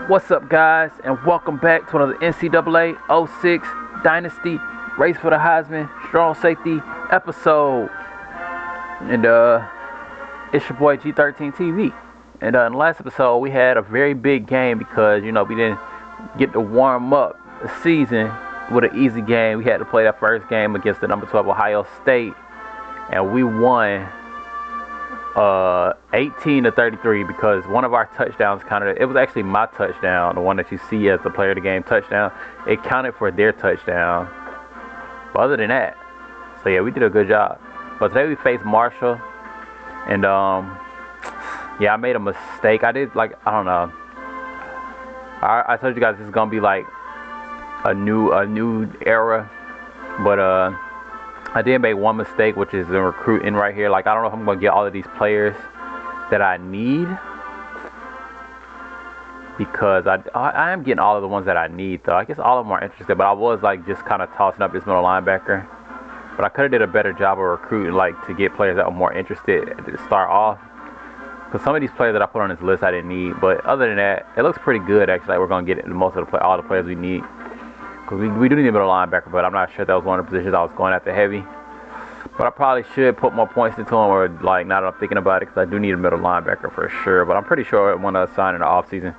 What's up, guys, and welcome back to another NCAA '06 Dynasty Race for the Heisman Strong Safety episode. And it's your boy G13 TV. And in the last episode, we had a very big game because we didn't get to warm up the season with an easy game. We had to play that first game against the number 12 Ohio State, and we won 18-33 because one of our touchdowns it was actually my touchdown, the one that you see as the player of the game touchdown. It counted for their touchdown. But other than that, so yeah, we did a good job. But today we faced Marshall, and I made a mistake. I don't know. I told you guys this is gonna be like a new era, but I did make one mistake, which is in recruiting right here. Like, I don't know if I'm going to get all of these players that I need, because I am getting all of the ones that I need, though. I guess all of them are interested, but I was like just kind of tossing up this middle linebacker. But I could have did a better job of recruiting, like, to get players that were more interested to start off. Because some of these players that I put on this list I didn't need. But other than that, it looks pretty good, actually. Like, we're going to get all the players we need. Because we do need a middle linebacker, but I'm not sure if that was one of the positions I was going after heavy. But I probably should put more points into him, or like, now that I'm thinking about it, because I do need a middle linebacker for sure. But I'm pretty sure I want to sign in the offseason.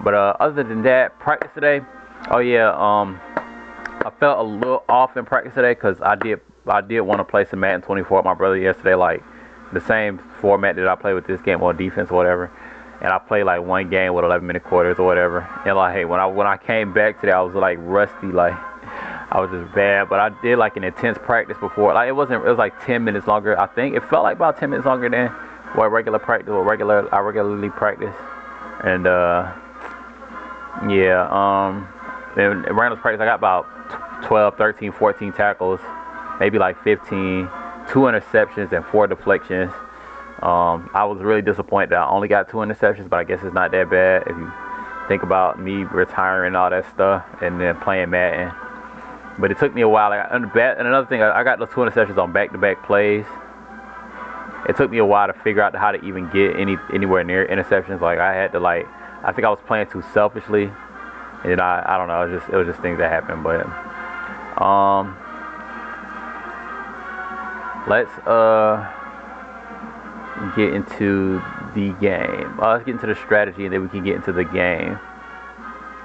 But other than that, practice today. Oh yeah, I felt a little off in practice today because I did want to play some Madden 24 with my brother yesterday, like the same format that I played with this game on defense or whatever. And I played like one game with 11-minute quarters or whatever. And like, hey, when I came back today, I was like rusty, like I was just bad. But I did like an intense practice before. Like, it was like 10 minutes longer. I think it felt like about 10 minutes longer than what regular practice or I regularly practice. And in random practice I got about 12, 13, 14 tackles, maybe like 15, 2 interceptions and 4 deflections. I was really disappointed that I only got 2 interceptions, but I guess it's not that bad if you think about me retiring and all that stuff and then playing Madden. But it took me a while. And another thing, I got those 2 interceptions on back-to-back plays. It took me a while to figure out how to even get anywhere near interceptions. Like, I think I was playing too selfishly, and I don't know. It was just things that happened. But let's get into the game. Let's get into the strategy, and then we can get into the game.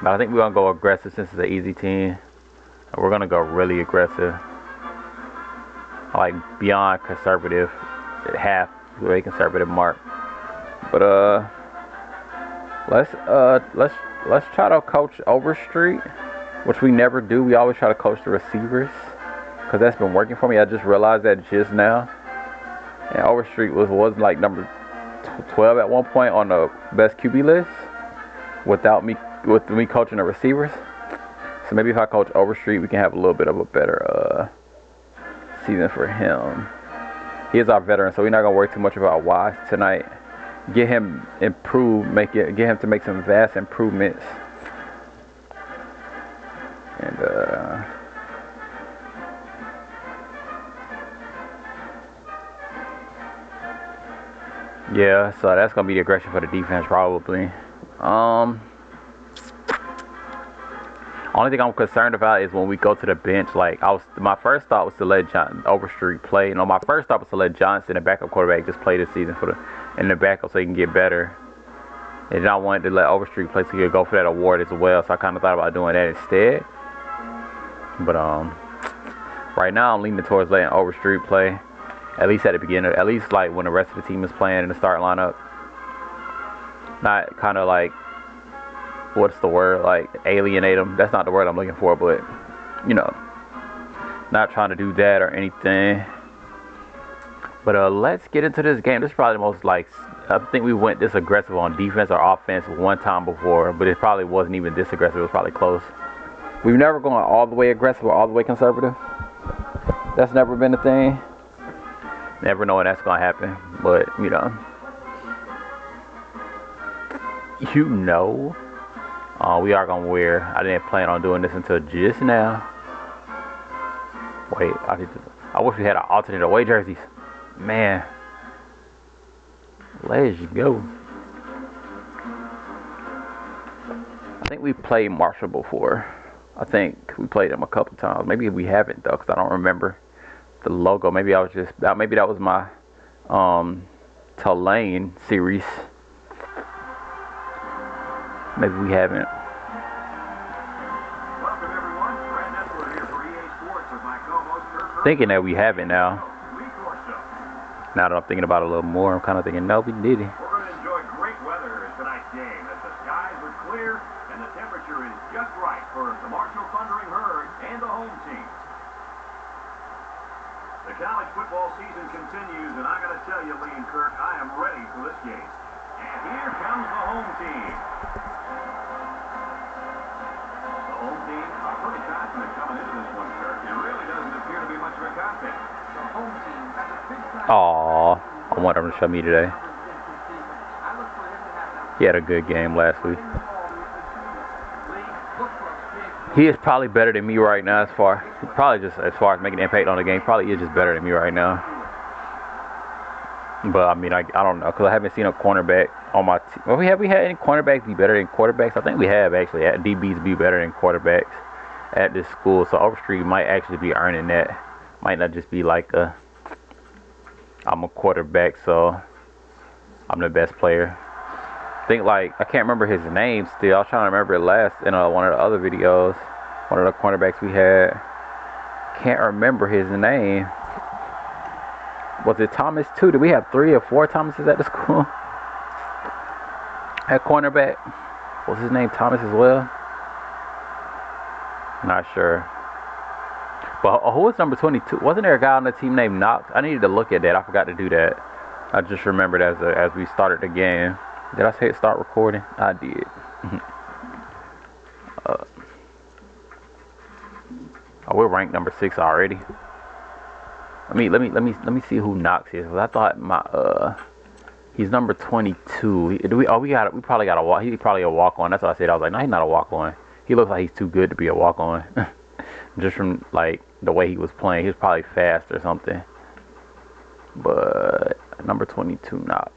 But I think we're gonna go aggressive since it's an easy team. We're gonna go really aggressive, like beyond conservative, halfway conservative mark. But let's try to coach Overstreet, which we never do. We always try to coach the receivers, because that's been working for me. I just realized that just now. And Overstreet was like number 12 at one point on the best QB list with me coaching the receivers. So maybe if I coach Overstreet, we can have a little bit of a better season for him. He is our veteran, so we're not gonna worry too much about Wise tonight. Get him improved, get him to make some vast improvements. And yeah, so that's gonna be the aggression for the defense probably. Only thing I'm concerned about is when we go to the bench. Like, my first thought was to let Overstreet play. My first thought was to let Johnson, the backup quarterback, just play this season in the backup so he can get better. And I wanted to let Overstreet play so he could go for that award as well. So I kind of thought about doing that instead. But right now I'm leaning towards letting Overstreet play, at least at the beginning, at least like when the rest of the team is playing in the start lineup. Not kind of like, what's the word, like alienate them. That's not the word I'm looking for, but not trying to do that or anything. But let's get into this game. This is probably the most, like, I think we went this aggressive on defense or offense one time before, but it probably wasn't even this aggressive. It was probably close. We've never gone all the way aggressive or all the way conservative. That's never been a thing. Never know when that's gonna happen, but we are gonna wear. I didn't plan on doing this until just now. Wait, I wish we had an alternate away jerseys. Man, let's go. think we played Marshall before. I think we played him a couple times. Maybe we haven't though, because I don't remember the logo. Maybe I was just maybe that was my Tulane series. Maybe we haven't. Thinking that we haven't now. Now that I'm thinking about it a little more, I'm kind of thinking, no, we did it. We're going to enjoy great weather in tonight's game as the skies are clear and the temperature is just right for the Marshall Thundering Herd and the home team. The college football season continues, and I got to tell you, Lee and Kirk, I am ready for this game. And here comes the home team. The home team are pretty confident coming into this one, Kirk. It really doesn't appear to be much of a contest. The home team has a big time. Aww, I want him to show me today. He had a good game last week. He is probably better than me right now as far as making an impact on the game. Probably is just better than me right now. But I mean, I don't know, because I haven't seen a cornerback on my team. Well, have we had any cornerbacks be better than quarterbacks? I think we have actually. At DBs be better than quarterbacks at this school. So Overstreet might actually be earning that. Might not just be like I'm a quarterback, so I'm the best player. I think, like, I can't remember his name still. I was trying to remember it last in one of the other videos. One of the cornerbacks we had. Can't remember his name. Was it Thomas too? Did we have 3 or 4 Thomases at the school? At cornerback? Was his name Thomas as well? Not sure. But who was number 22? Wasn't there a guy on the team named Knox? I needed to look at that. I forgot to do that. I just remembered as we started the game. Did I say start recording? I did. Oh, we're ranked number 6 already. Let me see who Knox is. I thought he's number 22. We probably got a walk. He's probably a walk on. That's what I said. I was like, no, he's not a walk on. He looks like he's too good to be a walk on. Just from like the way he was playing, he was probably fast or something. But number 22 Knox.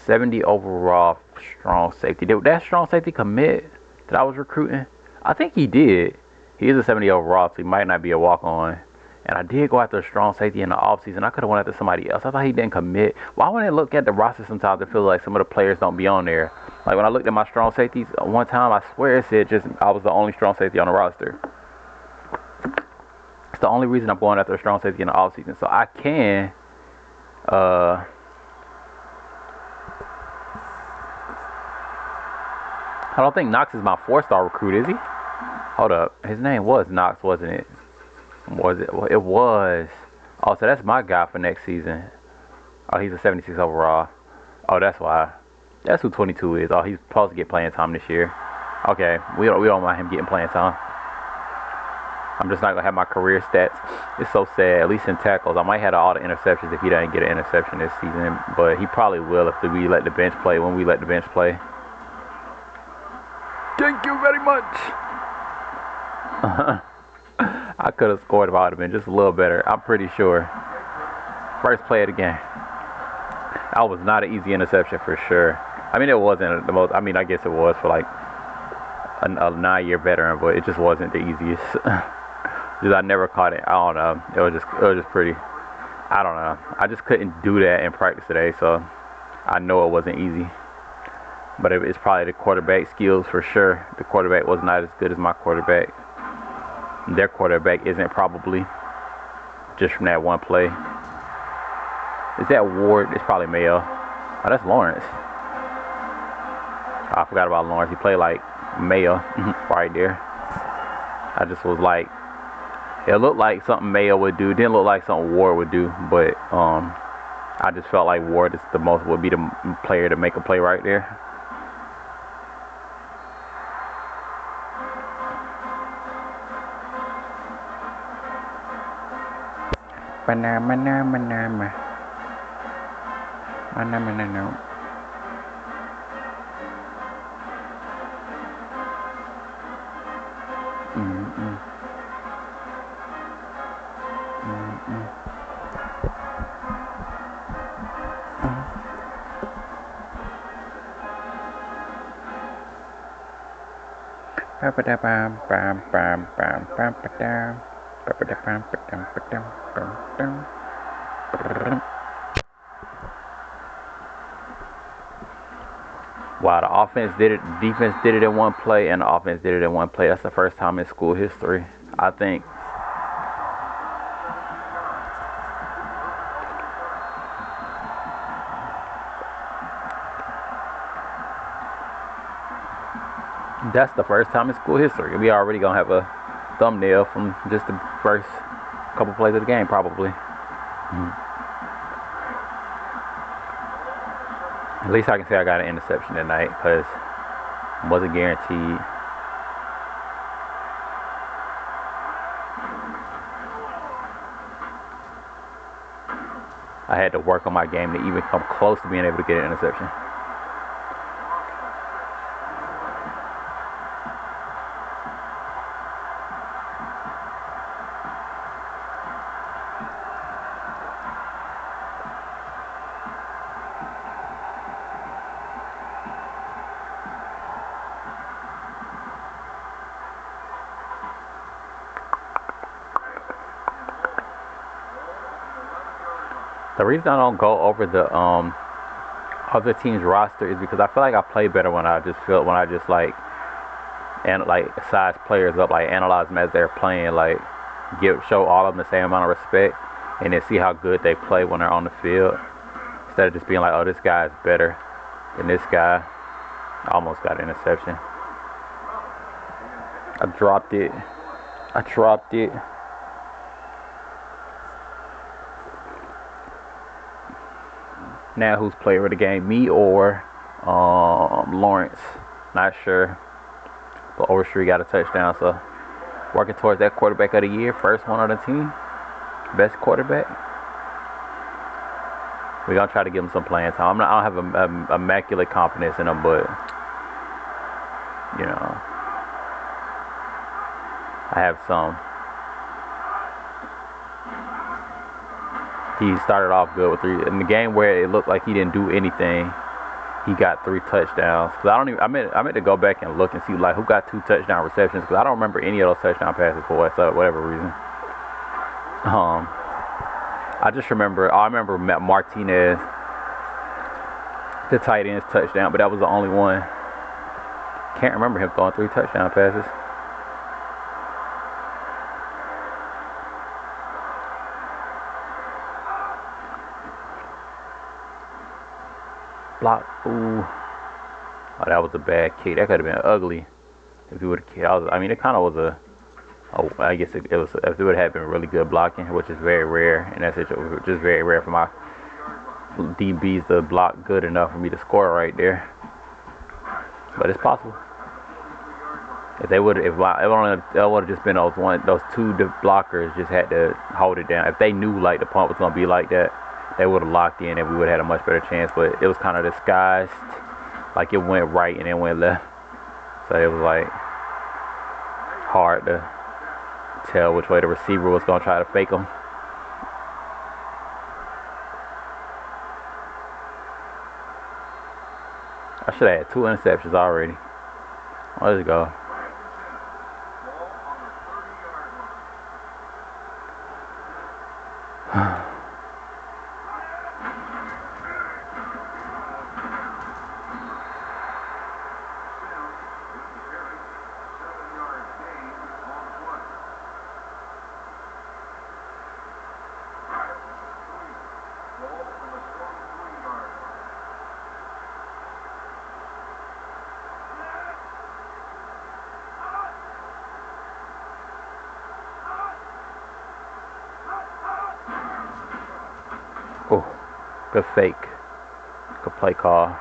70 overall strong safety. Did that strong safety commit that I was recruiting? I think he did. He is a 70 overall, so he might not be a walk-on. And I did go after a strong safety in the offseason. I could have went after somebody else. I thought he didn't commit. Why when I look at the roster sometimes, it feels like some of the players don't be on there. Like when I looked at my strong safeties, one time I swear it said just I was the only strong safety on the roster. It's the only reason I'm going after a strong safety in the offseason. So I can... I don't think Knox is my 4-star recruit, is he? Hold up. His name was Knox, wasn't it? Was it? It was. Oh, so that's my guy for next season. Oh, he's a 76 overall. Oh, that's why. That's who 22 is. Oh, he's supposed to get playing time this year. Okay, we don't mind him getting playing time. I'm just not going to have my career stats. It's so sad, at least in tackles. I might have all the interceptions if he doesn't get an interception this season. But he probably will if we let the bench play, when we let the bench play. Thank you very much. I could have scored if I would have been just a little better. I'm pretty sure. First play of the game. That was not an easy interception for sure. I mean, it wasn't the most. I mean, I guess it was for like a 9-year veteran, but it just wasn't the easiest. Just I never caught it. I don't know. It was just pretty. I don't know. I just couldn't do that in practice today, so I know it wasn't easy. But it's probably the quarterback skills for sure. The quarterback was not as good as my quarterback. Their quarterback isn't probably, just from that one play. Is that Ward? It's probably Mayo. Oh, that's Lawrence. I forgot about Lawrence. He played like Mayo right there. I just was like, it looked like something Mayo would do. It didn't look like something Ward would do. But I just felt like Ward would be the player to make a play right there. Banana. Wow, the offense did it, defense did it in one play, and the offense did it in one play. That's the first time in school history, I think. That's the first time in school history. We already gonna have a thumbnail from just the first couple plays of the game, probably. At least I can say I got an interception tonight, because it wasn't guaranteed. I had to work on my game to even come close to being able to get an interception. The reason I don't go over the other team's roster is because I feel like I play better when I just like size players up, like analyze them as they're playing, like show all of them the same amount of respect, and then see how good they play when they're on the field, instead of just being like, oh, this guy's better than this guy. I almost got an interception. I dropped it. Now who's player of the game, me or Lawrence? Not sure. But Overstreet got a touchdown, so working towards that quarterback of the year, first one on the team, best quarterback. We're gonna try to give him some playing time. I don't have immaculate confidence in him, but you know, I have some. He started off good with 3. In the game where it looked like he didn't do anything, he got 3 touchdowns. Cause I meant to go back and look and see like who got 2 touchdown receptions, because I don't remember any of those touchdown passes for whatever reason. I remember Matt Martinez, the tight end's touchdown, but that was the only one. Can't remember him throwing 3 touchdown passes. Block. Ooh. Oh, that was a bad kick. That could have been ugly if he would have kicked. It kind of was I guess it was, if it would have been really good blocking, which is very rare in that situation, which is very rare for my DBs to block good enough for me to score right there. But it's possible. If it would have just been those 2 blockers just had to hold it down. If they knew like the punt was gonna be like that, they would have locked in and we would have had a much better chance. But it was kind of disguised, like it went right and then went left. So it was like hard to tell which way the receiver was gonna try to fake them. I should have had 2 interceptions already. Let's go. Oh, good fake. Good play call.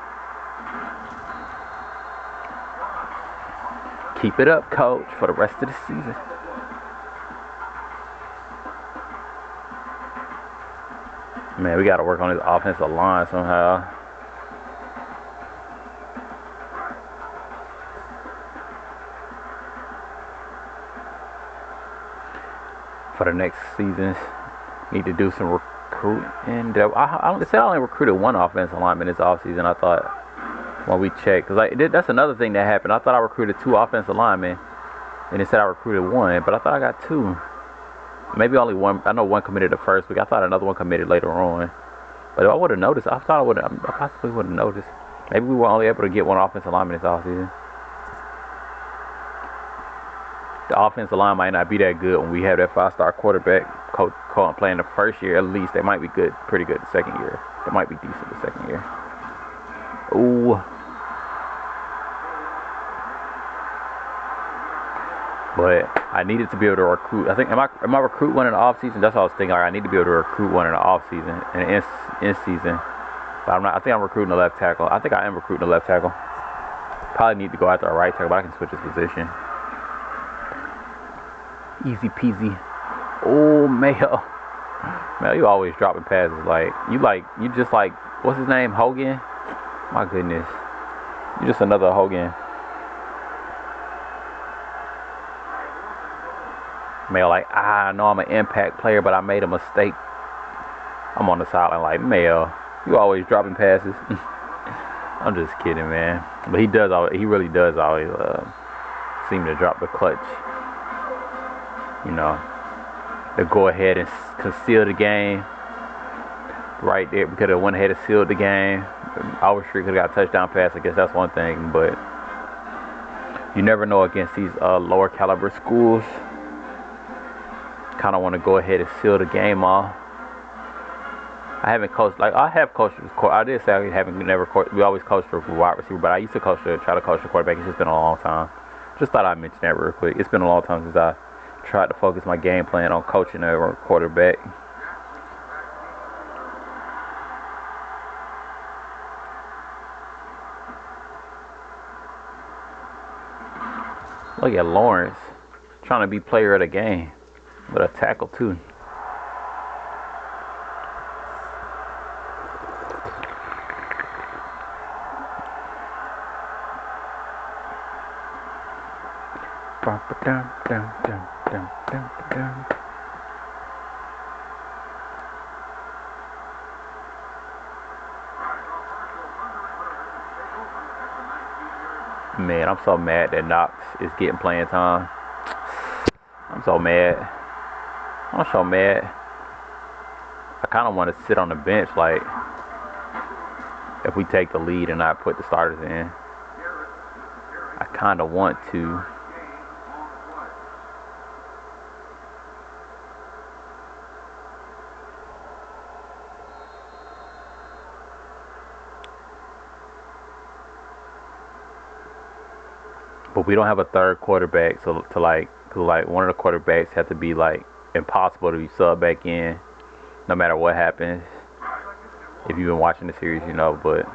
Keep it up, coach, for the rest of the season. Man, we got to work on his offensive line somehow. For the next seasons, need to do some recruiting. I only recruited 1 offensive lineman this offseason. I thought when we checked. Cause like that's another thing that happened. I thought I recruited 2 offensive linemen, and it said I recruited 1, but I thought I got 2. Maybe only 1. I know 1 committed the first week. I thought another 1 committed later on. But if I would have noticed, I possibly would have noticed. Maybe we were only able to get 1 offensive lineman this offseason. The offensive line might not be that good when we have that 5-star quarterback coach playing the first year. At least they might be good, pretty good the second year. They might be decent the second year. Ooh. But I needed to be able to recruit. I think am I recruit 1 in the off season? That's what I was thinking. Like, I need to be able to recruit 1 in the off season and in season. But I'm not. I think I'm recruiting the left tackle. I think I am recruiting the left tackle. Probably need to go after a right tackle, but I can switch his position. Easy peasy. Oh, Mayo. Man, you always dropping passes. You just like, what's his name? Hogan? My goodness. You just another Hogan. Mayo like, I know I'm an impact player, but I made a mistake. I'm on the sideline like, Mayo, you always dropping passes. I'm just kidding, man. But he really does always seem to drop the clutch. You know, to go ahead and conceal the game. Right there, we could have went ahead and sealed the game. Overstreet could have got a touchdown pass. I guess that's one thing, but you never know against these lower caliber schools. Kind of want to go ahead and seal the game off. I haven't coached, I have coached. I did say I haven't never coached. We always coached for wide receiver, but I used to try to coach the quarterback. It's just been a long time. Just thought I'd mention that real quick. It's been a long time since I tried to focus my game plan on coaching a quarterback. Look at Lawrence trying to be player of the game with a tackle too. Man, I'm so mad that Knox is getting playing time. I'm so mad. I'm so mad. I kind of want to sit on the bench, like, if we take the lead and not put the starters in. I kind of want to. But we don't have a third quarterback, so one of the quarterbacks have to be like impossible to be subbed back in, no matter what happens. If you've been watching the series, you know. But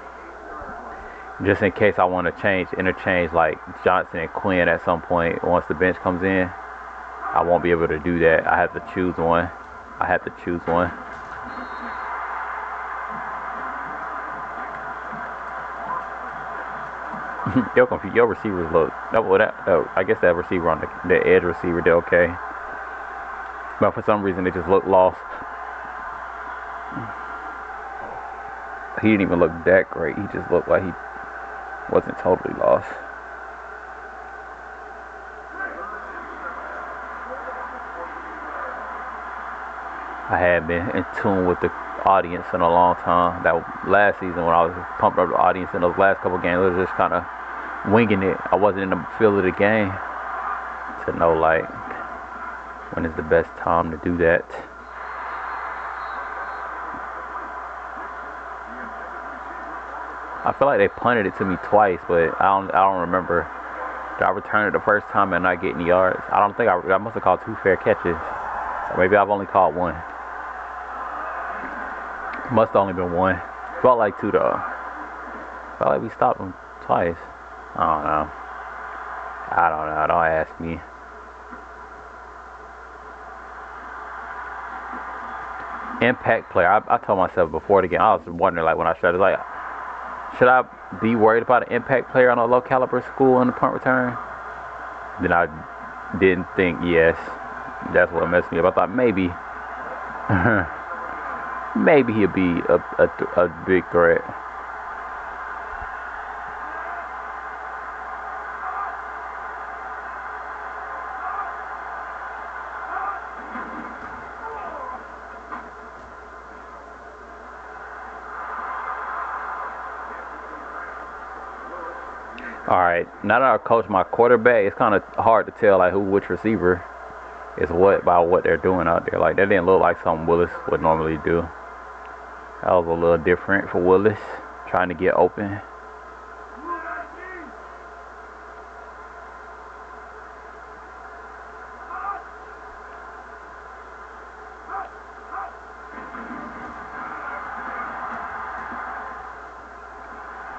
just in case I want to interchange like Johnson and Quinn at some point once the bench comes in, I won't be able to do that. I have to choose one. Your receivers look. I guess that receiver on the edge receiver, they're okay. But for some reason, they just look lost. He didn't even look that great. He just looked like he wasn't totally lost. I had been in tune with the audience in a long time. That last season when I was pumping up the audience in those last couple games, I was just kind of winging it. I wasn't in the feel of the game to know like when is the best time to do that. I feel like they punted it to me twice, but I don't remember. Did I return it the first time and not get any yards? I don't think I must have called 2 fair catches. Or maybe I've only called 1. Must have only been 1. Felt like 2 though. Felt like we stopped them twice. I don't know. Don't ask me. Impact player. I told myself before the game, I was wondering like when I started, like, should I be worried about an impact player on a low caliber school in the punt return? Then I didn't think yes. That's what messed me up. I thought maybe maybe he'll be a big threat. All right, now that I coach my quarterback, it's kind of hard to tell like which receiver is what by what they're doing out there. Like that didn't look like something Willis would normally do. That was a little different for Willis, trying to get open.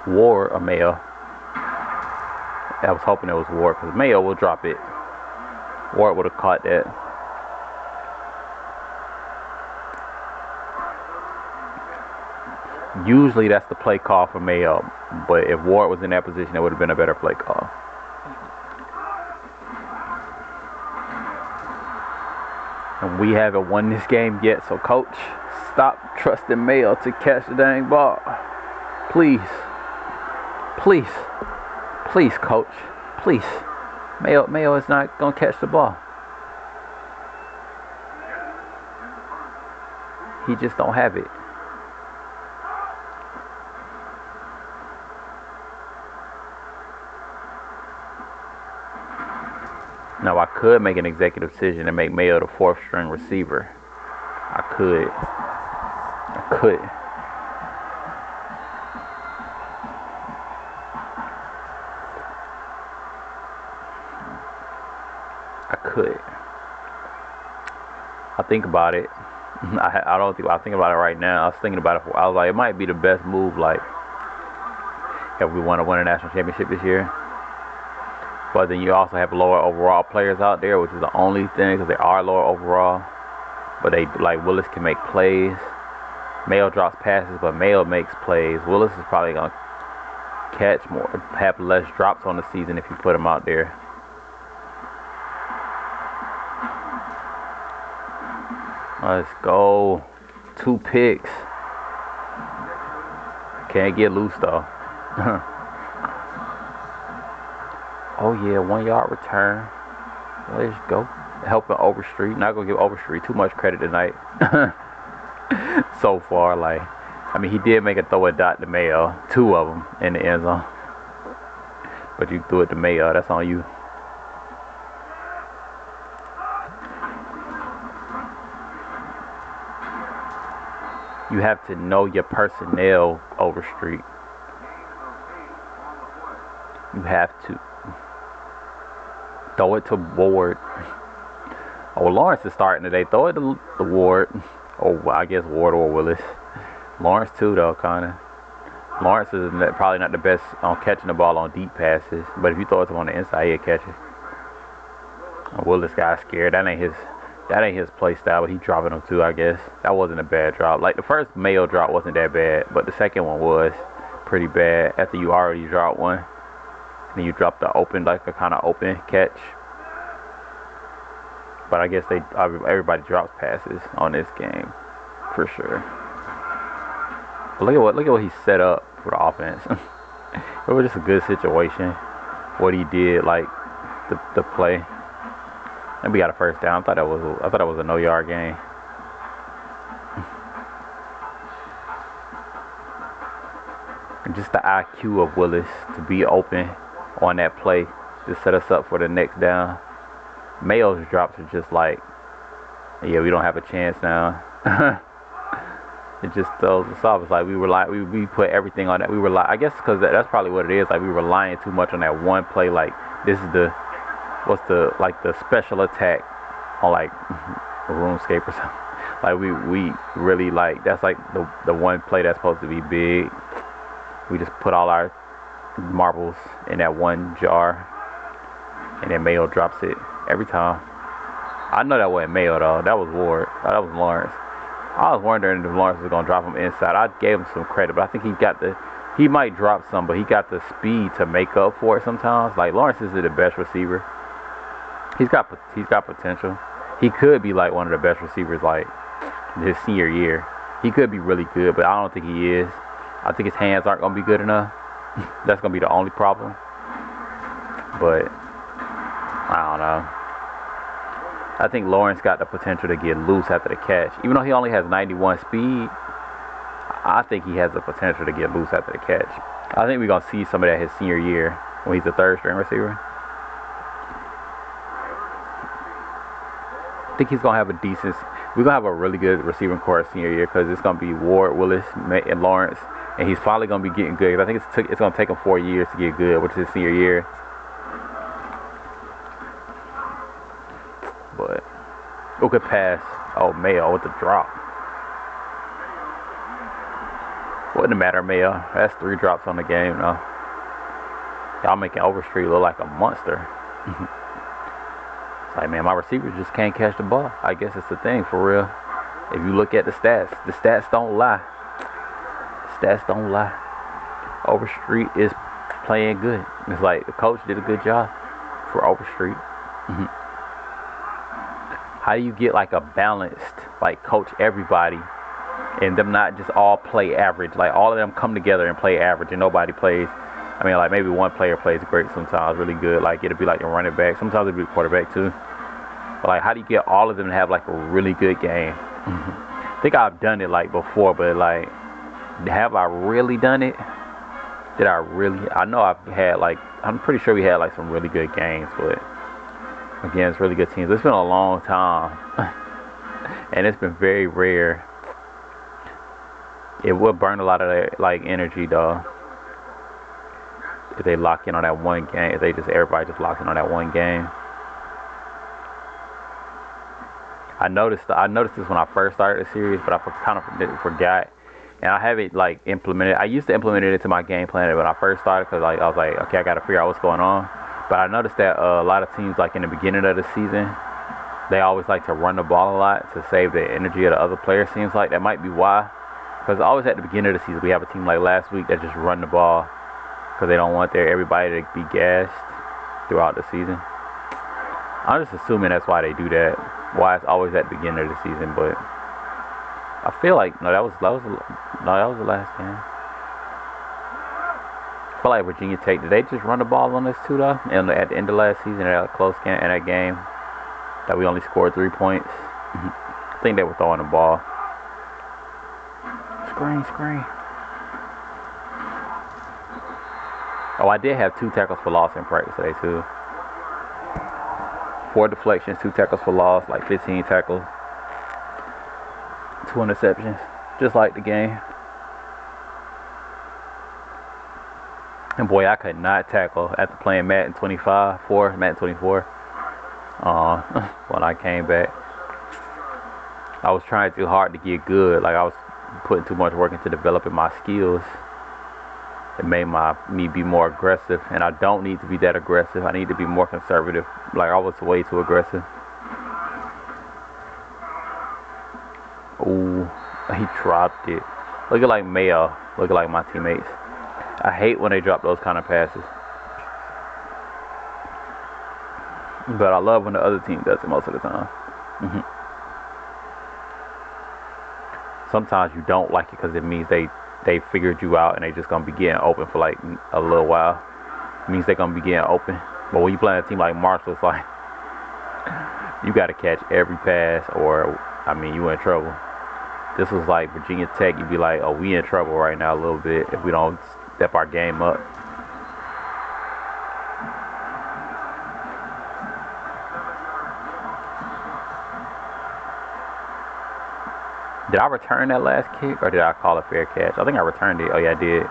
Ward or Mayo. I was hoping it was Ward because Mayo will drop it. Ward would have caught that. Usually that's the play call for Mayo, but if Ward was in that position, it would have been a better play call. And we haven't won this game yet, so coach, stop trusting Mayo to catch the dang ball. Please. Please. Please, coach. Please. Mayo is not going to catch the ball. He just don't have it. Now, I could make an executive decision and make Mayo the fourth string receiver. I could. I think about it. I don't think I think about it right now. I was thinking about it. I was like, it might be the best move. Like, if we want to win a national championship this year. But then you also have lower overall players out there, which is the only thing because they are lower overall. But they like Willis can make plays. Mayo drops passes, but Mayo makes plays. Willis is probably gonna catch more, have less drops on the season if you put him out there. Let's go. 2 picks. Can't get loose though. Oh yeah, 1 yard return. Let's go. Helping Overstreet. Not gonna give Overstreet too much credit tonight. So far, like, I mean, he did make a throw a dot to Mayo. 2 of them in the end zone. But you threw it to Mayo. That's on you. You have to know your personnel, Overstreet. You have to. Throw it to Ward. Oh, Lawrence is starting today. Throw it to Ward. Oh, I guess Ward or Willis. Lawrence too, though, kind of. Lawrence is probably not the best on catching the ball on deep passes, but if you throw it to him on the inside, he'll catch it. Oh, Willis got scared. That ain't his play style, but he dropping them too, I guess. That wasn't a bad drop. Like, the first Mayo drop wasn't that bad, but the second one was pretty bad after you already dropped one. And you drop the open, like a kind of open catch. But I guess everybody drops passes on this game, for sure. But look at what he set up for the offense. It was just a good situation. What he did, like the play. And we got a first down. I thought that was a no-yard game. And just the IQ of Willis to be open on that play to set us up for the next down. Mayo's drops are just like, yeah, we don't have a chance now. It just throws us off. It's like we put everything on that. I guess because that's probably what it is. Like, we were relying too much on that one play. Like, this is the special attack on like RuneScape or something. Like, we really like, that's like the one play that's supposed to be big. We just put all our marbles in that one jar, and then Mayo drops it every time. I know that wasn't Mayo though. That was Ward. That was Lawrence. I was wondering if Lawrence was gonna drop him inside. I gave him some credit, but I think he might drop some, but he got the speed to make up for it sometimes. Like, Lawrence is the best receiver. He's got potential. He could be like one of the best receivers like his senior year. He could be really good, but I don't think he is. I think his hands aren't gonna be good enough. That's gonna be the only problem. But I don't know. I think Lawrence got the potential to get loose after the catch. Even though he only has 91 speed, I think he has the potential to get loose after the catch. I think we're gonna see some of that his senior year. when he's a third string receiver. I think he's gonna have a decent. We're gonna have a really good receiving core senior year because it's gonna be Ward, Willis, and Lawrence, and he's finally gonna be getting good. I think it's gonna take him 4 years to get good, which is his senior year. But who could pass? Oh, Mayo with the drop. Wouldn't matter, Mayo. That's 3 drops on the game now. Y'all making Overstreet look like a monster. It's like, man, my receivers just can't catch the ball. I guess it's the thing for real. If you look at the stats don't lie. The stats don't lie. Overstreet is playing good. It's like the coach did a good job for Overstreet. How do you get like a balanced, like coach everybody and them not just all play average? Like all of them come together and play average and nobody plays. I mean, like maybe one player plays great sometimes, really good. Like it'll be like a running back. Sometimes it'll be a quarterback too. But like, how do you get all of them to have like a really good game? I think I've done it like before, but like, have I really done it? Did I really? I know I've had like, I'm pretty sure we had like some really good games, but against really good teams. It's been a long time, and it's been very rare. It will burn a lot of that, like energy, though. If they lock in on that one game, if everybody just locks in on that one game. I noticed this when I first started the series, but I kind of forgot, and I haven't like implemented. I used to implement it into my game plan when I first started because like I was like, okay, I got to figure out what's going on. But I noticed that a lot of teams, like in the beginning of the season, they always like to run the ball a lot to save the energy of the other players. Seems like that might be why. Because always at the beginning of the season, we have a team like last week that just run the ball because they don't want everybody to be gassed throughout the season. I'm just assuming that's why they do that. Why it's always at the beginning of the season, but I feel like that was the last game. I feel like Virginia Tech, did they just run the ball on us too though? And at the end of last season, that close game, in that game that we only scored 3 points. I think they were throwing the ball. Screen. Oh, I did have 2 tackles for loss in practice today too. 4 deflections, 2 tackles for loss, like 15 tackles, 2 interceptions, just like the game. And boy, I could not tackle after playing Madden 24 when I came back. I was trying too hard to get good. Like I was putting too much work into developing my skills. It made me be more aggressive, and I don't need to be that aggressive. I need to be more conservative. Like I was way too aggressive. Ooh, he dropped it. Looking like Mayo. Looking like my teammates. I hate when they drop those kind of passes. But I love when the other team does it most of the time. Sometimes you don't like it because it means they figured you out and they just gonna be getting open for like a little while. It means they're gonna be getting open. But when you play a team like Marshall, it's like you gotta catch every pass or I mean you in trouble. This was like Virginia Tech, you'd be like, oh, we in trouble right now a little bit if we don't step our game up. Did I return that last kick or did I call a fair catch? I think I returned it. Oh yeah, I did.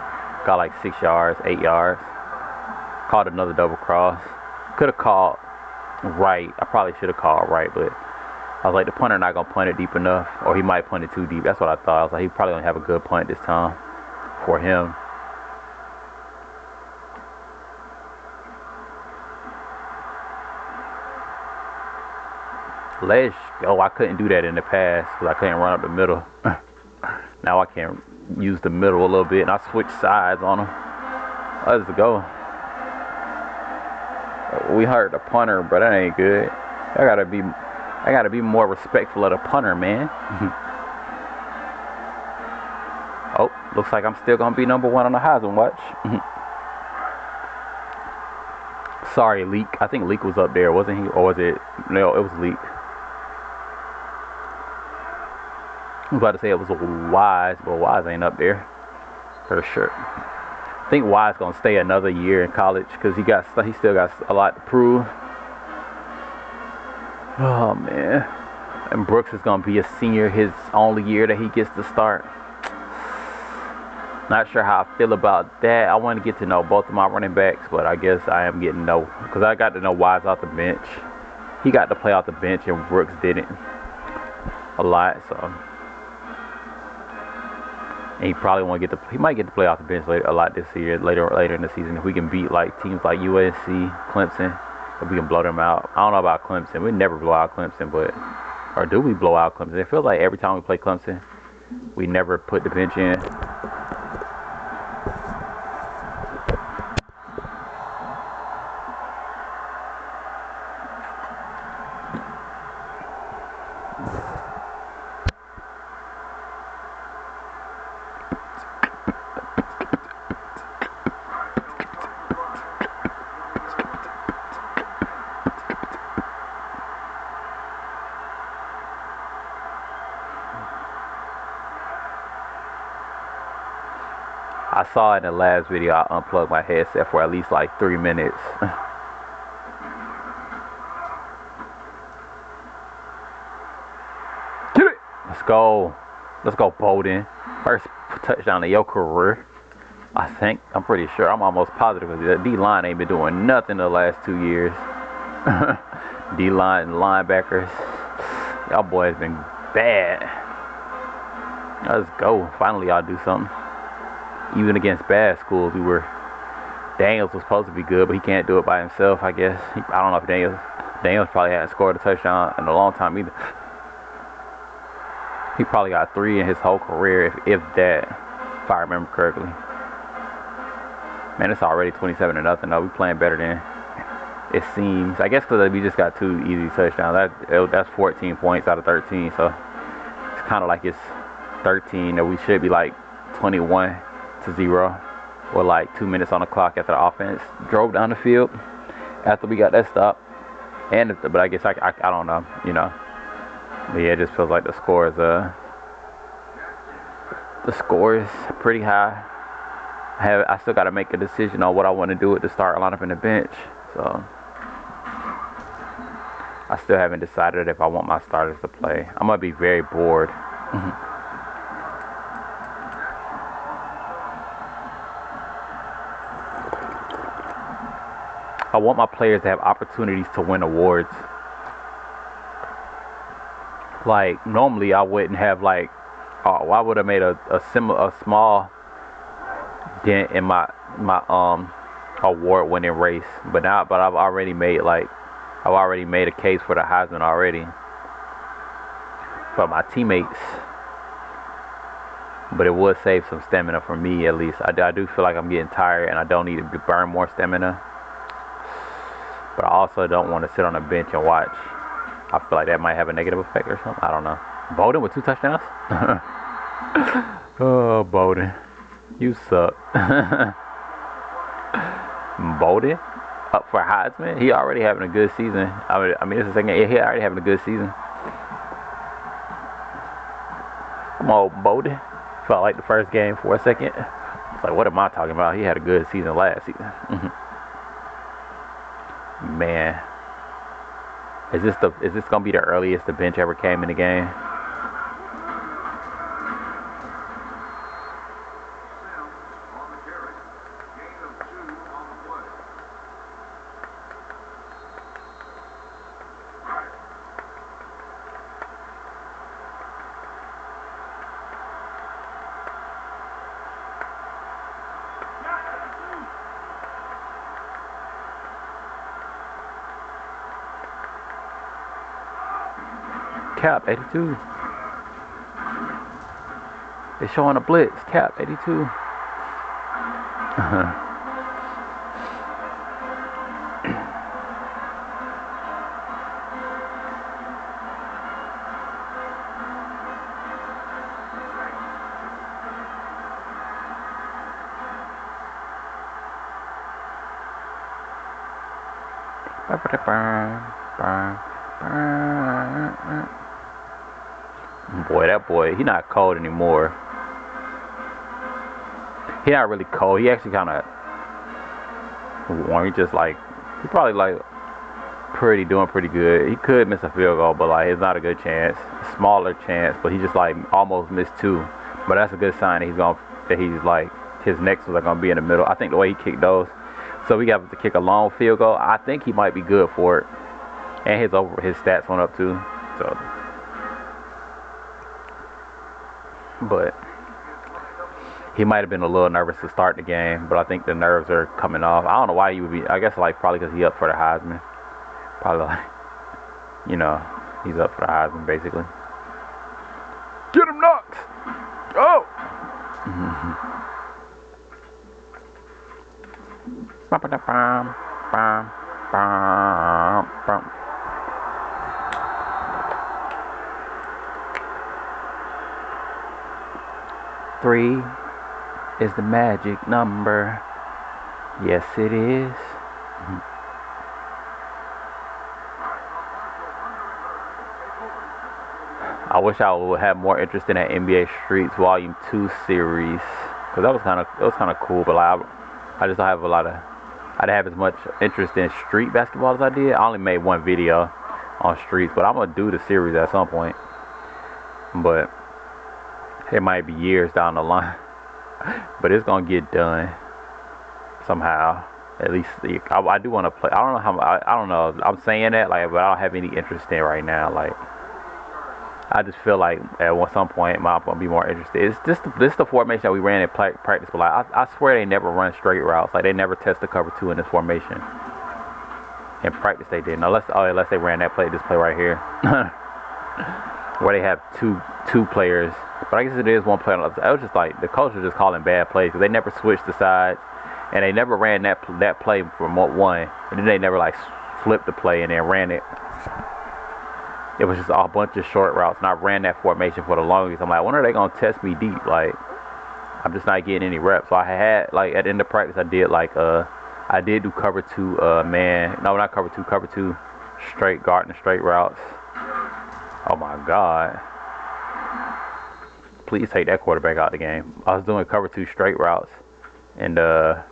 Got like 6 yards, 8 yards. Called another double cross. Could have called right. I probably should have called right, but I was like, the punter not gonna punt it deep enough, or he might punt it too deep. That's what I thought. I was like, he probably gonna have a good punt this time for him. Let's go. I couldn't do that in the past because I couldn't run up the middle. Now I can use the middle a little bit, and I switch sides on them. Let's go. We hurt the punter, but that ain't good. I gotta be more respectful of the punter, man. Oh, looks like I'm still gonna be number 1 on the Heisman watch. Sorry, Leak. I think Leak was up there, wasn't he? Or was it? No, it was Leak. I was about to say it was Wise, but Wise ain't up there for sure. think Wyatt's gonna stay another year in college because he still got a lot to prove. Oh man, and Brooks is gonna be a senior, his only year that he gets to start. Not sure how I feel about that. I want to get to know both of my running backs, but I guess I am getting no because I got to know Wyatt's off the bench. He got to play off the bench and Brooks didn't a lot, so. And he probably won't get to. He might get to play off the bench a lot this year, later in the season. If we can beat like teams like USC, Clemson, if we can blow them out. I don't know about Clemson. We never blow out Clemson, but or do we blow out Clemson? It feels like every time we play Clemson, we never put the bench in. I saw in the last video I unplugged my headset for at least like 3 minutes. Get it! Let's go. Let's go, Bowden. First touchdown of your career. I think. I'm pretty sure. I'm almost positive because the D-line ain't been doing nothing the last 2 years. D-line and linebackers. Y'all boys been bad. Let's go. Finally, y'all do something. Even against bad schools, Daniels was supposed to be good, but he can't do it by himself, I guess. I don't know if Daniels probably hadn't scored a touchdown in a long time either. He probably got 3 in his whole career, if that, if I remember correctly. Man, it's already 27-0, though. We playing better than it seems. I guess because we just got 2 easy touchdowns. That's 14 points out of 13, so it's kind of like it's 13 that we should be like 21-0 with like 2 minutes on the clock after the offense drove down the field after we got that stop. But I guess I don't know, you know. But yeah, it just feels like the score is pretty high. I still got to make a decision on what I want to do with the start lineup and the bench. So I still haven't decided if I want my starters to play. I'm gonna be very bored. I want my players to have opportunities to win awards. Like normally I wouldn't have I would have made a small dent in my award winning race. But I've already made a case for the Heisman already for my teammates. But it would save some stamina for me at least. I do feel like I'm getting tired and I don't need to burn more stamina. But I also don't want to sit on a bench and watch. I feel like that might have a negative effect or something. I don't know. Bowden with 2 touchdowns? Oh, Bowden. You suck. Bowden? Up for Heisman? He already having a good season. I mean, it's the second game. He already having a good season. Come on, Bowden. Felt like the first game for a second. It's like, what am I talking about? He had a good season last season. Man, is this gonna be the earliest the bench ever came in the game? Cap 82. They're showing a blitz. Cap 82. Boy, that boy, he not cold anymore. He not really cold. He actually kind of warm. He just like he probably like doing pretty good. He could miss a field goal, but like it's not a good chance. Smaller chance, but he just like almost missed 2. But that's a good sign that he's like his next ones are gonna be in the middle. I think the way he kicked those. So we got to kick a long field goal. I think he might be good for it. And his stats went up too. So but he might have been a little nervous to start the game, but I think the nerves are coming off. I don't know why he would be. I guess like probably because he up for the Heisman. Probably like, he's up for the Heisman basically. Get him Knox! Oh! Three is the magic number. Yes, it is. I wish I would have more interest in that NBA Streets Volume 2 series, because that was kind of cool. But like, I just don't have I didn't have as much interest in street basketball as I did. I only made one video on streets, but I'm gonna do the series at some point. But it might be years down the line. But it's gonna get done somehow. At least I do want to play. I don't know how. I don't know. I'm saying that like, but I don't have any interest in it right now. Like, I just feel like at some point I'm gonna be more interested. It's just this the formation that we ran in practice. But like, I swear they never run straight routes. Like they never test the cover 2 in this formation. In practice they didn't. Unless they ran this play right here, where they have two players. But I guess it is one player. It was just like the coach was just calling bad plays because they never switched the sides, and they never ran that play from one, and then they never like flipped the play and then ran it. It was just a bunch of short routes, and I ran that formation for the longest. I'm like, when are they gonna test me deep? Like, I'm just not getting any reps. So I had like at the end of practice, I did do cover 2 man. No, not cover 2, cover 2 straight guard and straight routes. Oh my God. Please take that quarterback out of the game. I was doing cover 2 straight routes, and I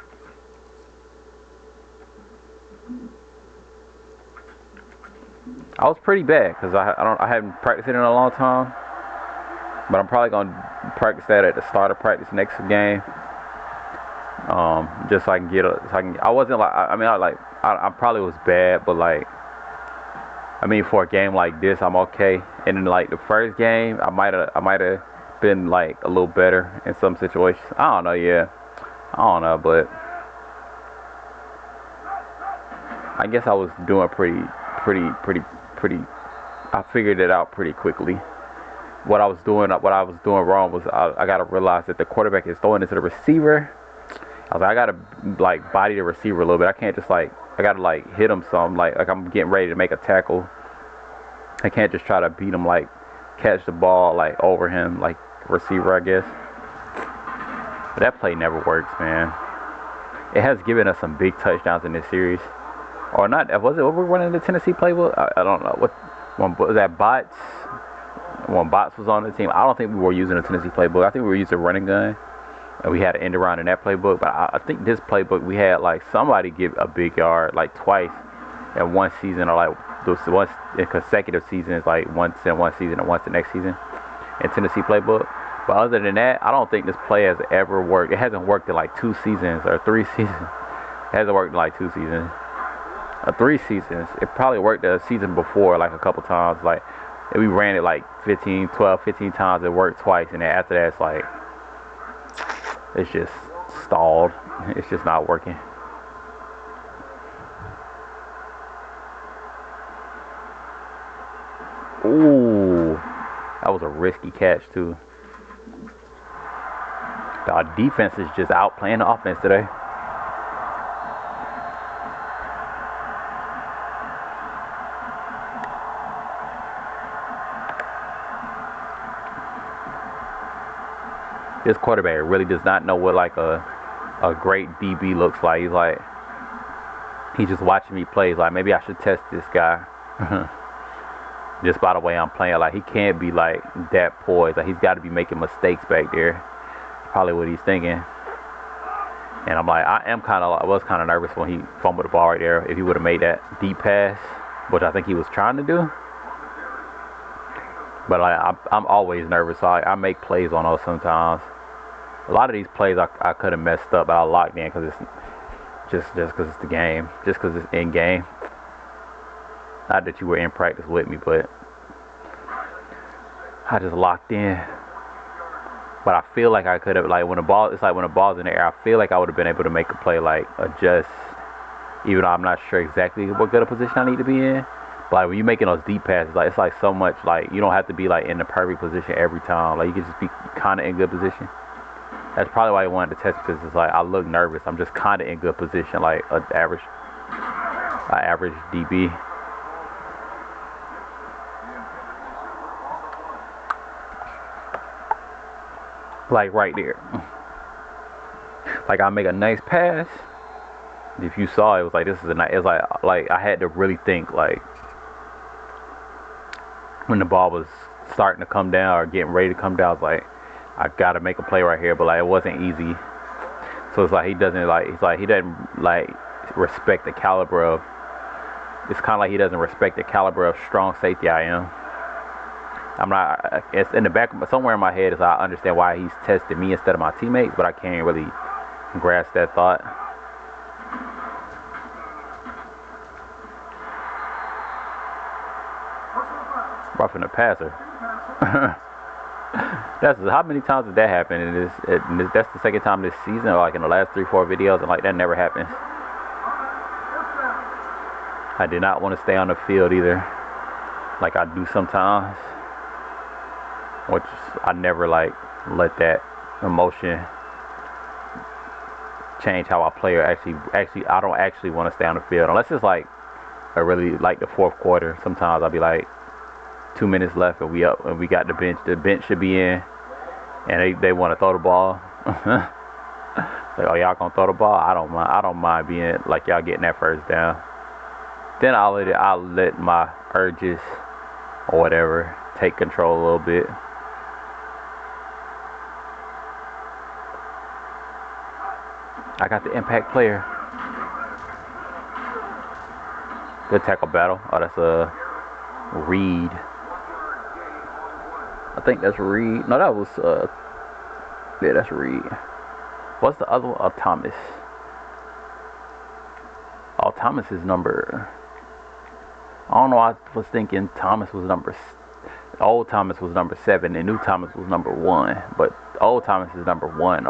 was pretty bad because I haven't practiced it in a long time. But I'm probably gonna practice that at the start of practice next game. Just so I can I wasn't like I probably was bad, but like for a game like this I'm okay. And then like the first game I might have been like a little better in some situations. I don't know, but I guess I was doing pretty. I figured it out pretty quickly. What I was doing wrong was I gotta realize that the quarterback is throwing it to the receiver. I was like, I gotta like body the receiver a little bit. I can't just like, I gotta like hit him some, like I'm getting ready to make a tackle. I can't just try to beat him, like catch the ball like over him, like receiver, I guess. But that play never works, man. It has given us some big touchdowns in this series. Or not, was it, what we running the Tennessee playbook? I don't know. Was that Bots? When Bots was on the team, I don't think we were using the Tennessee playbook. I think we were using running gun. And we had an end around in that playbook. But I think this playbook, we had like somebody give a big yard like twice in one season, or like once in consecutive seasons, like once in one season and once the next season in Tennessee playbook. But other than that, I don't think this play has ever worked. It hasn't worked in like 2 seasons or 3 seasons. It hasn't worked in like 2 seasons. 3 seasons. It probably worked a season before like a couple times. Like we ran it like 15 times. It worked twice, and then after that it's like it's just stalled. It's just not working. Ooh, that was a risky catch too. Our defense is just outplaying the offense today. This quarterback really does not know what like a great DB looks like. He's just watching me play. He's like, maybe I should test this guy. Just by the way I'm playing, like he can't be like that poised. Like he's got to be making mistakes back there. Probably what he's thinking. And I'm like, I was kind of nervous when he fumbled the ball right there. If he would have made that deep pass, which I think he was trying to do. But like, I'm always nervous. So I make plays on those sometimes. A lot of these plays I could have messed up, but I locked in because it's just because it's the game, just because it's in game. Not that you were in practice with me, but I just locked in. But I feel like I could have, like, when the ball's in the air, I feel like I would have been able to make a play, like, adjust, even though I'm not sure exactly what good a position I need to be in. But like, when you're making those deep passes, like, it's like so much, like, you don't have to be like in the perfect position every time. Like, you can just be kind of in good position. That's probably why I wanted to test, because it's like I look nervous. I'm just kind of in good position, like an average DB. Like right there. Like I make a nice pass. If you saw it, was like, this is a nice. It's like I had to really think, like, when the ball was starting to come down or getting ready to come down, I was like, I gotta make a play right here. But like, it wasn't easy. So it's like he doesn't respect the caliber of. It's kind of like he doesn't respect the caliber of strong safety I am. I'm not. It's in the back, somewhere in my head is I understand why he's testing me instead of my teammates, but I can't really grasp that thought. Roughing the passer. That's how many times did that happen? And that's the second time this season, or like in the last 3-4 videos, and like that never happens. I did not want to stay on the field either, like I do sometimes. Which I never like let that emotion change how I play. Or actually, I don't actually want to stay on the field unless it's like a really like the fourth quarter. Sometimes I'll be like 2 minutes left and we up and we got the bench. The bench should be in, and they want to throw the ball. Like, oh, y'all gonna throw the ball? I don't mind being like y'all getting that first down. Then I'll let my urges or whatever take control a little bit. I got the impact player. Good tackle battle. Oh, that's a Reed. I think that's Reed. No, that was yeah, that's Reed. What's the other one? Oh, Thomas. Oh, Thomas is number. I don't know. I was thinking Thomas was old Thomas was number 7 and new Thomas was number 1. But old Thomas is number 1.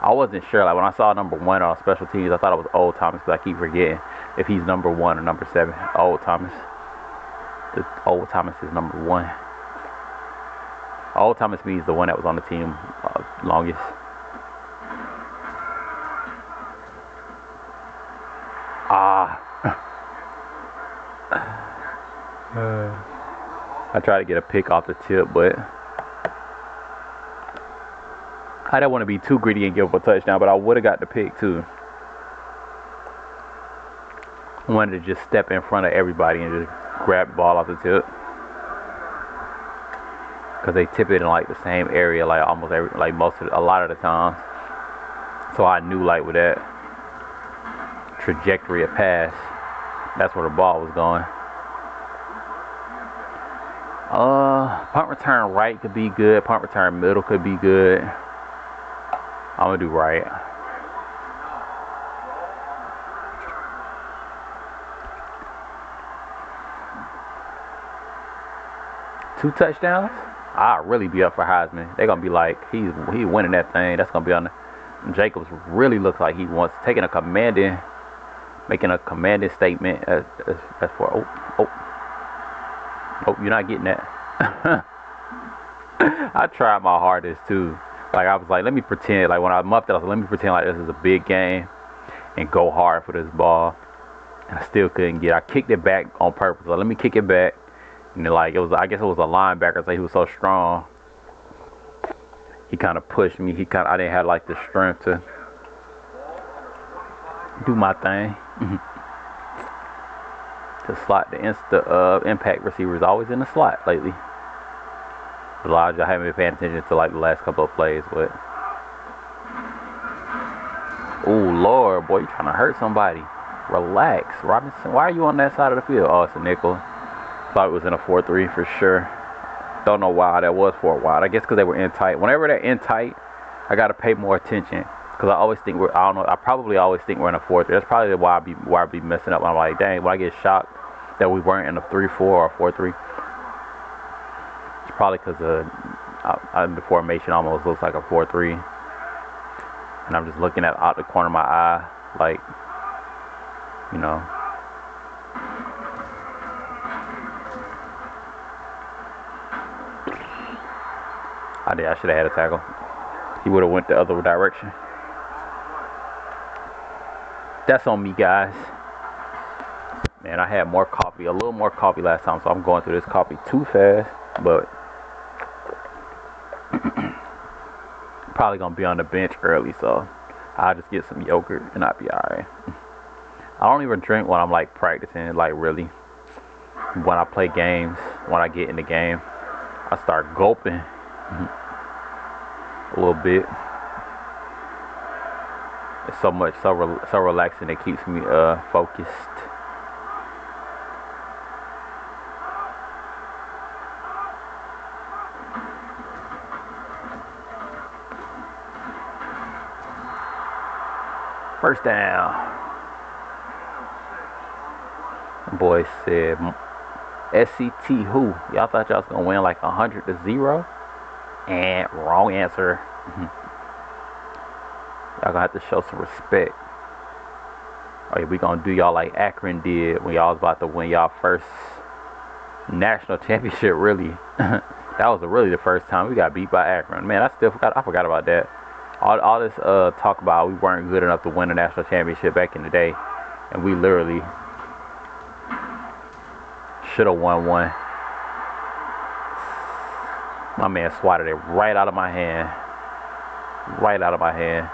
I wasn't sure. Like when I saw number 1 on special teams, I thought it was old Thomas, but I keep forgetting if he's number 1 or number 7. Old Thomas. The old Thomas is number 1. Old Thomas means the one that was on the team longest. I tried to get a pick off the tip, but I didn't want to be too greedy and give up a touchdown, but I would have got the pick too. I wanted to just step in front of everybody and just grab the ball off the tip. Because they tip it in like the same area, like almost a lot of the times. So I knew like with that trajectory of pass, that's where the ball was going. Punt return right could be good. Punt return middle could be good. I'm gonna do right. Two touchdowns? I'll really be up for Heisman. They're gonna be like, he's winning that thing. That's gonna be on the. Jacobs really looks like he wants making a commanding statement as for you're not getting that. I tried my hardest too. Like I was like, let me pretend. Like when I muffed it, I was like, let me pretend like this is a big game and go hard for this ball. And I still couldn't get it. I kicked it back on purpose. Like, let me kick it back. And like I guess it was a linebacker. So he was so strong. He kind of pushed me. I didn't have like the strength to do my thing. To slot the impact receivers always in the slot lately. A lot of y'all haven't been paying attention to like the last couple of plays, but Oh, Lord, boy, you trying to hurt somebody. Relax. Robinson, why are you on that side of the field? Oh, it's a nickel. Thought it was in a 4-3 for sure. Don't know why that was for a while. I guess because they were in tight. Whenever they're in tight, I got to pay more attention. Because I always think I don't know, I probably always think we're in a 4-3. That's probably why I be messing up. I'm like, dang, when I get shocked that we weren't in a 3-4 or 4-3. It's probably because the formation almost looks like a 4-3. And I'm just looking at out the corner of my eye, like, you know. I should have had a tackle. He would have went the other direction. That's on me, guys. Man, I had more coffee, a little more coffee last time, so I'm going through this coffee too fast. But probably gonna be on the bench early, so I'll just get some yogurt and I'll be alright. I don't even drink when I'm like practicing, like really. When I play games, when I get in the game, I start gulping a little bit. It's so relaxing. It keeps me focused. First down. Boy said, SCT who? Y'all thought y'all was gonna win like 100-0? And wrong answer. Y'all gonna have to show some respect. Oh yeah, we gonna do y'all like Akron did when y'all was about to win y'all first national championship, really. That was really the first time we got beat by Akron. Man, I forgot about that. All this talk about we weren't good enough to win a national championship back in the day. And we literally should have won one. My man swatted it right out of my hand. Right out of my hand.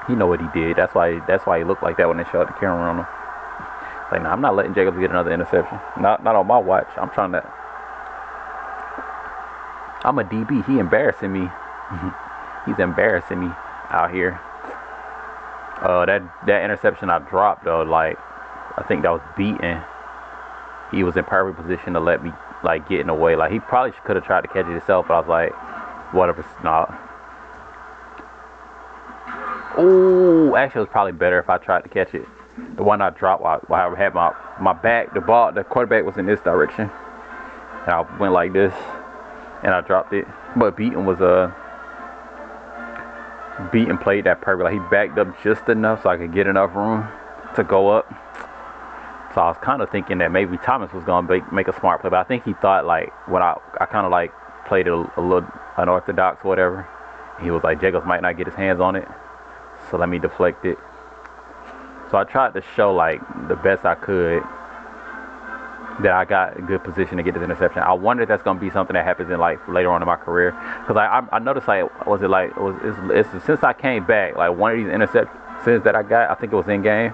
He know what he did. That's why he looked like that when they showed the camera on him. Like, nah, I'm not letting Jacobs get another interception. Not on my watch. I'm a DB. He embarrassing me. He's embarrassing me out here. That interception I dropped though, like I think that was beaten. He was in perfect position to let me like get in the way. Like he probably could have tried to catch it himself, but I was like, whatever, not. Oh, actually, it was probably better if I tried to catch it. The one I dropped while I had my back, the quarterback was in this direction, and I went like this, and I dropped it. But Beaton played that perfect. Like he backed up just enough so I could get enough room to go up. So I was kind of thinking that maybe Thomas was gonna make a smart play, but I think he thought like when I kind of like played it a little unorthodox or whatever. He was like, Jacobs might not get his hands on it, so let me deflect it. So I tried to show like the best I could that I got a good position to get this interception. I wonder if that's gonna be something that happens in like later on in my career, because I noticed like it's since I came back, like one of these interceptions that I got, I think it was in game.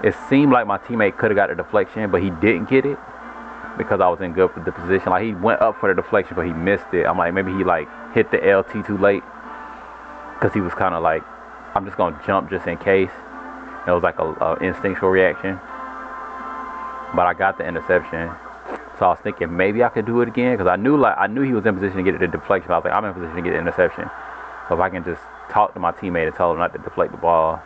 It seemed like my teammate could have got the deflection, but he didn't get it because I was in good the position. Like he went up for the deflection, but he missed it. I'm like, maybe he like hit the LT too late because he was kind of like, I'm just gonna jump just in case. It was like a instinctual reaction, but I got the interception. So I was thinking maybe I could do it again because I knew he was in position to get the deflection. I was like, I'm in position to get the interception. So if I can just talk to my teammate and tell him not to deflect the ball.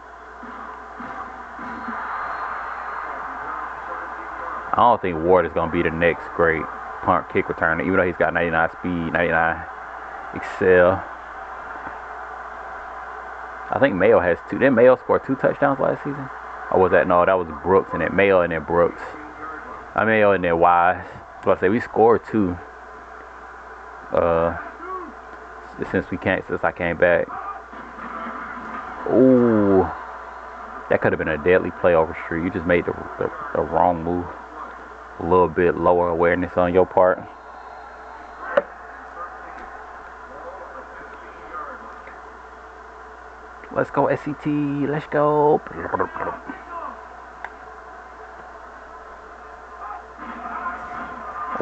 I don't think Ward is going to be the next great punt kick returner, even though he's got 99 speed, 99 excel. I think Mayo has 2. Didn't Mayo score 2 touchdowns last season? Or was that, no, that was Brooks and then Mayo and then Brooks. Mayo and then Wise. So I say we scored 2 since I came back. Ooh, that could have been a deadly play over street. You just made the wrong move. A little bit lower awareness on your part. Let's go, SCT. Let's go.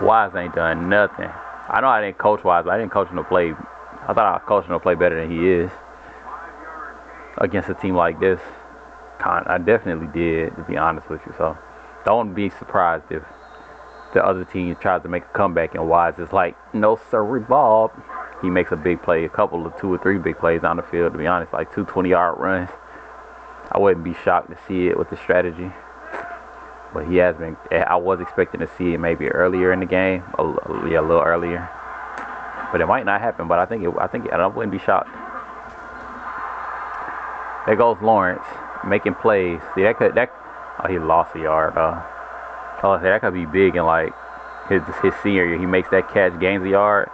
Wise ain't done nothing. I know I didn't coach Wise, but I didn't coach him to play. I thought I was coaching him to play better than he is. against a team like this. I definitely did, to be honest with you. So don't be surprised if the other team tries to make a comeback and Wise is like, no sir, Bob. He makes a big play, a couple of 2 or 3 big plays on the field, to be honest, like 2 20-yard runs. I wouldn't be shocked to see it with the strategy. But he has been, I was expecting to see it maybe earlier in the game, a little earlier. But it might not happen, but I wouldn't be shocked. There goes Lawrence making plays. See, oh, he lost a yard, though. Oh, that could be big in like his senior year. He makes that catch, gains a yard,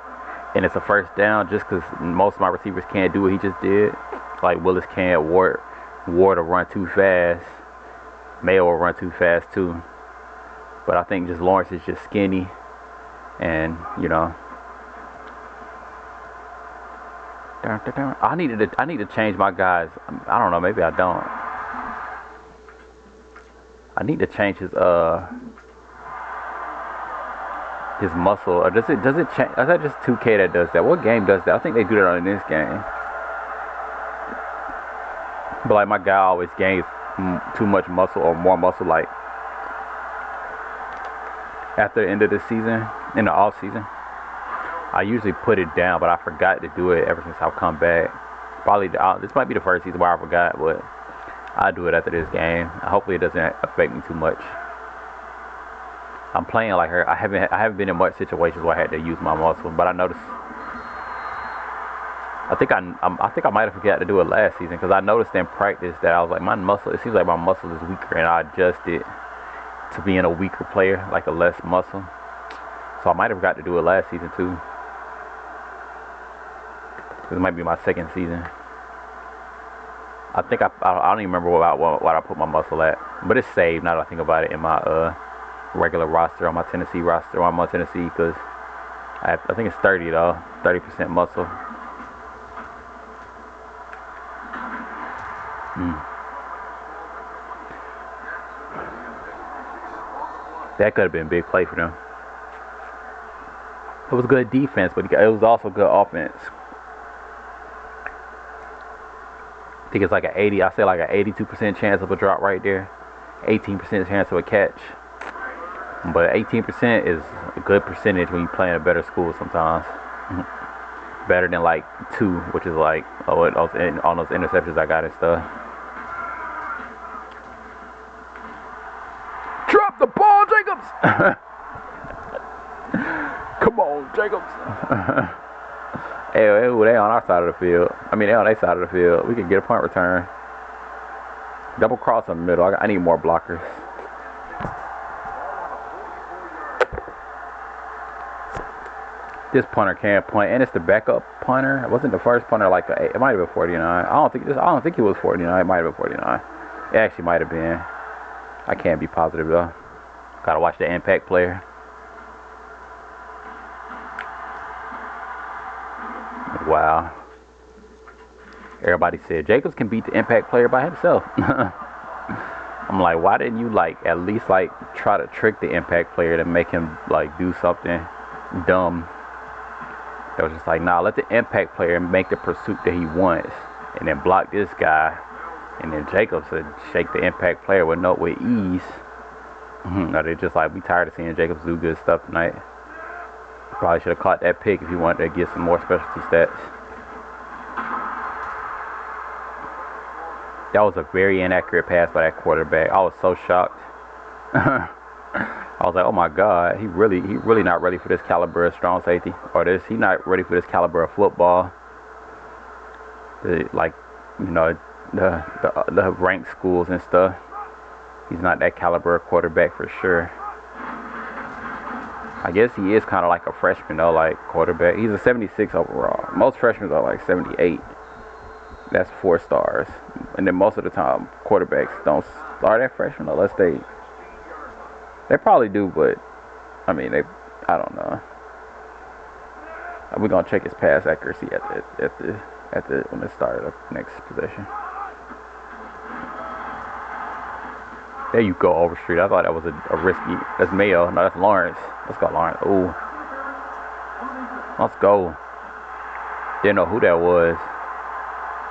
and it's a first down just because most of my receivers can't do what he just did. Like Willis can't, Ward will run too fast. Mayo will run too fast too. But I think just Lawrence is just skinny, and you know. I need to change my guys. I don't know. Maybe I don't. I need to change his muscle. Or does it change? Is that just 2K that does that? What game does that? I think they do that on this game. But like my guy always gains too much muscle or more muscle like after the end of the season, in the off season. I usually put it down, but I forgot to do it ever since I've come back. Probably this might be the first season where I forgot, but I'll do it after this game. Hopefully it doesn't affect me too much. I'm playing like her. I haven't been in much situations where I had to use my muscle, but I noticed. I think I might have forgot to do it last season because I noticed in practice that I was like, my muscle. It seems like my muscle is weaker, and I adjusted to being a weaker player, like a less muscle. So I might have forgot to do it last season too. This might be my second season. I think I don't even remember what I put my muscle at, but it's saved now that I think about it in my regular roster, on my Tennessee roster. I'm on Tennessee because I think it's 30 though, 30% muscle. That could have been a big play for them. It was good defense, but it was also good offense. I think it's like I say like an 82% chance of a drop right there. 18% chance of a catch. But 18% is a good percentage when you play in a better school sometimes. Better than like 2, which is like on those interceptions I got and stuff. Drop the ball, Jacobs! Come on, Jacobs! Hey, they on our side of the field. I mean, they on their side of the field. We can get a punt return. Double cross in the middle. I need more blockers. This punter can't punt, and it's the backup punter. It wasn't the first punter. It might have been 49. I don't think it was 49. It might have been 49. It actually might have been. I can't be positive though. Gotta watch the impact player. Wow. Everybody said Jacobs can beat the impact player by himself. I'm like, why didn't you at least try to trick the impact player to make him do something dumb? It was just like, nah, let the impact player make the pursuit that he wants and then block this guy. And then Jacobs would shake the impact player with ease. No, they just we tired of seeing Jacobs do good stuff tonight. Probably should have caught that pick if he wanted to get some more specialty stats. That was a very inaccurate pass by that quarterback. I was so shocked. I was like, oh my God, he really not ready for this caliber of strong safety, or he not ready for this caliber of football. The ranked schools and stuff. He's not that caliber of quarterback for sure. I guess he is kind of like a freshman though, quarterback. He's a 76 overall. Most freshmen are 78. That's 4 stars. And then most of the time, quarterbacks don't start at freshman unless they probably do, but I mean, I don't know. We're gonna check his pass accuracy when it started the next possession. There you go, Overstreet. I thought that was a risky. That's Mayo. No, that's Lawrence. Let's go, Lawrence. Ooh. Let's go. Didn't know who that was.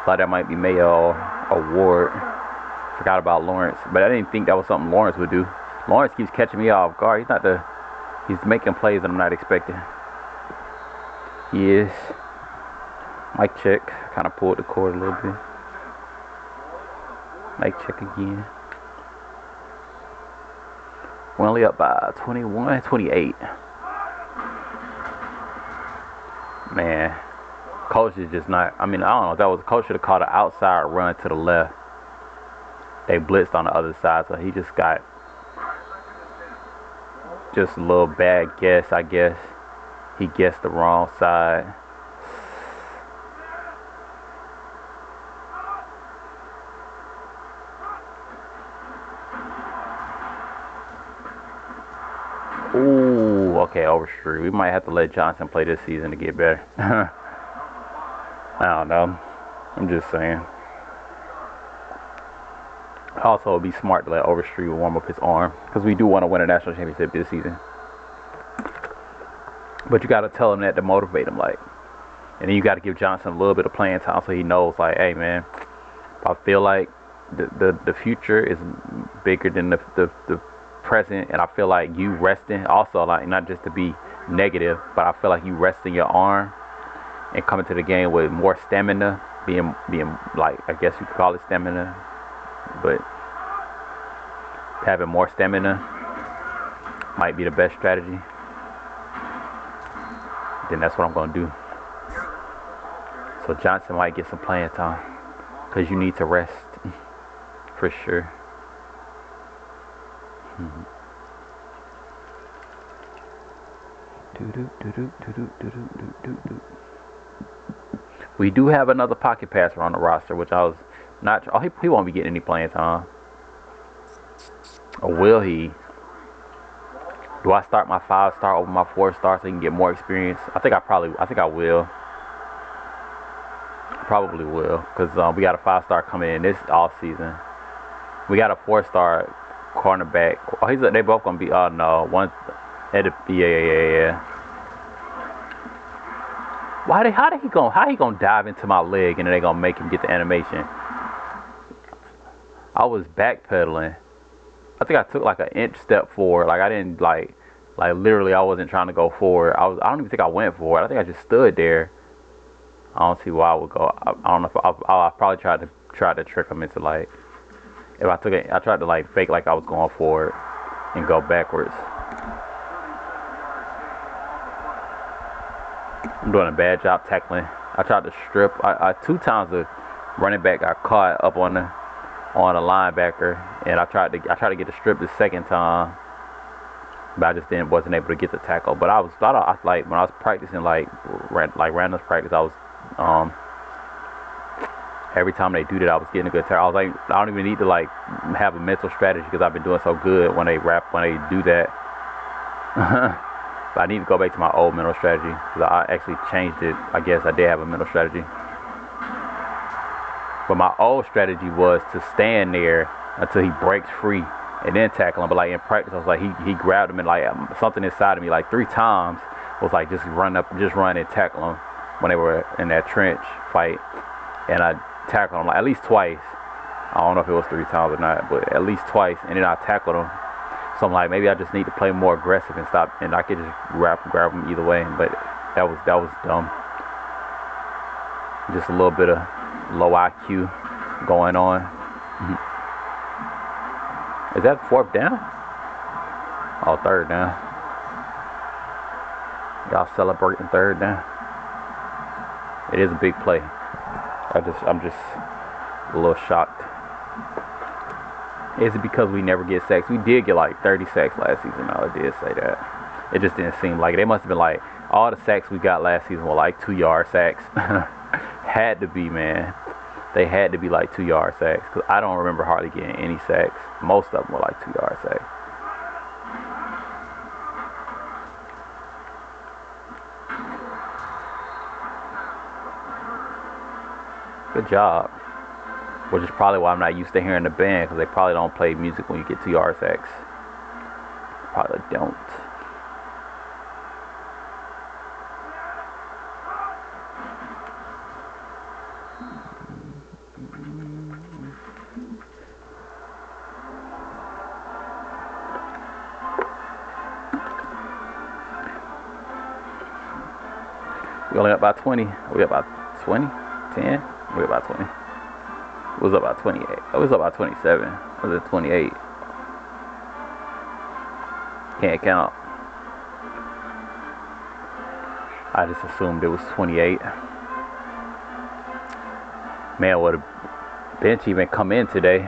Thought that might be Mayo award. Forgot about Lawrence, but I didn't think that was something Lawrence would do. Lawrence keeps catching me off guard. He's making plays that I'm not expecting. He is. Mic check. Kind of pulled the cord a little bit. Mic check again. We're only up by 21, 28. Man, coach is just not. I mean, I don't know. If that was coach should have called an outside run to the left. They blitzed on the other side, so he just got just a little bad guess, I guess. He guessed the wrong side. Ooh, okay, overstreet. We might have to let Johnson play this season to get better. I don't know. I'm just saying. Also, it'd be smart to let Overstreet warm up his arm because we do want to win a national championship this season. But you got to tell him that to motivate him, like. And then you got to give Johnson a little bit of playing time so he knows, like, hey, man, I feel like the future is bigger than the present, and I feel like you resting, also, like, not just to be negative, but I feel like you resting your arm and coming to the game with more stamina, being like, I guess you could call it stamina, but having more stamina might be the best strategy. Then that's what I'm going to do. So Johnson might get some playing time because you need to rest for sure. We do have another pocket passer on the roster, which I was not. Oh, he won't be getting any playing time. Or will he? Do I start my 5-star over my 4-star so he can get more experience? I think I will. Probably will, because we got a 5-star coming in this off season. We got a 4-star cornerback. Oh, they both gonna be. Oh no, one. Yeah. How he gonna dive into my leg and then they gonna make him get the animation? I was backpedaling. I think I took like an inch step forward. Like I didn't like literally I wasn't trying to go forward. I don't even think I went forward. I think I just stood there. I don't see why I would go. I don't know if I probably tried to trick him into like if I took it. I tried to like fake like I was going forward and go backwards. I'm doing a bad job tackling. I tried to strip. I 2 times the running back got caught up on a linebacker, and I tried to get the strip the second time, but I just wasn't able to get the tackle. But I like when I was practicing like random practice, I was every time they do that, I was getting a good tackle. I was like, I don't even need to like have a mental strategy because I've been doing so good when they do that. But I need to go back to my old mental strategy because I actually changed it. I guess I did have a mental strategy. But my old strategy was to stand there until he breaks free and then tackle him. But like in practice, I was like, he grabbed him and like something inside of me like 3 times was like just run and tackle him when they were in that trench fight. And I tackled him like at least twice. I don't know if it was 3 times or not, but at least twice. And then I tackled him. So I'm like, maybe I just need to play more aggressive and stop, and I could just grab him either way. But that was dumb. Just a little bit of low IQ going on. Is that 4th down? Oh, 3rd down. Y'all celebrating 3rd down. It is a big play. I'm just a little shocked. Is it because we never get sacks? We did get like 30 sacks last season. I did say that. It just didn't seem like it. They must have been like all the sacks we got last season were like 2-yard sacks. Had to be, man. They had to be like 2-yard sacks because I don't remember hardly getting any sacks. Most of them were like 2-yard sacks. Good job. Which is probably why I'm not used to hearing the band because they probably don't play music when you get 2-yard sacks. Probably don't. We only up by 20. We up by 20? 10? We up by 20. It was up by 28. It was up by 27. It was at 28. Can't count. I just assumed it was 28. Man, would a bench even come in today?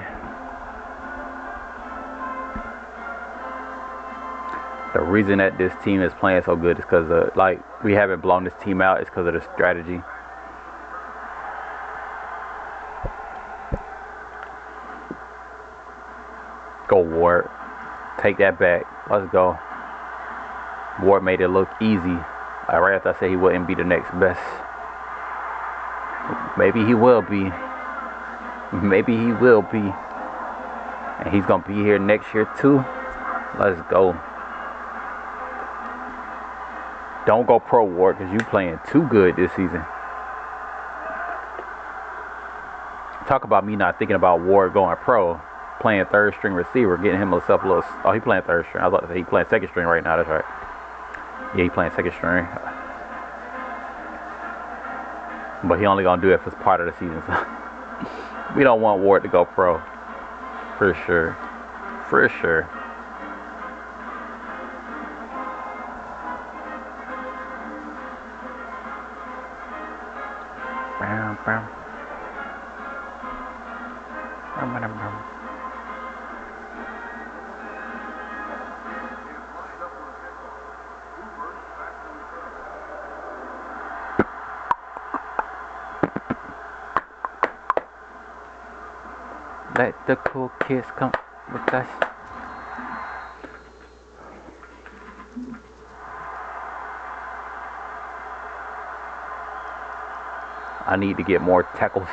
The reason that this team is playing so good is because like we haven't blown this team out. It's because of the strategy. Go Ward. Take that back. Let's go. Ward made it look easy. Right after I said he wouldn't be the next best. Maybe he will be. Maybe he will be. And he's going to be here next year too. Let's go. Don't go pro, Ward, because you playing too good this season. Talk about me not thinking about Ward going pro. Playing third string receiver, getting himself a little. Oh, he playing third string. I was about to say he playing second string right now. That's right. Yeah, he playing second string. But he only gonna do it if it's part of the season. So we don't want Ward to go pro. For sure. For sure. Let the cool kids come with us. I need to get more tackles.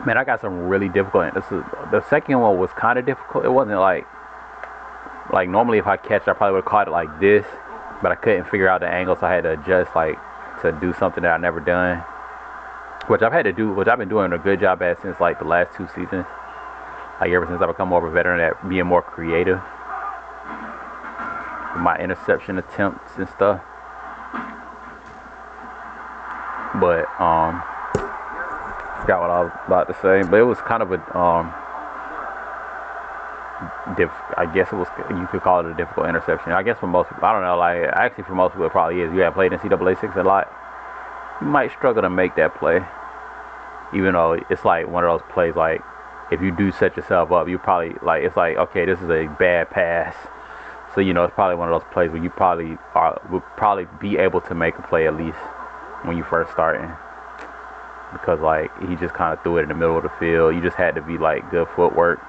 Man, I got some really difficult. The second one was kind of difficult. It wasn't like normally if I catch, I probably would have caught it like this, but I couldn't figure out the angle, so I had to adjust to do something that I never done, which I've been doing a good job at since like the last 2 seasons. Like ever since I become more of a veteran at being more creative with my interception attempts and stuff. But forgot what I was about to say. But it was kind of a I guess it was, you could call it a difficult interception. I guess for most people, I don't know, like actually for most people it probably is. You have played NCAA 6 a lot, you might struggle to make that play. Even though it's like one of those plays, like if you do set yourself up, you probably it's like, okay, this is a bad pass. So it's probably one of those plays where you would probably be able to make a play at least when you first starting. Because like he just kind of threw it in the middle of the field. You just had to be like good footwork.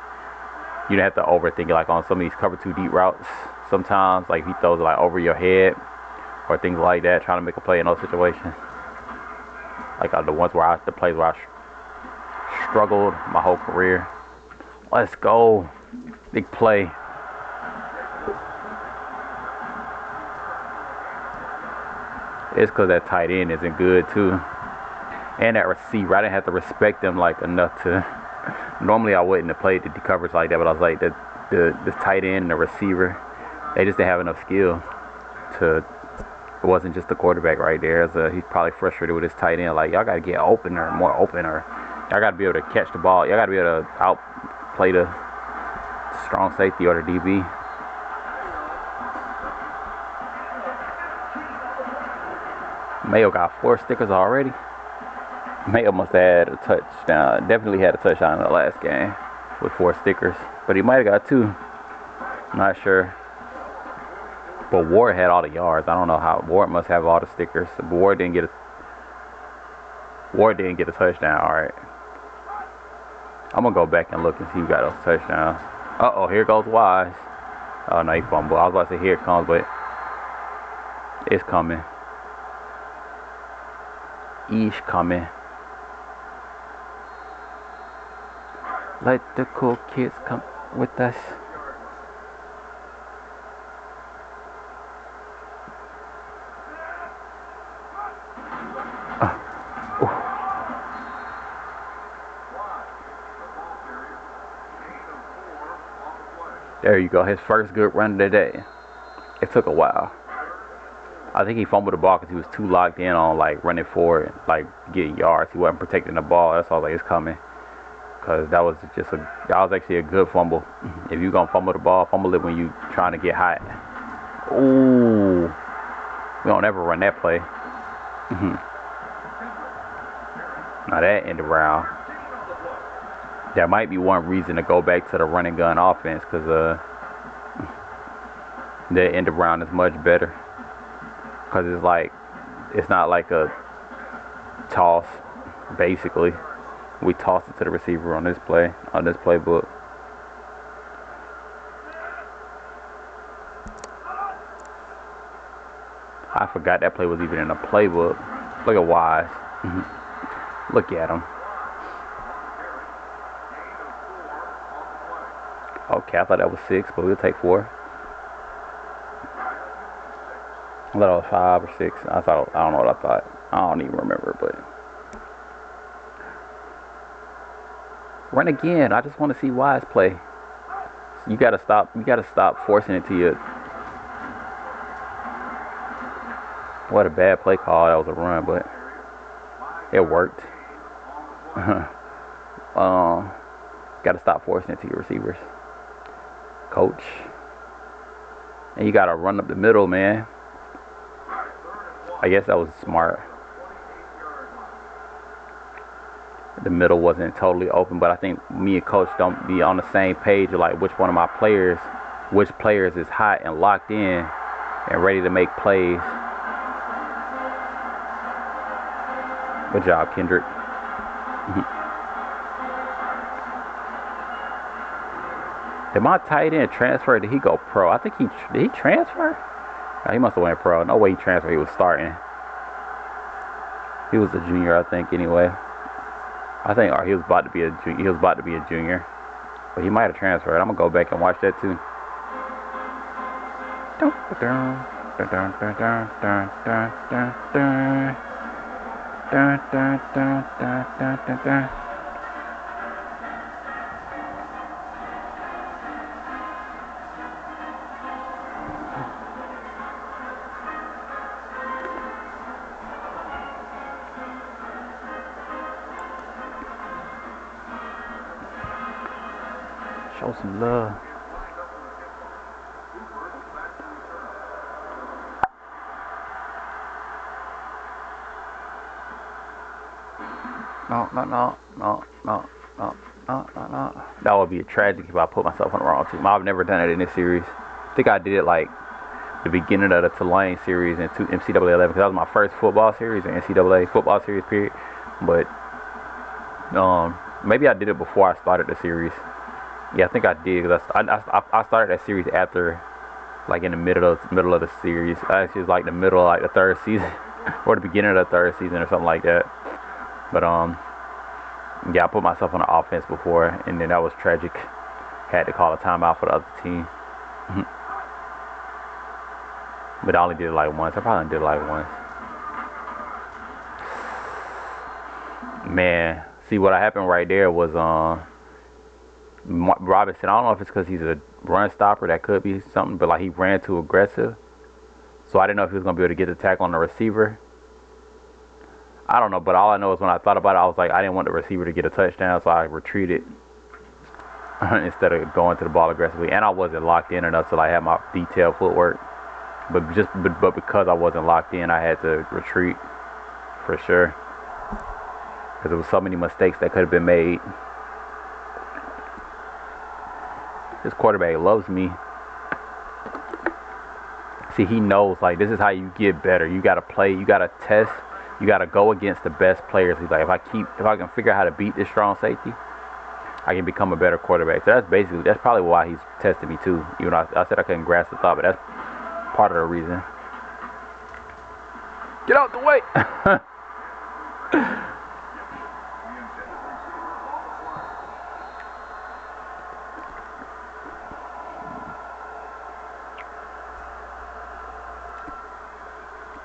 You don't have to overthink it, like on some of these cover 2 deep routes. Sometimes, like he throws it like over your head or things like that, trying to make a play in those situations. Like the plays where I struggled my whole career. Let's go, big play. It's because that tight end isn't good too, and that receiver. I didn't have to respect them like enough to. Normally I wouldn't have played the coverage like that, but I was like the tight end and the receiver, they just didn't have enough skill to. It wasn't just the quarterback right there. So he's probably frustrated with his tight end. Like, y'all gotta get more open, or y'all gotta be able to catch the ball. Y'all gotta be able to outplay the strong safety or the DB. Mayo got 4 stickers already. Mayo must have had a touchdown. Definitely had a touchdown in the last game with 4 stickers. But he might have got 2. I'm not sure. But Ward had all the yards. I don't know how. Ward must have all the stickers. But Ward didn't get a touchdown. All right. I'm going to go back and look and see who got those touchdowns. Uh-oh, here goes Wise. Oh, no, he fumbled. I was about to say here it comes, but it's coming. Ish coming. Let the cool kids come with us. There you go. His first good run of the day. It took a while. I think he fumbled the ball because he was too locked in on like running forward, like getting yards. He wasn't protecting the ball. That's all. Like it's coming. Because that was actually a good fumble. If you're gonna fumble the ball, fumble it when you trying to get hot. Ooh, we don't ever run that play. Now that ended around. That might be one reason to go back to the running gun offense, because the end around is much better. Because it's not like a toss, basically. We toss it to the receiver on this playbook. I forgot that play was even in a playbook. Look at Wise. Look at him. Okay, I thought that was 6, but we'll take 4. I thought it was 5 or 6. I don't know what I thought. I don't even remember, but. Run again. I just want to see Wise play. You gotta stop forcing it to you. What a bad play call. That was a run, but it worked. Gotta stop forcing it to your receivers, coach. And you gotta run up the middle, man. I guess that was smart. The middle wasn't totally open, but I think me and coach don't be on the same page of like which players is hot and locked in and ready to make plays. Good job, Kendrick. Did my tight end transfer? Did he go pro? I think did he transfer? No, he must have went pro. No way he transferred. He was starting. He was a junior, I think. Anyway, I think he was about to be a junior, but he might have transferred. I'm gonna go back and watch that too. Show some love. No. That would be a tragedy if I put myself on the wrong team. I've never done it in this series. I think I did it like the beginning of the Tulane series in NCAA 11, because that was my first football series in NCAA football series period. But maybe I did it before I started the series. Yeah, I think I did, because I started that series after, like in the middle of the series. Actually, it was like the middle of like the third season or the beginning of the third season or something like that. But yeah, I put myself on the offense before, and then that was tragic. Had to call a timeout for the other team. But I only did it like once. I probably did it like once. Man, see what happened right there was Robinson. I don't know if it's because he's a run stopper. That could be something. But like he ran too aggressive, so I didn't know if he was gonna be able to get the tackle on the receiver. I don't know, but all I know is when I thought about it, I was like, I didn't want the receiver to get a touchdown, so I retreated instead of going to the ball aggressively. And I wasn't locked in enough to like have my detailed footwork. But because I wasn't locked in, I had to retreat for sure. Because there was so many mistakes that could have been made. This quarterback loves me. See, he knows like this is how you get better. You gotta play. You gotta test. You got to go against the best players. He's like, if I can figure out how to beat this strong safety, I can become a better quarterback. So that's probably why he's testing me too. Even though I said I couldn't grasp the thought, but that's part of the reason. Get out the way.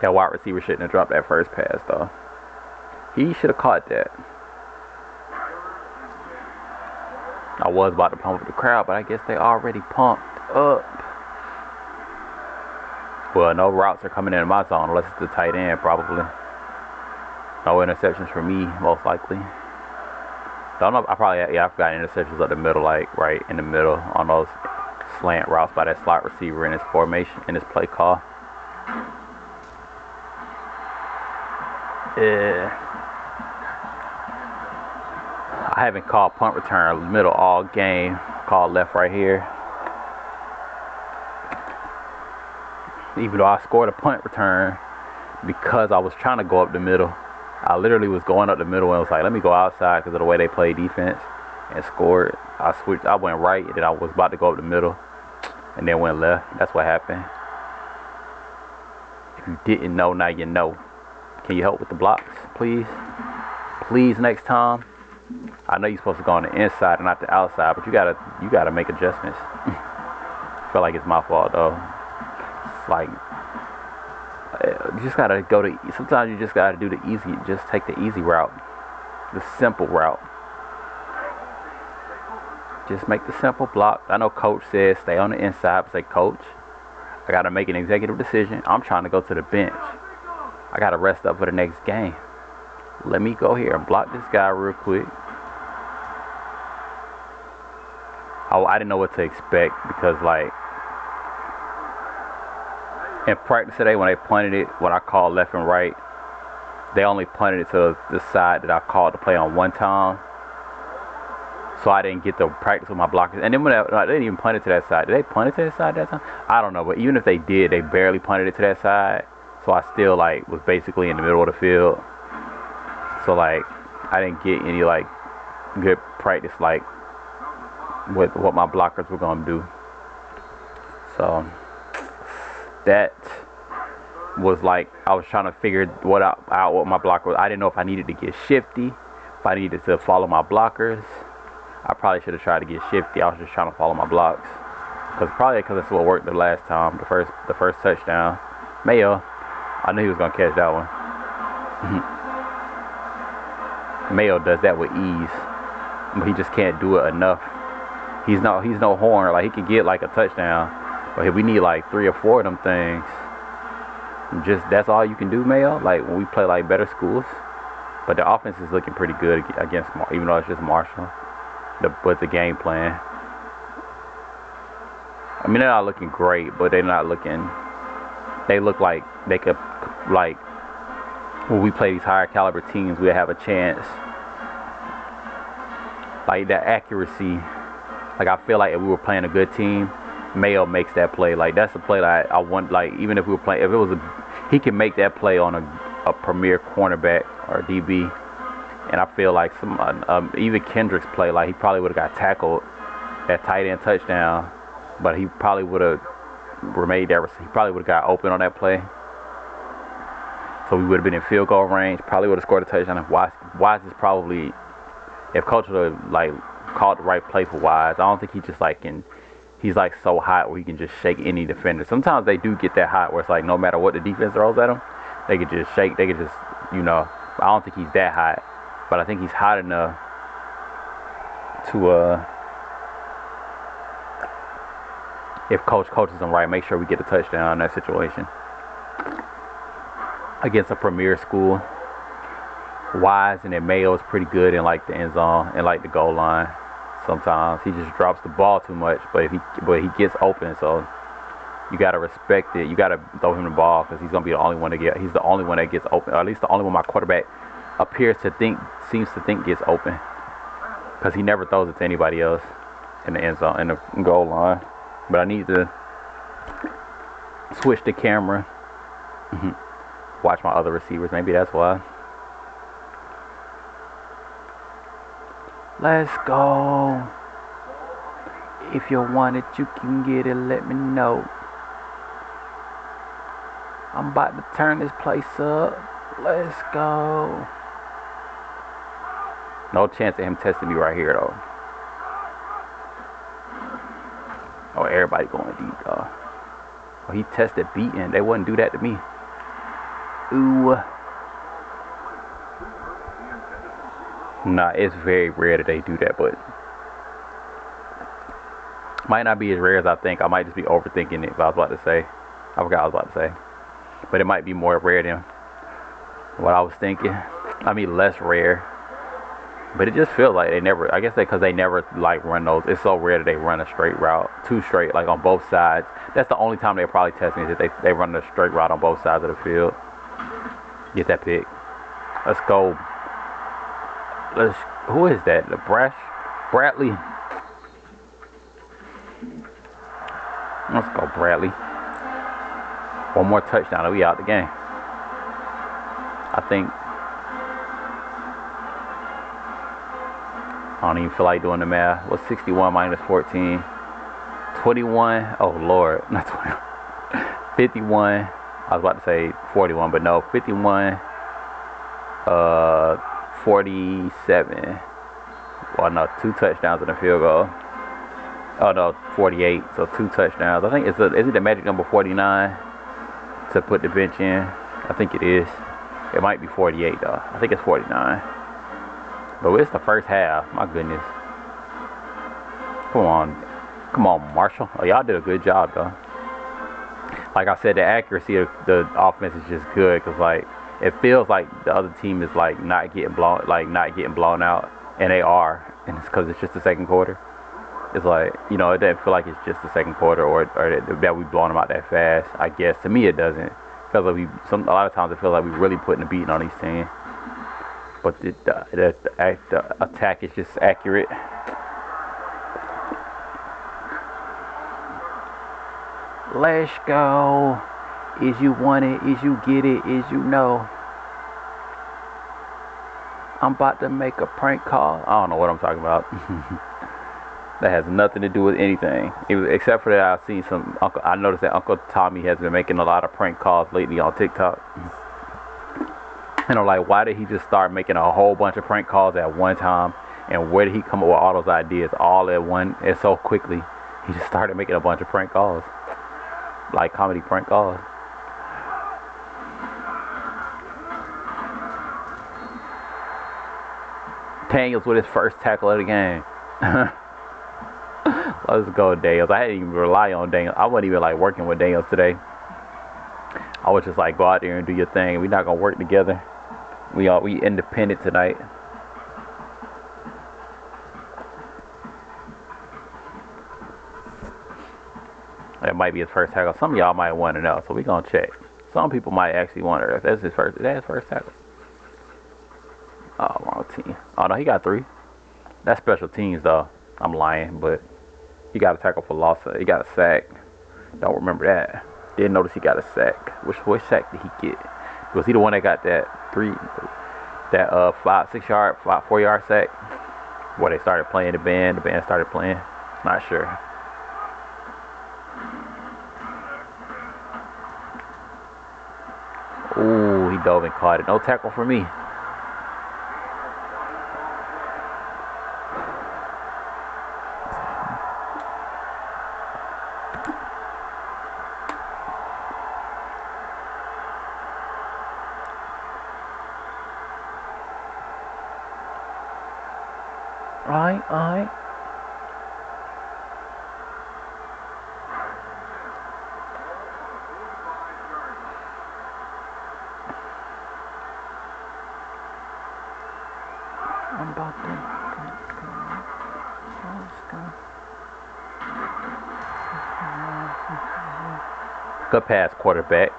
That wide receiver shouldn't have dropped that first pass, though. He should have caught that. I was about to pump up the crowd, but I guess they already pumped up. Well, no routes are coming in my zone unless it's the tight end, probably. No interceptions for me, most likely. Don't know. I forgot interceptions up the middle, like right in the middle on those slant routes by that slot receiver in his formation, in his play call. Yeah. I haven't called punt return middle all game. Called left right here. Even though I scored a punt return because I was trying to go up the middle. I literally was going up the middle and was like, let me go outside because of the way they play defense, and scored. I switched. I went right and then I was about to go up the middle and then went left. That's what happened. If you didn't know, now you know. Can you help with the blocks, please? Please, next time. I know you're supposed to go on the inside and not the outside, but you gotta make adjustments. I feel like it's my fault though. It's like you just gotta go to. Sometimes you just gotta do the easy. Just take the easy route, the simple route. Just make the simple block. I know coach says stay on the inside, but say, coach, I gotta make an executive decision. I'm trying to go to the bench. I gotta rest up for the next game. Let me go here and block this guy real quick. I didn't know what to expect because, like, in practice today when they punted it, when I called left and right, they only punted it to the side that I called to play on one time. So I didn't get to practice with my blockers. And then when they didn't even punt it to that side. Did they punt it to that side that time? I don't know. But even if they did, they barely punted it to that side. So I still, like, was basically in the middle of the field. So, like, I didn't get any, like, good practice, like, with what my blockers were going to do. So that was like, I was trying to figure out what my blocker was. I didn't know if I needed to get shifty, if I needed to follow my blockers. I probably should have tried to get shifty. I was just trying to follow my blocks. Probably because that's what worked the last time, the first touchdown. Mayo, I knew he was going to catch that one. Mayo does that with ease, but he just can't do it enough. He's no horn. Like, he can get like a touchdown, but we need like 3 or 4 of them things. Just that's all you can do, Mayo. Like when we play like better schools, but the offense is looking pretty good against, even though it's just Marshall. But the game plan. I mean, they're not looking great, but they're not looking. They look like they could, like, when we play these higher caliber teams, we have a chance. Like that accuracy. Like, I feel like if we were playing a good team, Mayo makes that play. Like, that's the play that I want. Like, even if we were playing, if it was he can make that play on a premier cornerback or DB. And I feel like even Kendrick's play, like, he probably would have got tackled that tight end touchdown, but he probably would have made that. He probably would have got open on that play. So we would have been in field goal range. Probably would have scored a touchdown. Wise is probably, if coach would have, like, called the right play for Wise, I don't think he just, like, he's like so hot where he can just shake any defender. Sometimes they do get that hot where it's like no matter what the defense throws at him, they could just shake. They could just, I don't think he's that hot, but I think he's hot enough to if coach coaches him right, make sure we get a touchdown in that situation against a premier school. Wise and then Mayo is pretty good in like the end zone and like the goal line. Sometimes he just drops the ball too much, but he gets open, so you gotta respect it. You gotta throw him the ball because he's gonna be the only one he's the only one that gets open, or at least the only one my quarterback seems to think gets open, because he never throws it to anybody else in the end zone, in the goal line. But I need to switch the camera, watch my other receivers. Maybe that's why. Let's go. If you want it, you can get it. Let me know. I'm about to turn this place up. Let's go. No chance of him testing me right here, though. Oh, everybody going deep, though. Oh, he tested beating. They wouldn't do that to me. Ooh. Nah, it's very rare that they do that, but Might not be as rare as I think. I might just be overthinking it. But I was about to say, I forgot what I was about to say. But it might be more rare than what I was thinking. I mean, less rare. But it just feels like they never. I guess because they never like run those. It's so rare that they run a straight route, two straight, like on both sides. That's the only time they probably test me is if they run a straight route on both sides of the field. Get that pick. Let's go. Who is that? The Bradley. Let's go, Bradley. One more touchdown and we out the game. I think. I don't even feel like doing the math. What's 61 minus 14? 21. Oh, Lord. Not 21. 51. I was about to say 41, but no. 51. 47. Well, no. 2 touchdowns and a field goal. Oh, no. 48. So 2 touchdowns. I think is it the magic number 49 to put the bench in? I think it is. It might be 48, though. I think it's 49. But it's the first half. My goodness. Come on, Marshall. Oh, y'all did a good job, though. Like I said, the accuracy of the offense is just good because, like, it feels like the other team is like not getting blown out, and they are, and it's because it's just the second quarter. It's like, it doesn't feel like it's just the second quarter or that we blowing them out that fast. I guess to me it doesn't. It feels like a lot of times it feels like we really putting a beating on these teams. But the attack is just accurate. Let's go. Is you want it? Is you get it? Is you know? I'm about to make a prank call. I don't know what I'm talking about. That has nothing to do with anything. Except for that, I've seen I noticed that Uncle Tommy has been making a lot of prank calls lately on TikTok. And I'm like, why did he just start making a whole bunch of prank calls at one time? And where did he come up with all those ideas all at one and so quickly? He just started making a bunch of prank calls. Like comedy prank calls. Daniels with his first tackle of the game. Let's go, Daniels. I didn't even rely on Daniels. I wasn't even like working with Daniels today. I was just like, go out there and do your thing. We're not gonna work together. We independent tonight. That might be his first tackle. Some of y'all might want to know, so we gonna check. Some people might actually wonder if that's his first. Is that his first tackle? Oh, wrong team. Oh no, he got 3. That's special teams though. I'm lying, but he got a tackle for loss. He got a sack. Don't remember that. Didn't notice he got a sack. Which sack did he get? Was he the one that got that 4-yard sack? Where they started playing the band started playing. Not sure. Ooh, he dove and caught it. No tackle for me. All right. I'm about to Good pass, quarterback.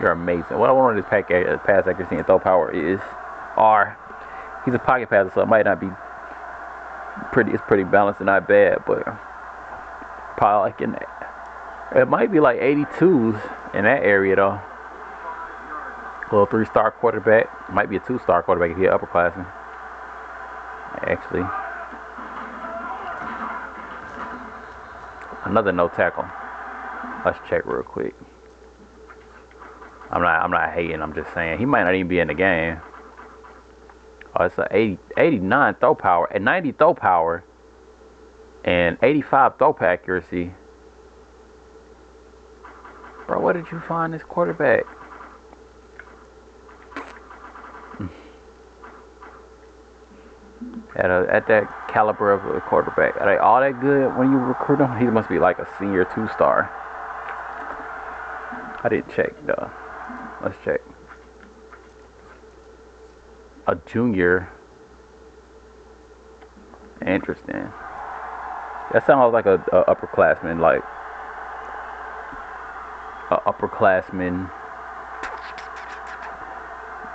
You're amazing. What I want on this pass accuracy and throw power is R. He's a pocket passer, so it might not be pretty. It's pretty balanced and not bad, but probably like it might be like 82s in that area though. A little 3-star quarterback. Might be a 2-star quarterback if you're upperclassman. Actually, another no tackle. Let's check real quick. I'm not hating. I'm just saying he might not even be in the game. Oh, it's a 89 throw power, and 90 throw power, and 85 throw accuracy. Bro, where did you find this quarterback? At that caliber of a quarterback. Are they all that good when you recruit him? He must be like a senior 2-star. I didn't check though. Let's check. A junior. Interesting. That sounds like a upperclassman, like a upperclassman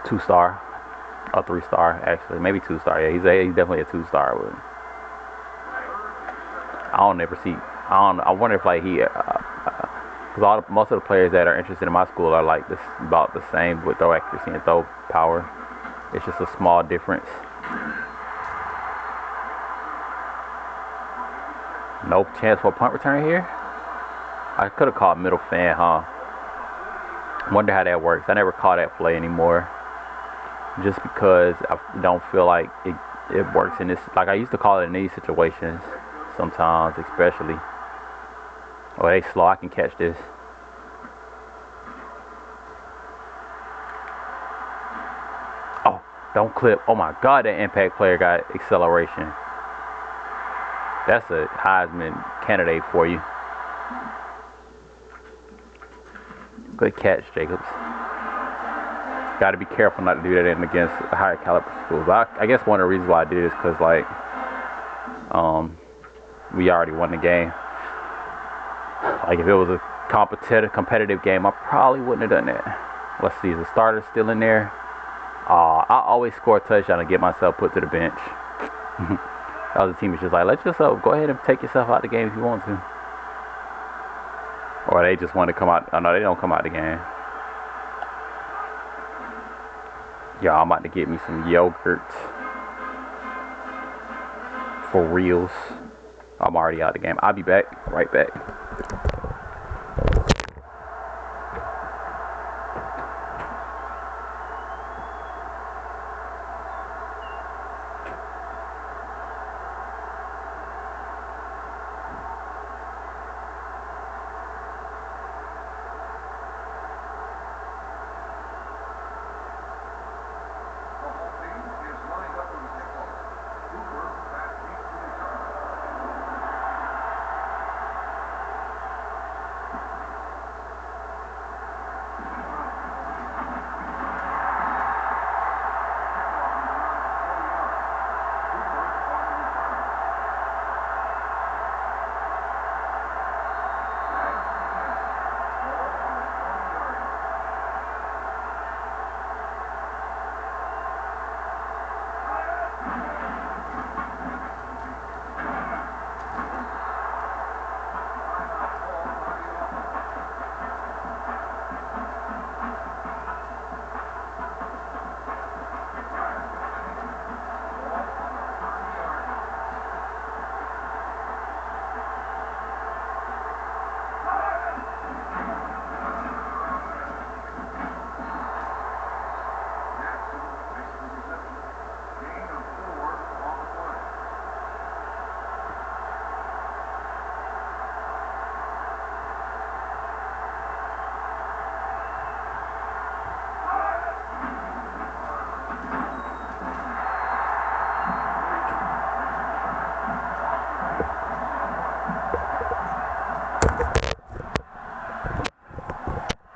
2-star, a 3-star actually, maybe 2-star. Yeah, he's definitely a 2-star. But I don't ever see. I wonder if like because most of the players that are interested in my school are like this about the same with throw accuracy and throw power. It's just a small difference. No chance for a punt return here. I could have called middle fan, huh? Wonder how that works. I never call that play anymore, just because I don't feel like it works in this. Like I used to call it in these situations sometimes, especially. Oh, they slow. I can catch this. Oh, don't clip. Oh my God, that impact player got acceleration. That's a Heisman candidate for you. Good catch, Jacobs. Got to be careful not to do that in against higher caliber schools. I guess one of the reasons why I did is because like we already won the game. Like if it was a competitive game, I probably wouldn't have done that. Let's see, is the starter still in there? I always score a touchdown and get myself put to the bench. The other team is just like, let yourself go ahead and take yourself out of the game if you want to. Or they just want to come out. Oh no, they don't come out of the game. Yeah, I'm about to get me some yogurt. For reals. I'm already out of the game. I'll be back. Right back.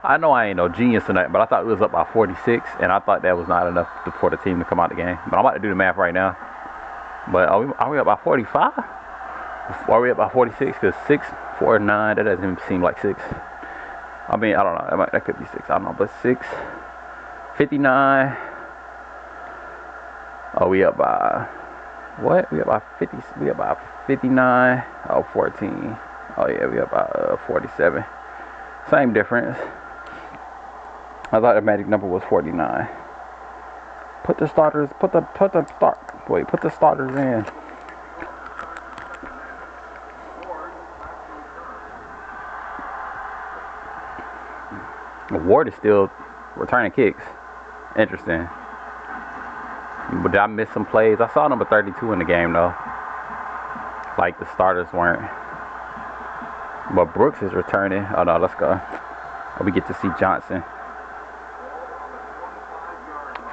I know I ain't no genius or nothing, but I thought it was up by 46, and I thought that was not enough for the team to come out the game. But I'm about to do the math right now. But are we up by 45? Are we up by 46? Because 6, 4, 9, that doesn't even seem like 6. I mean, I don't know. That could be 6. I don't know. But 6, 59. Oh, we up by, what? We up by 50. We up by 59. Oh, 14. Oh, yeah, we up by 47. Same difference. I thought the magic number was 49. Put the starters in. Ward is still returning kicks. Interesting. But did I miss some plays? I saw number 32 in the game though. Like the starters weren't. But Brooks is returning. Oh no, let's go. We get to see Johnson.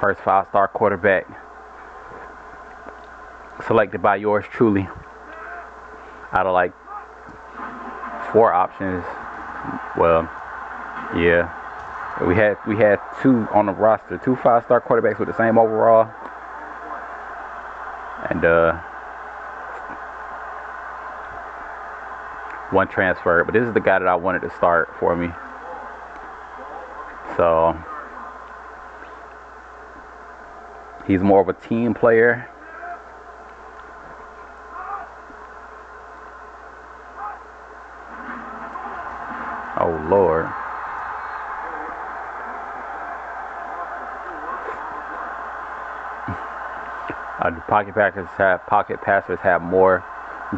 First 5-star quarterback. selected by yours truly. Out of like 4 options. Well, yeah. We had 2 on the roster, 2 5-star quarterbacks with the same overall. And 1 transfer. But this is the guy that I wanted to start for me. So he's more of a team player. Oh, Lord. The pocket passers have more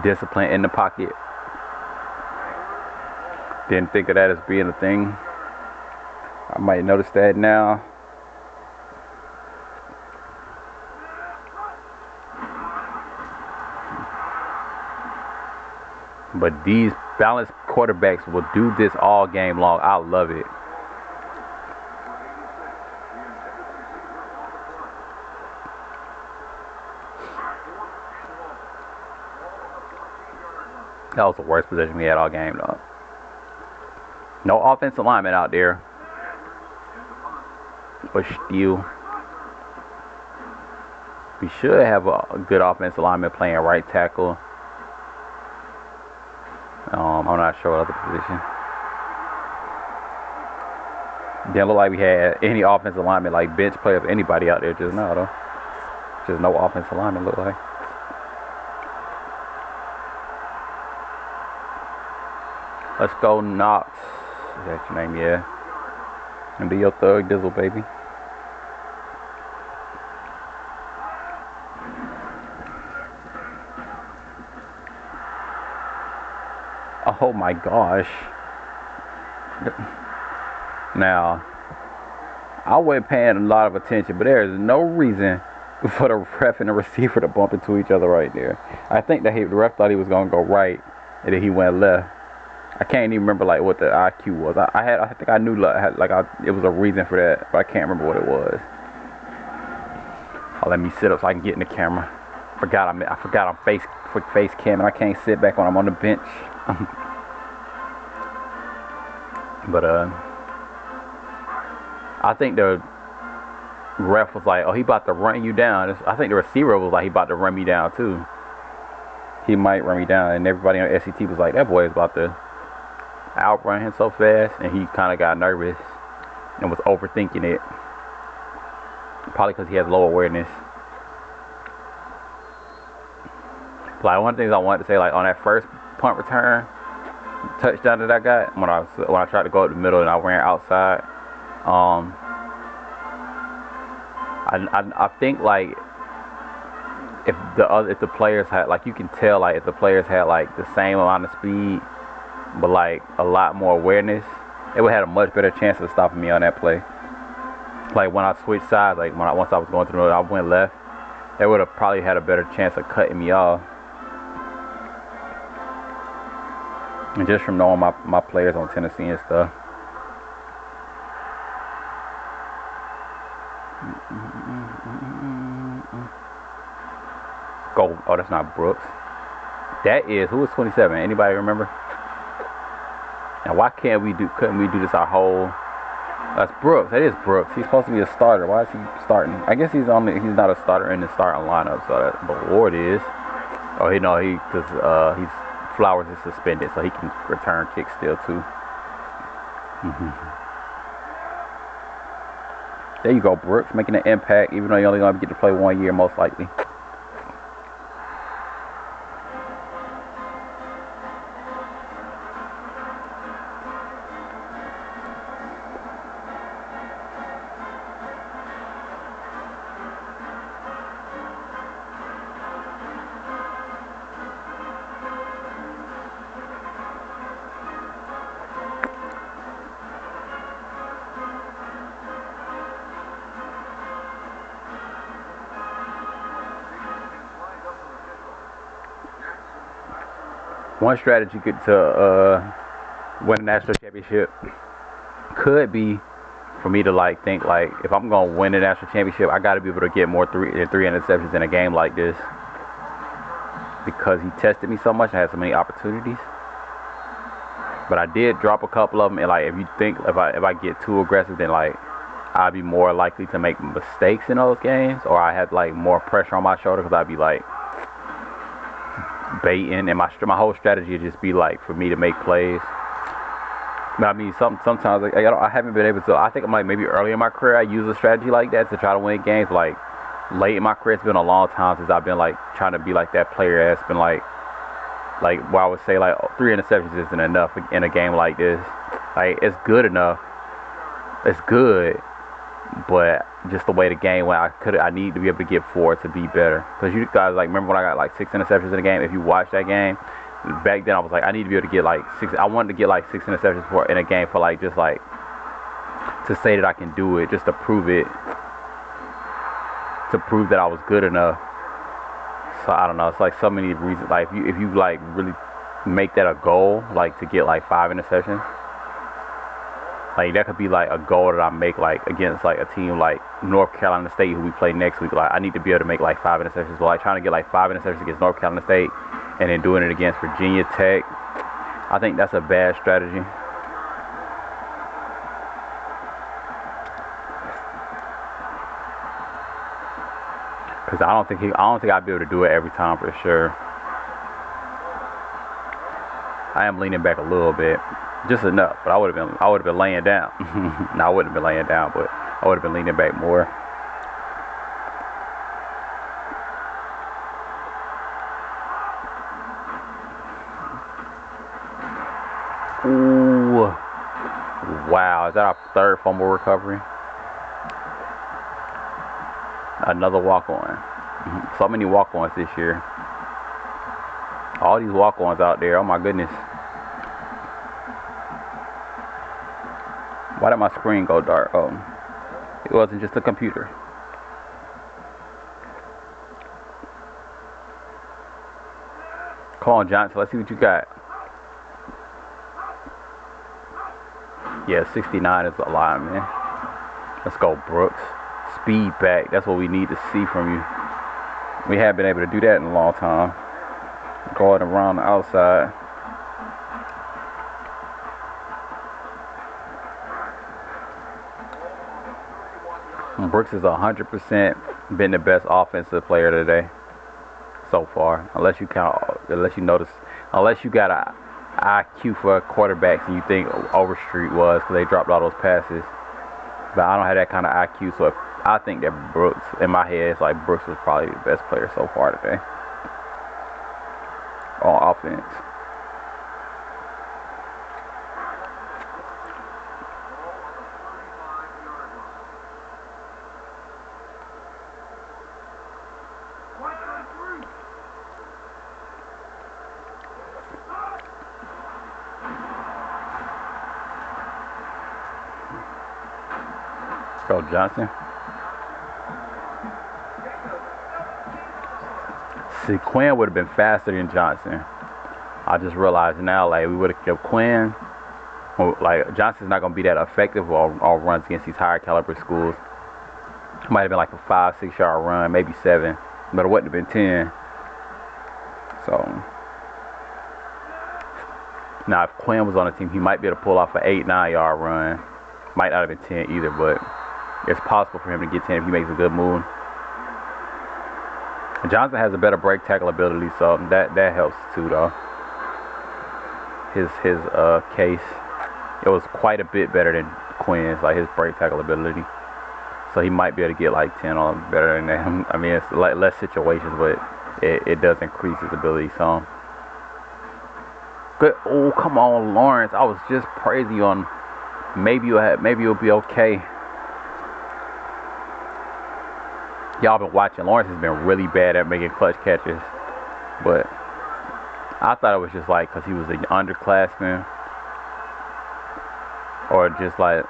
discipline in the pocket. Didn't think of that as being a thing. I might notice that now. But these balanced quarterbacks will do this all game long. I love it. That was the worst position we had all game, though. No offensive lineman out there. But still, we should have a good offensive lineman playing right tackle. I'm not sure what other position. Didn't look like we had any offensive lineman, like bench players, anybody out there just now, though. Just no offensive lineman look like. Let's go, Knox. Is that your name? Yeah. And be your thug dizzle, baby. Oh my gosh. Now, I wasn't paying a lot of attention, but there is no reason for the ref and the receiver to bump into each other right there. I think that the ref thought he was going to go right, and then he went left. I can't even remember like what the IQ was. I think I knew it was a reason for that, but I can't remember what it was. Oh, let me sit up so I can get in the camera. I forgot I'm face cam and I can't sit back when I'm on the bench. But I think the ref was like, oh, he about to run you down. I think the receiver was like, he about to run me down too. He might run me down, and everybody on SCT was like, that boy is about to outrun him so fast, and he kind of got nervous and was overthinking it. Probably because he has low awareness. Like, one of the things I wanted to say, like on that first punt return touchdown that I got, when I tried to go up the middle and I ran outside, I think like if the players had, like, you can tell like if the players had like the same amount of speed but like a lot more awareness, it would have a much better chance of stopping me on that play. Like when I switched sides, like once I was going through it, I went left, they would have probably had a better chance of cutting me off. And just from knowing my players on Tennessee and stuff. Go. Oh, that's not Brooks. That is, who was 27? Anybody remember? Now why couldn't we do this our whole? That's Brooks. That is Brooks. He's supposed to be a starter. Why is he starting? I guess he's not a starter in the starting lineup. So but Ward is. Oh, because he's Flowers is suspended, so he can return kicks still too. There you go, Brooks, making an impact, even though you're only going to get to play 1 year most likely. One strategy to win a national championship could be for me to like think like, if I'm gonna win a national championship, I got to be able to get more three interceptions in a game like this. because he tested me so much and had so many opportunities. But I did drop a couple of them, and like if you think if I get too aggressive, then like I'd be more likely to make mistakes in those games, or I had like more pressure on my shoulder because I'd be like baiting, and my whole strategy would just be like for me to make plays. But I mean, sometimes like, I haven't been able to. I think I'm like maybe early in my career I use a strategy like that to try to win games. Like late in my career, it's been a long time since I've been like trying to be like that player that's been like well, I would say like 3 interceptions isn't enough in a game like this. Like it's good enough. It's good, but just the way the game went, I need to be able to get 4 to be better. Cause you guys like remember when I got like 6 interceptions in a game? If you watch that game, back then I was like I need to be able to get like 6. I wanted to get like 6 interceptions in a game for like just like to say that I can do it, just to prove it, to prove that I was good enough. So I don't know. It's like so many reasons. Like if you like really make that a goal, like to get like 5 interceptions, like that could be like a goal that I make like against like a team like North Carolina State who we play next week. Like I need to be able to make like 5 interceptions. But like trying to get like 5 interceptions against North Carolina State and then doing it against Virginia Tech, I think that's a bad strategy. Cause I don't think I'd be able to do it every time for sure. I am leaning back a little bit, just enough. But I would have been laying down. No, I wouldn't have been laying down, but I would have been leaning back more. Ooh, wow! Is that our 3rd fumble recovery? Another walk-on. So many walk-ons this year. All these walk-ons out there. Oh my goodness. Why did my screen go dark? Oh, it wasn't just a computer. Come on, Johnson. Let's see what you got. Yeah, 69 is a lot, man. Let's go, Brooks. Speed back. That's what we need to see from you. We haven't been able to do that in a long time. Going around the outside. Brooks is 100% been the best offensive player today so far. Unless you got a IQ for quarterbacks and you think Overstreet was because they dropped all those passes. But I don't have that kind of IQ, so I think that Brooks, in my head, it's like Brooks was probably the best player so far today on offense. Let's go, Johnson. See, Quinn would have been faster than Johnson. I just realized now, like, we would have kept Quinn. Like, Johnson's not going to be that effective on runs against these higher caliber schools. It might have been like a 5-6 yard run, maybe 7, but it wouldn't have been 10. So, now if Quinn was on the team, he might be able to pull off an 8-9 yard run. Might not have been 10 either, but it's possible for him to get 10 if he makes a good move. Johnson has a better break tackle ability, so that helps too, though. His case, it was quite a bit better than Quinn's, like his break tackle ability. So he might be able to get like 10 on better than that. I mean, it's like less situations, but it does increase his ability some. Good. Oh, come on, Lawrence. I was just praising you on maybe you'll be okay. Y'all been watching. Lawrence has been really bad at making clutch catches, but I thought it was just like because he was an underclassman, or just like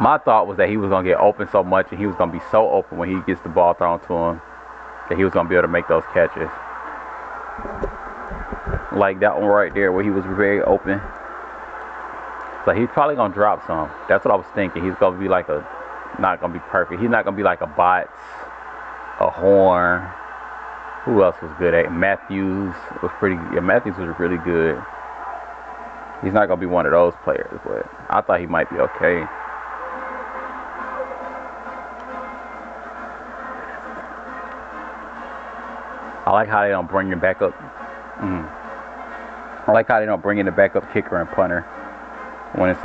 my thought was that he was gonna get open so much and he was gonna be so open when he gets the ball thrown to him that he was gonna be able to make those catches. Like that one right there where he was very open. So he's probably gonna drop some. That's what I was thinking. He's gonna be like not gonna be perfect. He's not gonna be like a Bots, a Horn, Who else was good at? Matthews was pretty. Yeah, Matthews was really good. He's not gonna be one of those players, but I thought he might be okay. I like how they don't bring the backup. I like how they don't bring in the backup kicker and punter when it's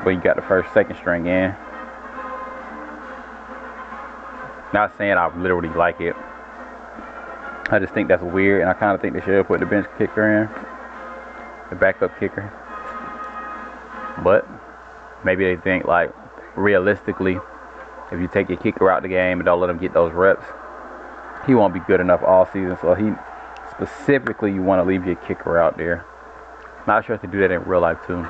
when you got the first, second string in. Not saying I literally like it. I just think that's weird, and I kind of think they should put the bench kicker in, the backup kicker. But maybe they think, like, realistically, if you take your kicker out the game and don't let him get those reps, he won't be good enough all season. So he specifically, you want to leave your kicker out there. Not sure if they do that in real life too.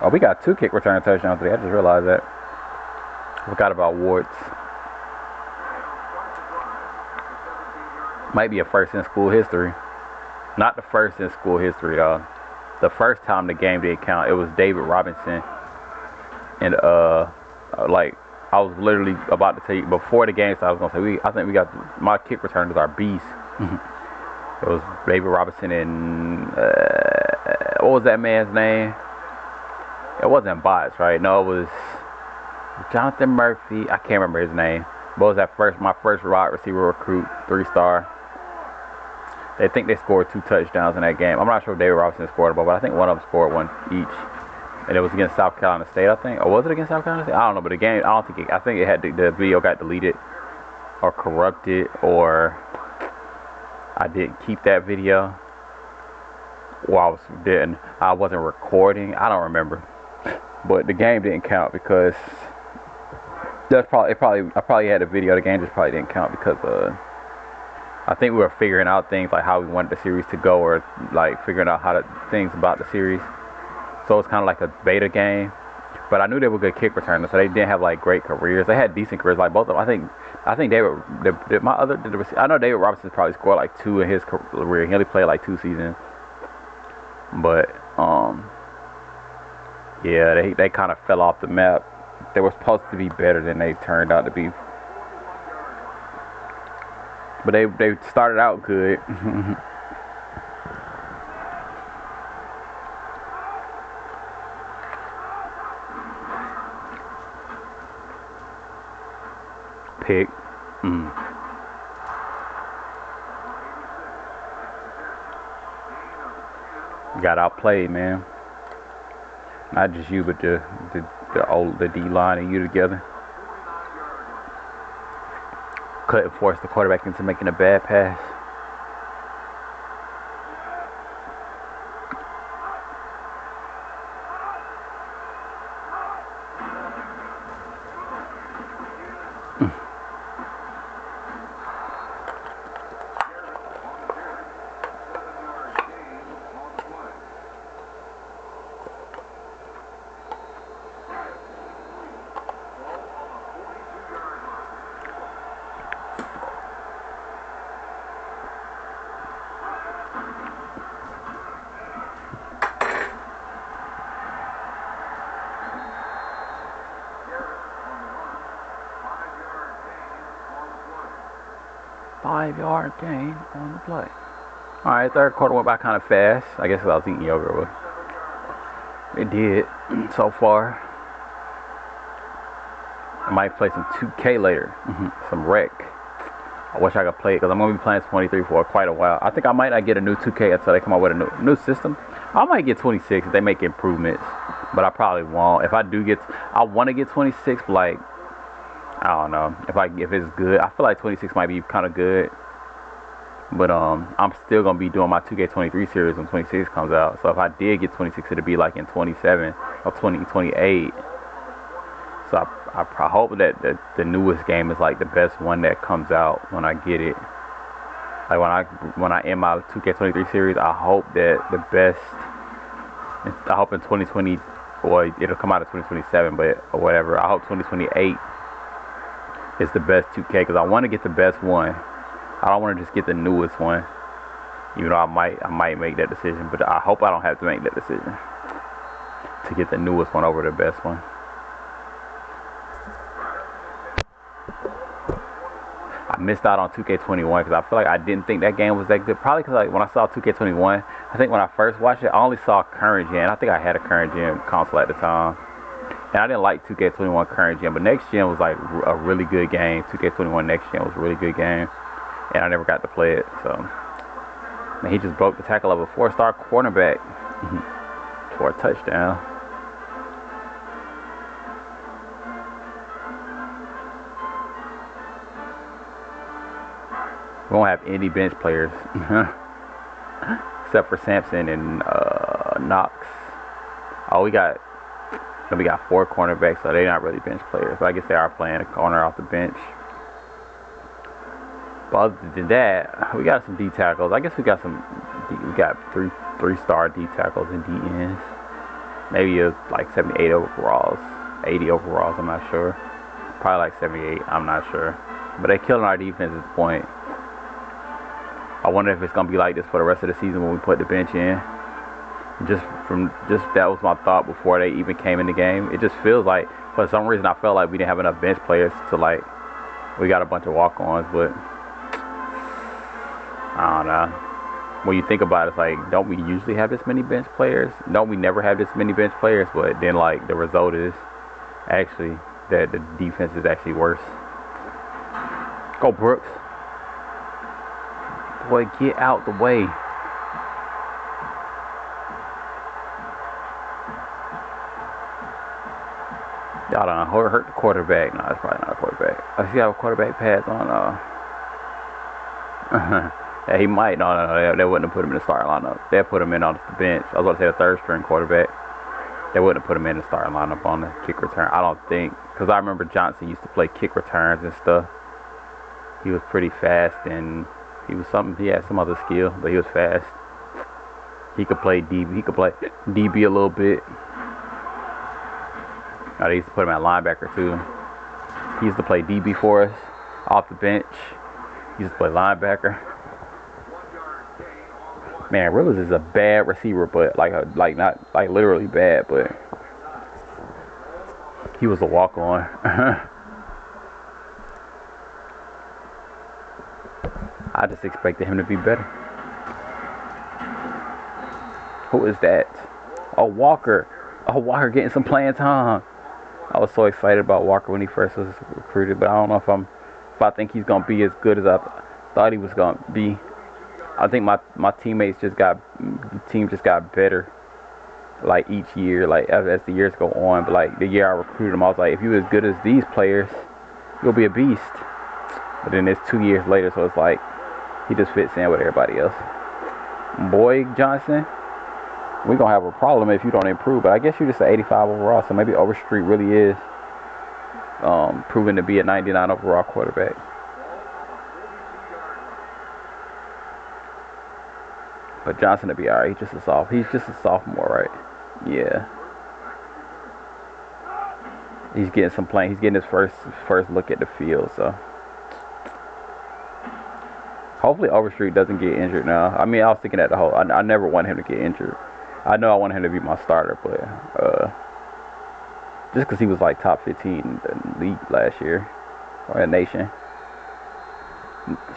Oh, we got 2 kick return touchdowns today. I just realized that. Forgot about Wards. Might be a first in school history. Not the first in school history, though. The first time the game didn't count, it was David Robinson. And, like, I was literally about to tell you, before the game started, I was going to say, I think we got, my kick returners are beasts. It was David Robinson and, what was that man's name? It wasn't Bots, right? No, it was Jonathan Murphy. I can't remember his name. But it was my first wide receiver recruit, 3-star. They think they scored 2 touchdowns in that game. I'm not sure if David Robinson scored one, but I think one of them scored one each. And it was against South Carolina State, I think. Or was it against South Carolina State? I don't know, but the game, I think it had the video got deleted or corrupted, or I didn't keep that video while I wasn't recording. I don't remember. But the game didn't count because I probably had a video. The game just probably didn't count because I think we were figuring out things like how we wanted the series to go, or like figuring out things about the series. So it's kind of like a beta game. But I knew they were good kick returners, so they didn't have like great careers. They had decent careers, like both of them. I think David. I know David Robinson probably scored like 2 in his career. He only played like 2 seasons. But yeah, they kind of fell off the map. They were supposed to be better than they turned out to be. But they started out good. Pick. Got outplayed, man. Not just you, but the D line and you together. Couldn't force the quarterback into making a bad pass. Five-yard gain on the play. Alright, third quarter went by kind of fast. I guess I was eating yogurt, but it did so far. I might play some 2K later. Some rec. I wish I could play it because I'm going to be playing 23 for quite a while. I think I might not get a new 2K until they come out with a new system. I might get 26 if they make improvements, but I probably won't. If I do I want to get 26, but like, I don't know if it's good. I feel like 26 might be kind of good, but I'm still gonna be doing my 2K23 series when 26 comes out. So if I did get 26, it'd be like in 27 or 28. So I hope that the newest game is like the best one that comes out when I get it. Like when I end my 2K23 series, I hope that the best. I hope in 2020, or it'll come out in 2027, but or whatever. I hope 2028. It's the best 2K because I want to get the best one. I don't want to just get the newest one. Even though I might make that decision, but I hope I don't have to make that decision to get the newest one over the best one. I missed out on 2K21 because I feel like I didn't think that game was that good. Probably because like when I saw 2K21, I think when I first watched it, I only saw current gen. I think I had a current gen console at the time, and I didn't like 2K21 current gen. But next gen was like a really good game. 2K21 next gen was a really good game, and I never got to play it. So, man, he just broke the tackle of a 4-star cornerback for a touchdown. We won't have any bench players except for Sampson and Knox. Oh, we got 4 cornerbacks, so they're not really bench players. But I guess they are playing a corner off the bench. But other than that, we got some D tackles. I guess we got 3-star D tackles and D ends. Maybe it's like 78 overalls, 80 overalls. I'm not sure. Probably like 78. I'm not sure. But they're killing our defense at this point. I wonder if it's gonna be like this for the rest of the season when we put the bench in. Just that was my thought before they even came in the game. It just feels like for some reason I felt like we didn't have enough bench players to like. We got a bunch of walk-ons, but I don't know. When you think about it, it's like, don't we usually have this many bench players? Don't we never have this many bench players? But then like the result is actually that the defense is actually worse. Go Brooks. Boy, get out the way. Y'all don't hurt the quarterback. No, it's probably not a quarterback. I see how a quarterback pads on. Yeah, he might. No. They wouldn't have put him in the starting lineup. They'd put him in on the bench. I was about to say a third-string quarterback. They wouldn't have put him in the starting lineup on the kick return. I don't think. Because I remember Johnson used to play kick returns and stuff. He was pretty fast and he had some other skill, but he was fast. He could play DB. He could play DB a little bit. They used to put him at linebacker too. He used to play DB for us off the bench. He used to play linebacker. Man, Rivers is a bad receiver, but not literally bad, but he was a walk-on. I just expected him to be better. Who is that? Oh, Walker. Oh, Walker getting some playing time. I was so excited about Walker when he first was recruited, but I don't know if I think he's gonna be as good as I thought he was gonna be. I think my teammates the team just got better, like each year, like as the years go on. But like the year I recruited him, I was like, if you're as good as these players, you'll be a beast. But then it's 2 years later, so it's like he just fits in with everybody else. Boy, Johnson, we're going to have a problem if you don't improve. But I guess you're just an 85 overall, so maybe Overstreet really is proven to be a 99 overall quarterback. But Johnson will be all right. He's just a sophomore, right? Yeah. He's getting some playing. He's getting his first look at the field, so. Hopefully Overstreet doesn't get injured now. I mean, I was thinking that the whole. I never want him to get injured. I know I want him to be my starter, but just because he was like top 15 in the league last year, or in the nation.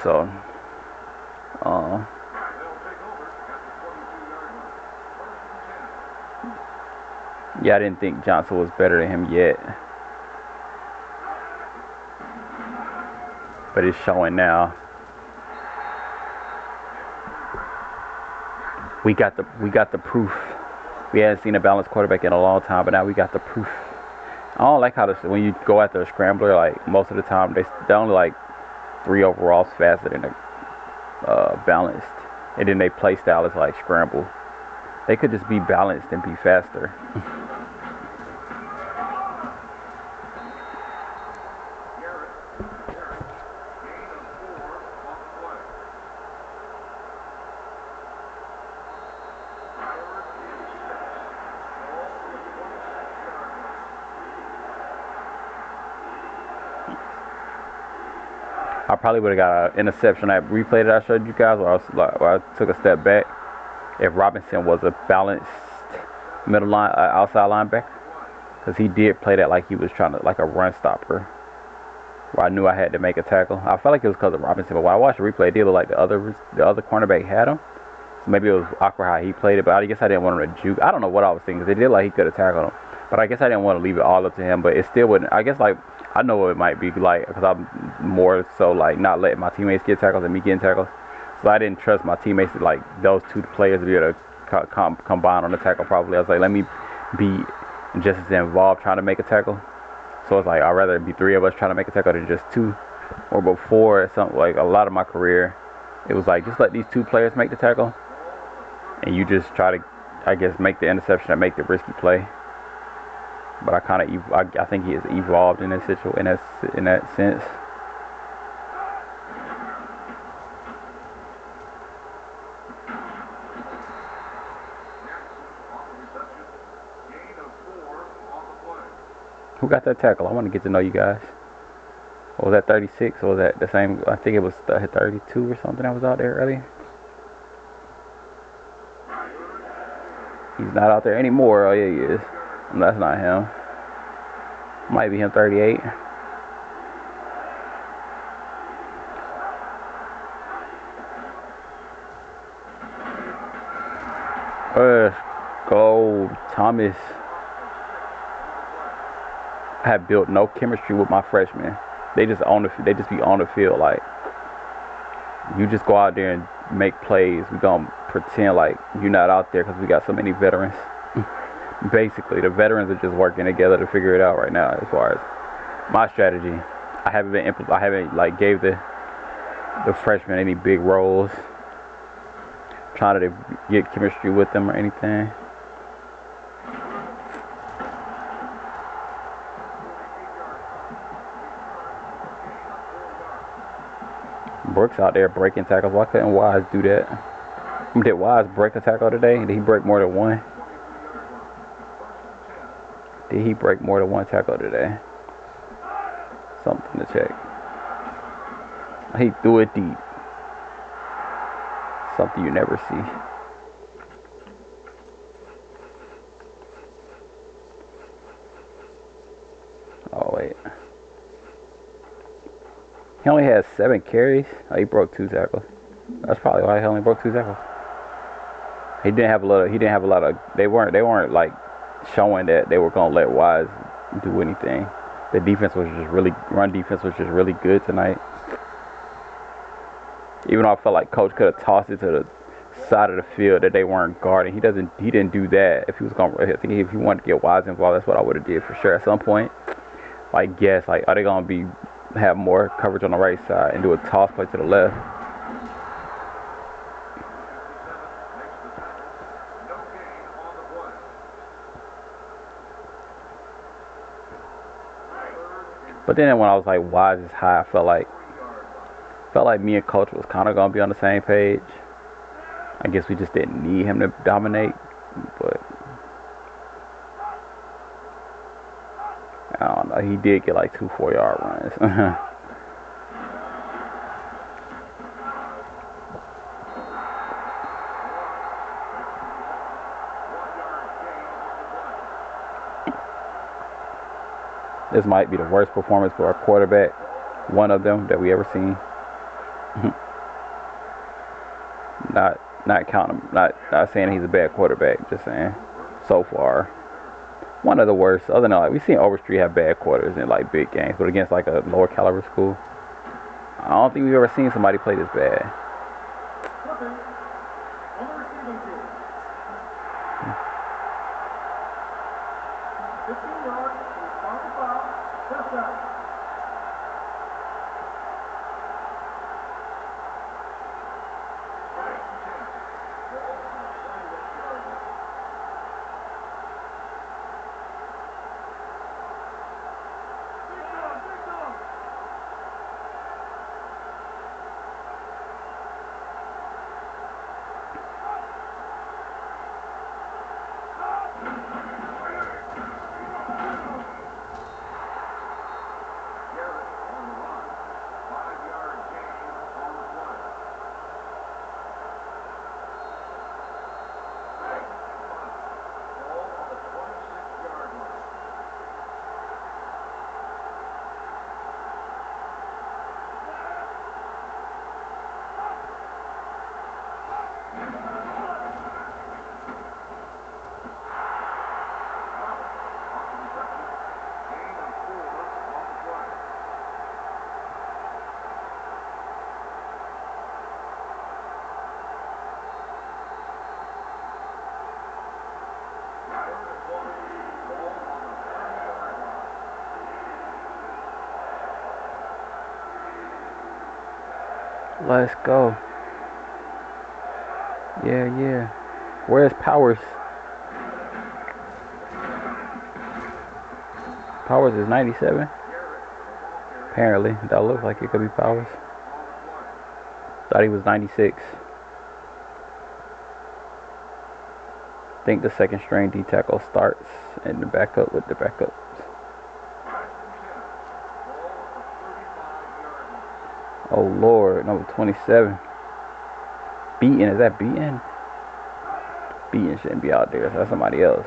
So, yeah, I didn't think Johnson was better than him yet, but it's showing now. We got the proof. We hadn't seen a balanced quarterback in a long time, but now we got the proof. I don't like how when you go after a scrambler, like most of the time they're only like 3 overalls faster than the balanced, and then they play style is like scramble. They could just be balanced and be faster. I probably would have got an interception. That replay that I showed you guys, where I took a step back. If Robinson was a balanced middle line, outside linebacker, because he did play that like he was trying to, like a run stopper. where I knew I had to make a tackle. I felt like it was because of Robinson, but when I watched the replay, it did look like the other cornerback had him. So maybe it was awkward how he played it, but I guess I didn't want him to juke. I don't know what I was thinking, because it did like he could have tackled him. But I guess I didn't want to leave it all up to him, but it still wouldn't. I guess, like, I know what it might be like, because I'm more so, like, not letting my teammates get tackles than me getting tackles. So I didn't trust my teammates, like, those two players to be able to combine on the tackle properly. I was like, let me be just as involved trying to make a tackle. So it's like, I'd rather it be three of us trying to make a tackle than just two. Or before, something like a lot of my career, it was like, just let these two players make the tackle, and you just try to, I guess, make the interception and make the risky play. But I kind of, I think he has evolved in that situation, in that sense. Who got that tackle? I want to get to know you guys. Or was that 36? Or was that the same? I think it was 32 or something that was out there earlier. He's not out there anymore. Oh, yeah, he is. That's not him. Might be him, 38. Go, Thomas. I have built no chemistry with my freshmen. They just be on the field. Like, you just go out there and make plays. We gonna pretend like you're not out there because we got so many veterans. Basically, the veterans are just working together to figure it out right now. As far as my strategy, I haven't like gave the freshmen any big roles, trying to get chemistry with them or anything. Brooks out there breaking tackles. Why couldn't Wise do that? Did Wise break a tackle today? Did he break more than one? Did he break more than one tackle today? Something to check. He threw it deep. Something you never see. Oh, wait. He only had 7 carries. Oh, he broke 2 tackles. That's probably why he only broke 2 tackles. He didn't have a lot of. They weren't like showing that they were gonna let Wise do anything. The defense was just run defense was just really good tonight. Even though I felt like Coach could have tossed it to the side of the field that they weren't guarding, he didn't do that. If he was gonna, I think if he wanted to get Wise involved, that's what I would have did for sure at some point. Like, guess, like, are they gonna have more coverage on the right side and do a toss play to the left? But then when I was like, Wise is high, I felt like me and Coach was kind of gonna be on the same page. I guess we just didn't need him to dominate, but I don't know. He did get like 2 4-yard runs. This might be the worst performance for our quarterback, one of them that we ever seen. Not counting, not saying he's a bad quarterback, just saying so far one of the worst. Other than, like, we've seen Overstreet have bad quarters in like big games, but against like a lower caliber school, I don't think we've ever seen somebody play this bad. Let's go. Yeah, yeah. Where's Powers? Powers is 97. Apparently, that looks like it could be Powers. Thought he was 96. Think the second string D tackle starts in the backup with the backups. Oh Lord, number 27. Beaton, is that Beaton? Beaton shouldn't be out there, so that's somebody else.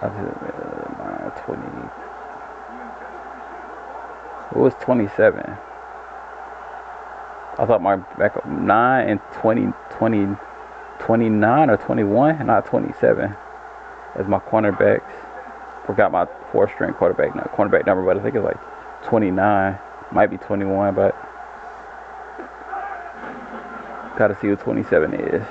I just, 20. Who was 27? I thought my backup 9 and 29 or 21, not 27. As my cornerbacks. Forgot my 4th string cornerback number, but I think it's like 29. Might be 21, but gotta see who 27 is.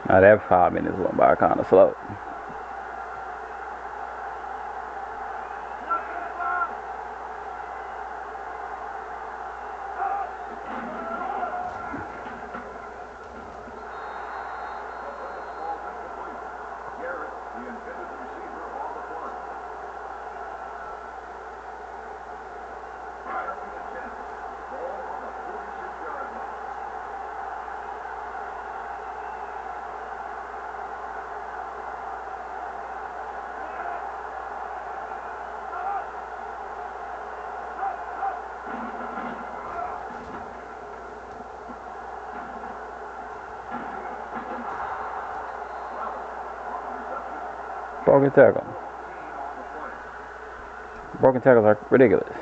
Now that 5 minutes went by kind of slow. Broken tackle. Broken tackles are ridiculous.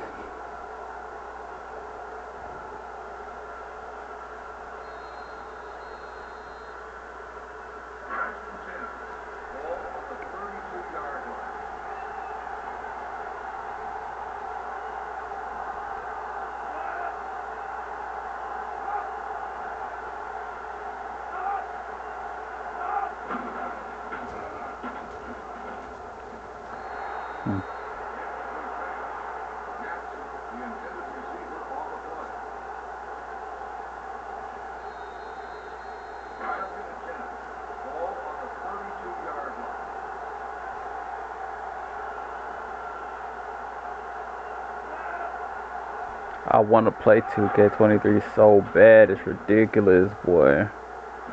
I want to play 2K23 so bad. It's ridiculous, boy.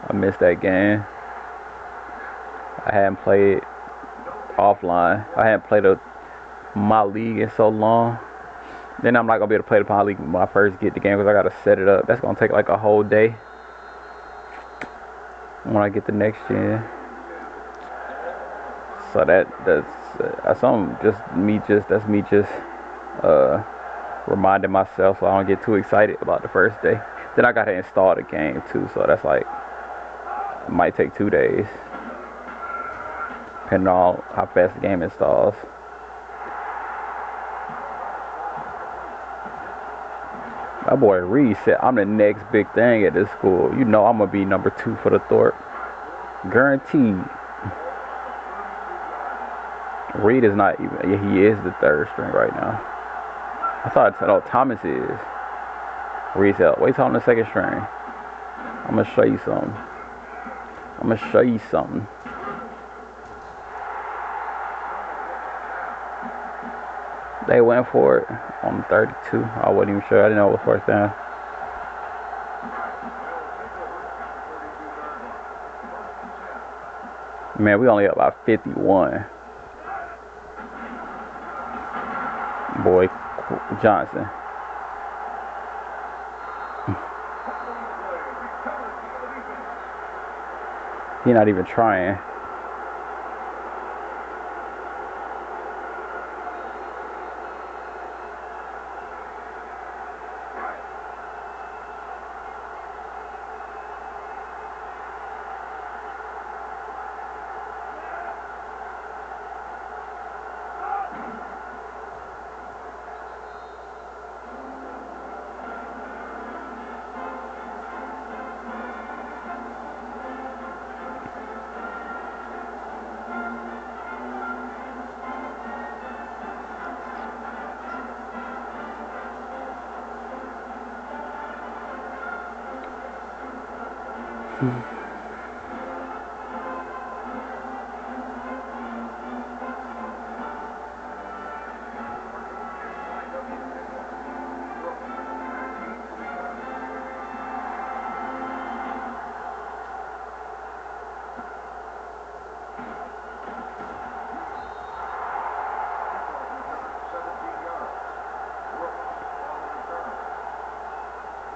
I missed that game. I hadn't played offline. I hadn't played my league in so long. Then I'm not going to be able to play the my league when I first get the game because I got to set it up. That's going to take like a whole day when I get the next gen. So that's something that's me just reminding myself so I don't get too excited about the first day. Then I gotta install the game too, so that's like it might take 2 days depending on how fast the game installs. My boy Reed said I'm the next big thing at this school. You know I'm gonna be number 2 for the Thorpe. Guaranteed. Reed is not even, yeah, he is the 3rd string right now. I thought I said, oh, Thomas is. Reed said, wait till I'm the 2nd string. I'm gonna show you something. They went for it on 32. I wasn't even sure. I didn't know it was 1st down. Man, we only up by 51. Boy, Johnson. He not even trying.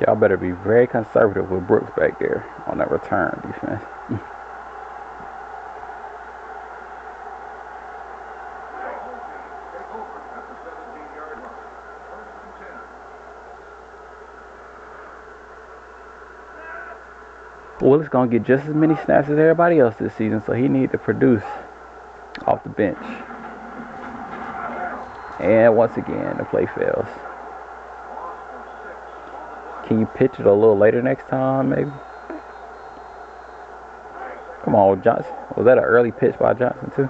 Y'all better be very conservative with Brooks back there on that return defense. Willis gonna get just as many snaps as everybody else this season, so he need to produce off the bench. And once again, the play fails. Can you pitch it a little later next time, maybe? Come on, Johnson. Was that an early pitch by Johnson, too?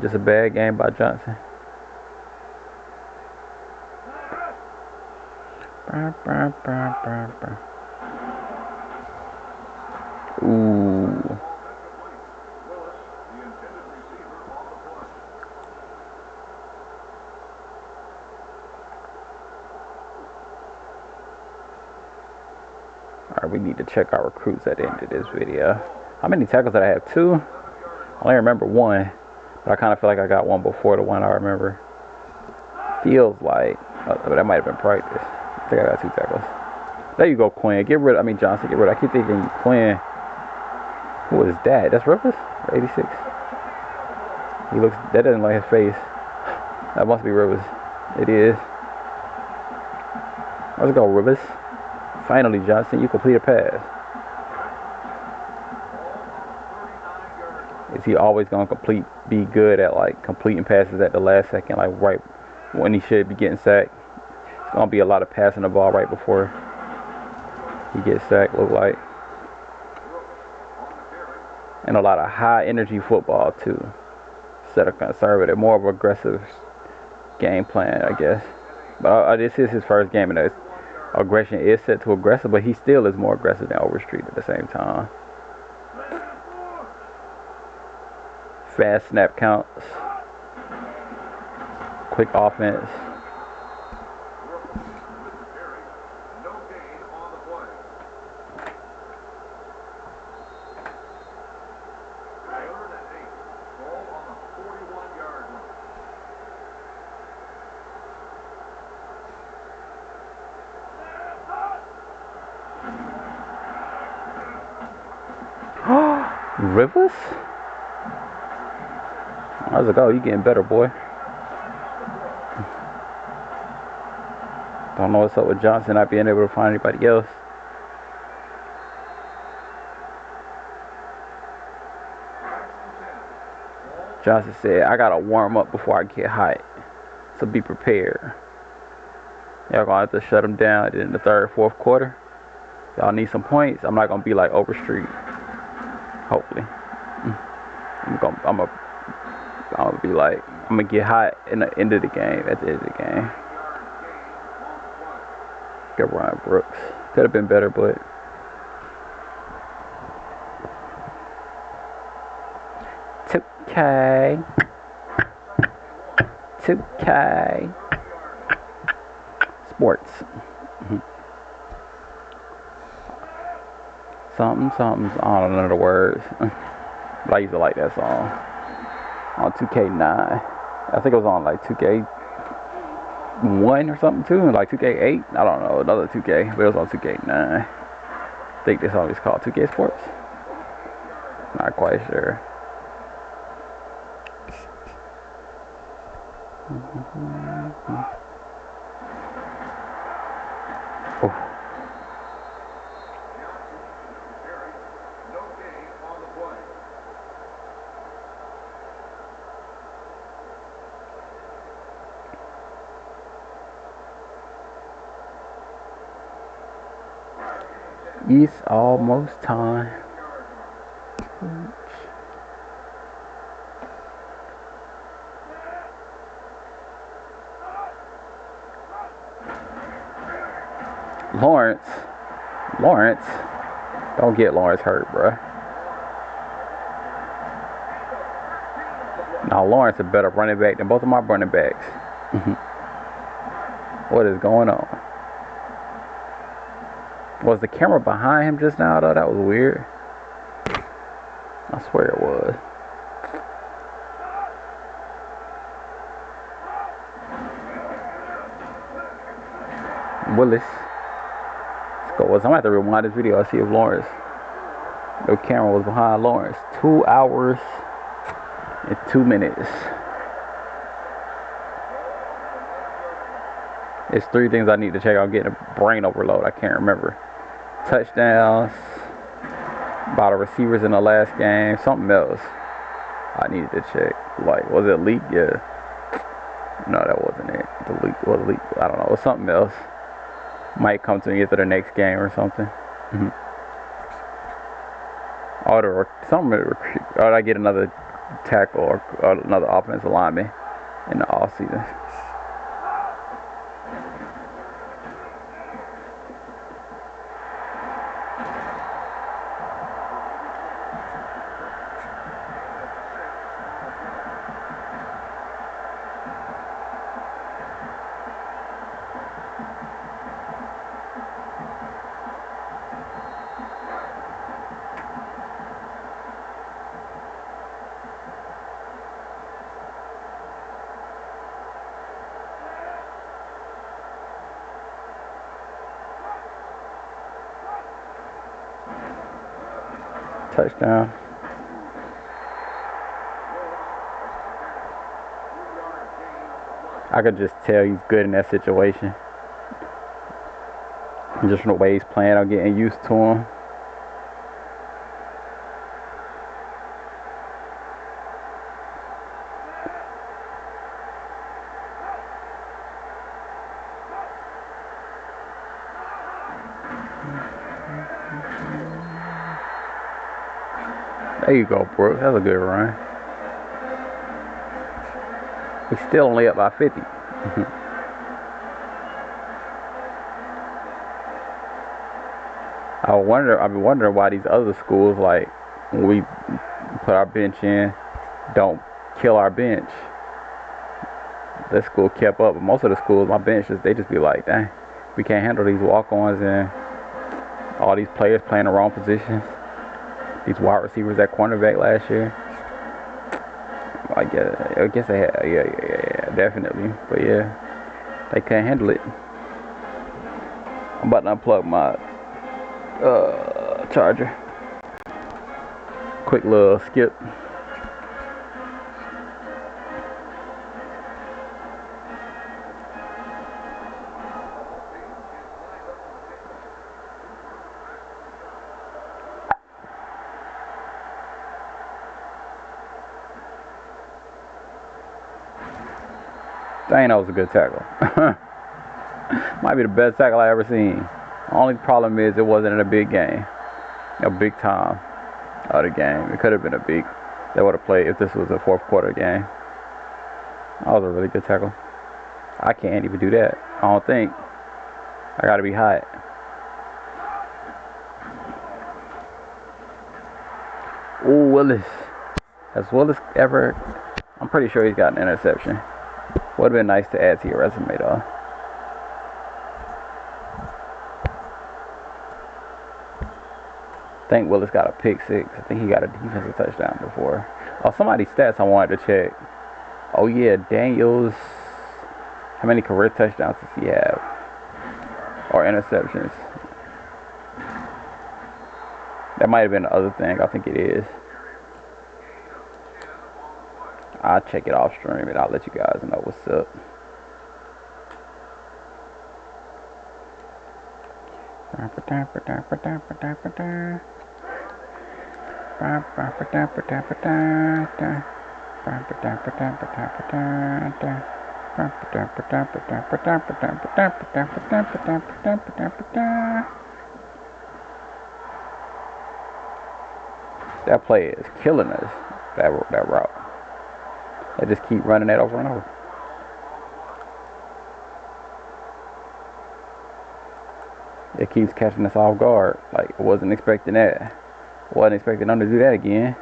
Just a bad game by Johnson. Ooh. Alright, we need to check our recruits at the end of this video. How many tackles did I have? 2? I only remember 1. But I kind of feel like I got 1 before the 1 I remember. Feels like. But that might have been practice. I think I got 2 tackles. There you go, Quinn. Johnson, get rid of. I keep thinking Quinn. Who is that? That's Rivers? 86. He looks. That doesn't like his face. That must be Rivers. It is. Let's go, Rivers. Finally, Johnson, you complete a pass. Is he always gonna be good at like completing passes at the last second, like right when he should be getting sacked? It's gonna be a lot of passing the ball right before he gets sacked, look like. And a lot of high energy football too. Instead of conservative, more of an aggressive game plan, I guess. But this is his first game, and his aggression is set to aggressive, but he still is more aggressive than Overstreet at the same time. Fast snap counts. Quick offense. Rivers? How's it go? You getting better, boy. Don't know what's up with Johnson not being able to find anybody else. Johnson said, I gotta warm up before I get hot. So be prepared. Y'all gonna have to shut him down in the third, fourth quarter. Y'all need some points. I'm not gonna be like Overstreet. Hopefully. I'm gonna be like, I'm gonna get hot in the end of the game, at the end of the game. Get Ryan Brooks. Could have been better, but $2K. Sports. Something. I don't know the words. But I used to like that song. On 2K9. I think it was on like 2K1 or something too. Like 2K8. I don't know. Another 2K. But it was on 2K9. I think this song is called 2K Sports. Not quite sure. Oh. It's almost time. Lawrence. Don't get Lawrence hurt, bruh. Now Lawrence a better running back than both of my running backs. What is going on? Was the camera behind him just now, though? That was weird. I swear it was. Willis. Let's go. I'm gonna have to rewind this video. I see if Lawrence. The camera was behind Lawrence. 2 hours and 2 minutes. It's 3 things I need to check. I'm getting a brain overload. I can't remember. Touchdowns. About the receivers in the last game. Something else I needed to check. Like, was it leak? Yeah. No, that wasn't it. The leak was leak. I don't know. It was something else. Might come to me after the next game or something. Or I get another tackle or another offensive lineman in the offseason. Touchdown. I could just tell he's good in that situation. Just from the way he's playing, I'm getting used to him. There you go, Brooks. That's a good run. He's still only up by 50. I've been wondering why these other schools, like, when we put our bench in, don't kill our bench. This school kept up, but most of the schools, my benches, they just be like, dang, we can't handle these walk-ons and all these players playing the wrong positions. These wide receivers at cornerback last year. I guess they had, yeah, definitely. But yeah, they couldn't handle it. I'm about to unplug my charger. Quick little skip. Dang, that was a good tackle. Might be the best tackle I ever seen. Only problem is it wasn't in a big game. A big time of the game. It could have been a big. They would have played if this was a fourth quarter game. That was a really good tackle. I can't even do that. I don't think. I gotta be hot. Ooh, Willis. Has Willis ever? I'm pretty sure he's got an interception. Would have been nice to add to your resume, though. I think Willis got a pick 6. I think he got a defensive touchdown before. Oh, somebody's stats I wanted to check. Oh, yeah, Daniels. How many career touchdowns does he have? Or interceptions? That might have been the other thing. I think it is. I'll check it off stream and I'll let you guys know what's up. That play is killing us. That route. They just keep running that over and over. It keeps catching us off guard. Like, I wasn't expecting that. Wasn't expecting them to do that again.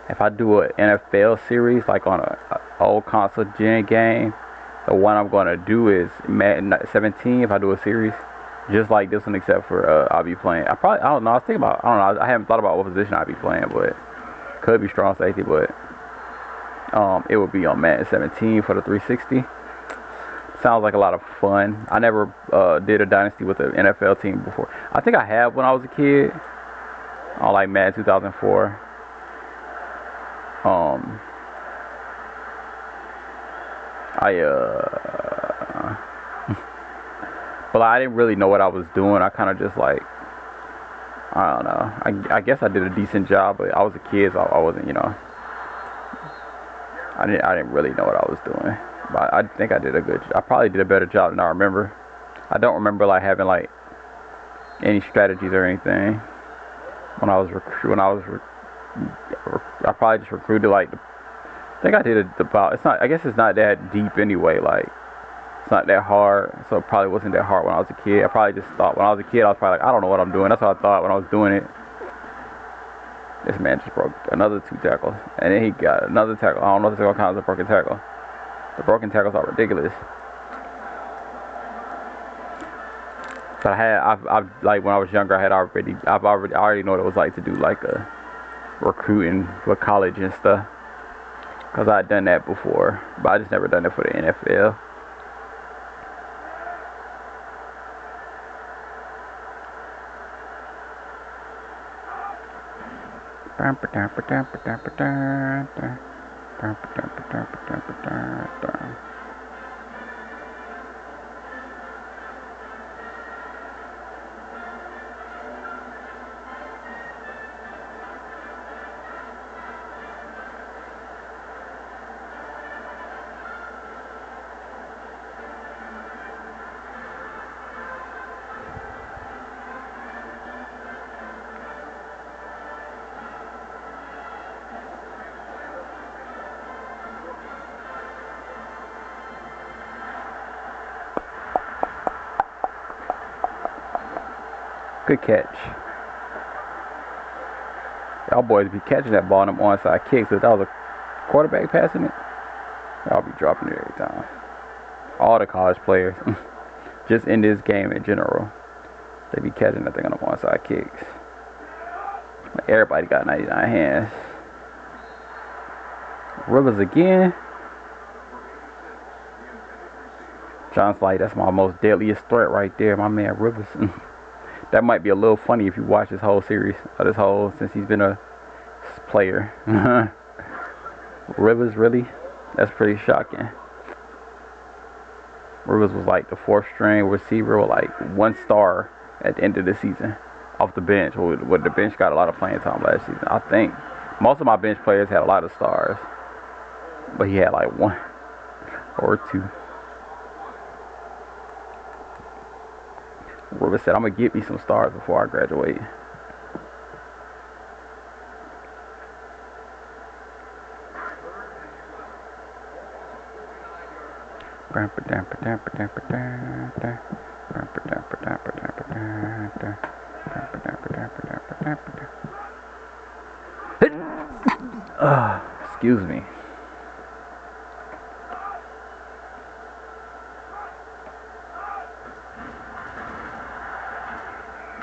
If I do an NFL series like on a old console gen game, the one I'm gonna do is Madden 17. If I do a series, just like this one, except for I'll be playing. I don't know. I was thinking about. I don't know. I haven't thought about what position I'd be playing, but could be strong safety. But it would be on Madden 17 for the 360. Sounds like a lot of fun. I never did a Dynasty with an NFL team before. I think I have when I was a kid. On like Madden 2004. But I didn't really know what I was doing. I kind of just like, I don't know. I guess I did a decent job, but I was a kid, so I wasn't, I didn't really know what I was doing. But I think I did a good. I probably did a better job than I remember. I don't remember like having like any strategies or anything when I was I probably just recruited like. I think I did about. It's not. I guess it's not that deep anyway. Like it's not that hard. So it probably wasn't that hard when I was a kid. I probably just thought when I was a kid I was probably like I don't know what I'm doing. That's what I thought when I was doing it. This man just broke another 2 tackles, and then he got another tackle. I don't know if it's gonna count as a broken tackle. The broken tackles are ridiculous. But I've like when I was younger, I already know what it was like to do like a recruiting for college and stuff. Cause I had done that before, but I just never done it for the NFL. Good catch. Y'all boys be catching that ball on them onside kicks. If that was a quarterback passing it, y'all be dropping it every time. All the college players, just in this game in general, they be catching that thing on them onside kicks. Like everybody got 99 hands. Rivers again. John's like, that's my most deadliest threat right there, my man Rivers. That might be a little funny if you watch this whole series, or since he's been a player. Rivers, really? That's pretty shocking. Rivers was like the 4th string receiver with like 1 star at the end of the season off the bench. With the bench got a lot of playing time last season. I think most of my bench players had a lot of stars, but he had like 1 or 2. Rivers said, I'm going to get me some stars before I graduate. Excuse me.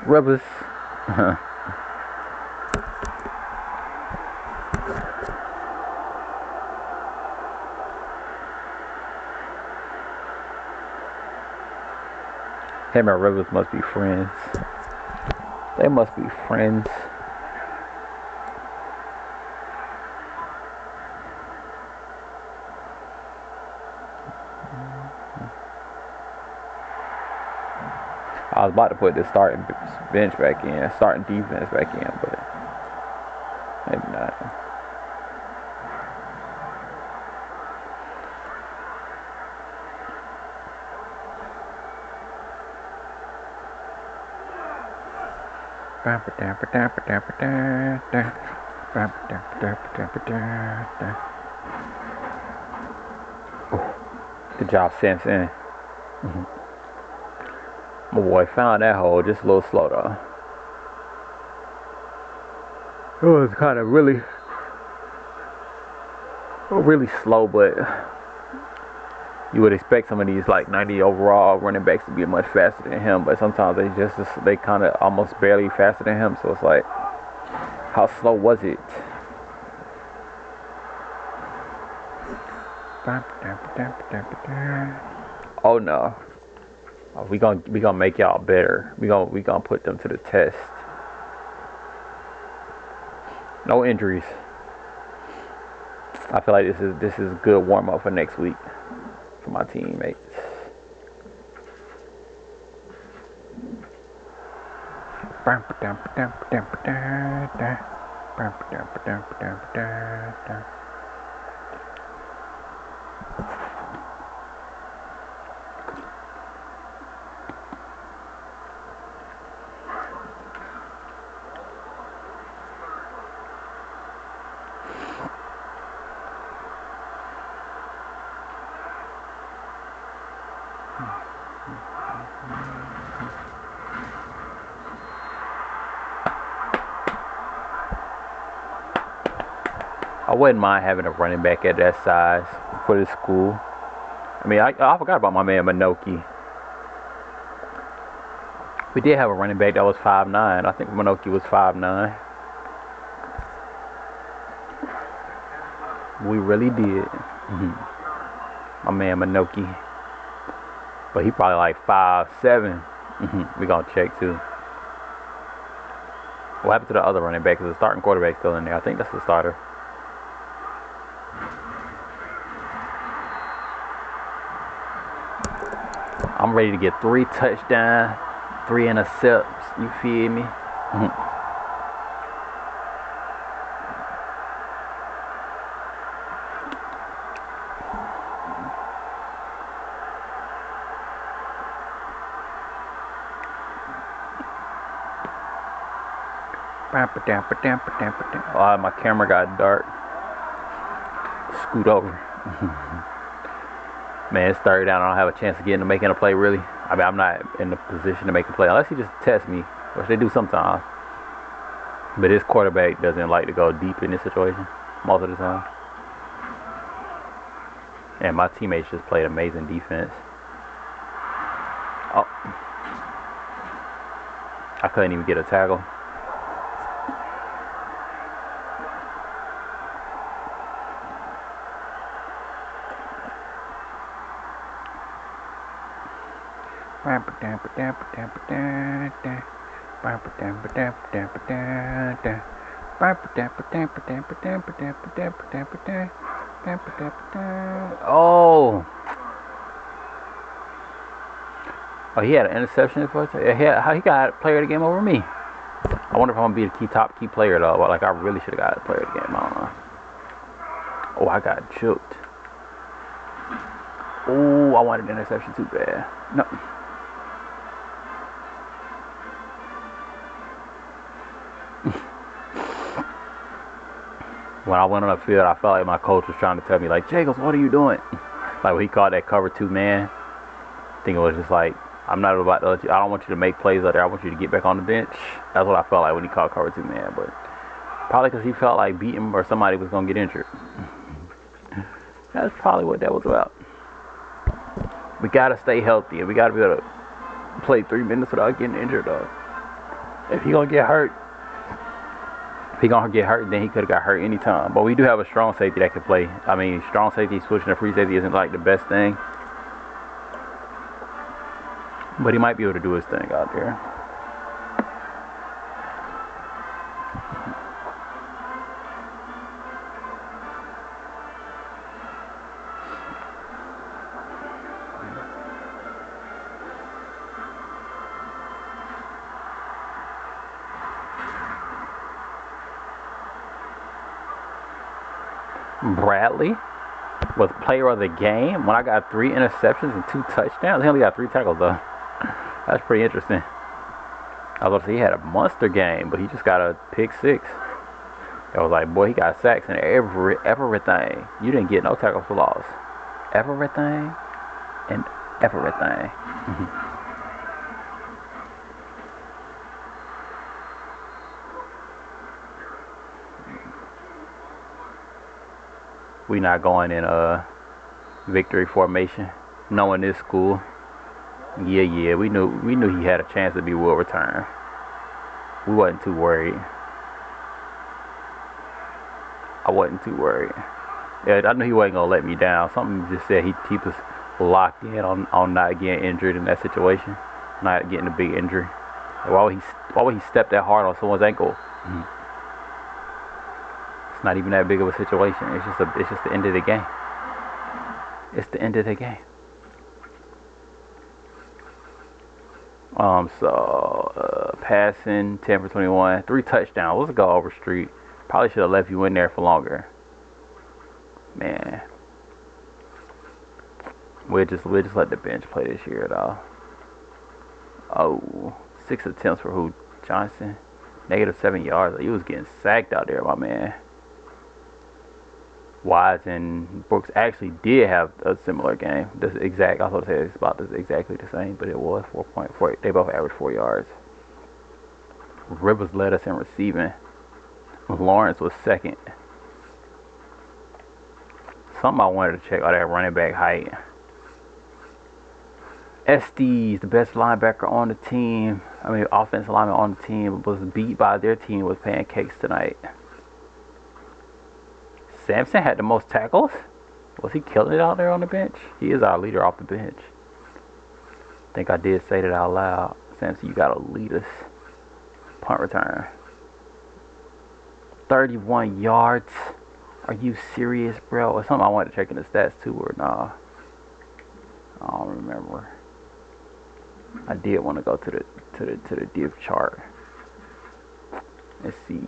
Rivers. Him and Rivers must be friends. They must be friends. I was about to put the starting bench back in, starting defense back in, but maybe not. Good job, Simpson. My boy found that hole, just a little slow though. It was kind of really slow, but you would expect some of these like 90 overall running backs to be much faster than him, but sometimes they kind of almost barely faster than him. So it's like, how slow was it? Oh no. Oh, we gonna make y'all better. We gonna put them to the test. No injuries. I feel like this is good warm up for next week for my teammates. I wouldn't mind having a running back at that size for this school. I mean, I forgot about my man Minoki. We did have a running back that was 5'9". I think Minoki was 5'9". We really did. My man Minoki. But he probably like 5'7". We gonna check too. What happened to the other running back? Because the starting quarterback's still in there. I think that's the starter. I'm ready to get 3 touchdowns, 3 intercepts. You feel me? Oh, my camera got dark. Scoot over. Man, it's third down. I don't have a chance of making a play, really. I mean, I'm not in the position to make a play unless he just tests me, which they do sometimes. But his quarterback doesn't like to go deep in this situation most of the time. And my teammates just played amazing defense. Oh. I couldn't even get a tackle. Oh, he had an interception for it. How he got player of the game over me? I wonder if I'm gonna be the top key player though. Like I really should have got a player of the game. I don't know. Oh, I got choked. Oh, I wanted an interception too bad. No. When I went on the field, I felt like my coach was trying to tell me, like, Jacobs, what are you doing? Like when he called that cover 2 man, I think it was just like, I'm not about to let you, I don't want you to make plays out there. I want you to get back on the bench. That's what I felt like when he called cover 2 man. But probably because he felt like beating him or somebody was going to get injured. That's probably what that was about. We got to stay healthy and we got to be able to play 3 minutes without getting injured, though. If he going to get hurt, then he could have got hurt anytime. But we do have a strong safety that can play. I mean, strong safety switching to free safety isn't like the best thing. But he might be able to do his thing out there. Bradley was player of the game when I got 3 interceptions and 2 touchdowns. He only got 3 tackles though. That's pretty interesting. I was about to say he had a monster game, but he just got a pick 6. I was like, boy, he got sacks and everything. You didn't get no tackles for loss. Everything and everything. We not going in victory formation, knowing this school. Yeah, we knew he had a chance to be will return. We wasn't too worried. I wasn't too worried. Yeah, I knew he wasn't gonna let me down. Something just said he'd keep us locked in on not getting injured in that situation, not getting a big injury. Why would he step that hard on someone's ankle? It's not even that big of a situation. It's just the end of the game. It's the end of the game. Passing 10 for 21, 3 touchdowns. Let's go Overstreet. Probably should have left you in there for longer. Man, we'll just let the bench play this year though. Oh, 6 attempts for who? Johnson. -7 yards. He was getting sacked out there, my man. Wise and Brooks actually did have a similar game. I was going to say it's about exactly the same, but it was 4.4. They both averaged 4 yards. Rivers led us in receiving. Lawrence was second. Something I wanted to check out that running back height. Estes, the best linebacker on the team, offensive lineman on the team, was beat by their team with pancakes tonight. Sampson had the most tackles. Was he killing it out there on the bench? He is our leader off the bench. I think I did say that out loud. Sampson, you gotta lead us. Punt return. 31 yards. Are you serious, bro? Or something I wanted to check in the stats too, or nah? I don't remember. I did want to go to the div chart. Let's see.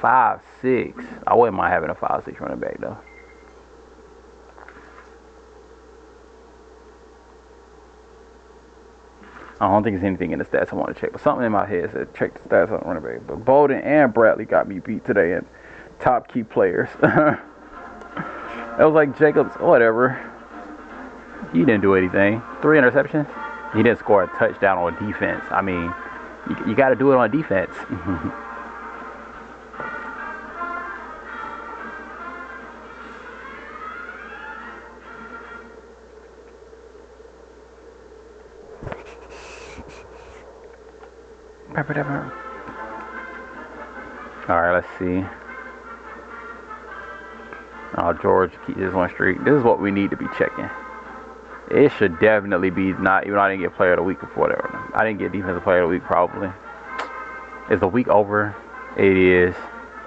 5'6". I wouldn't mind having a 5'6" running back though. I don't think there's anything in the stats I want to check, but something in my head said check the stats on running back. But Bolden and Bradley got me beat today in top key players. That was like Jacobs, whatever. He didn't do anything. 3 interceptions. He didn't score a touchdown on defense. I mean, you got to do it on defense. Alright, let's see. Oh, George, keep this one streak. This is what we need to be checking. It should definitely be not, even though I didn't get player of the week before that. I didn't get defensive player of the week probably. Is the week over? It is.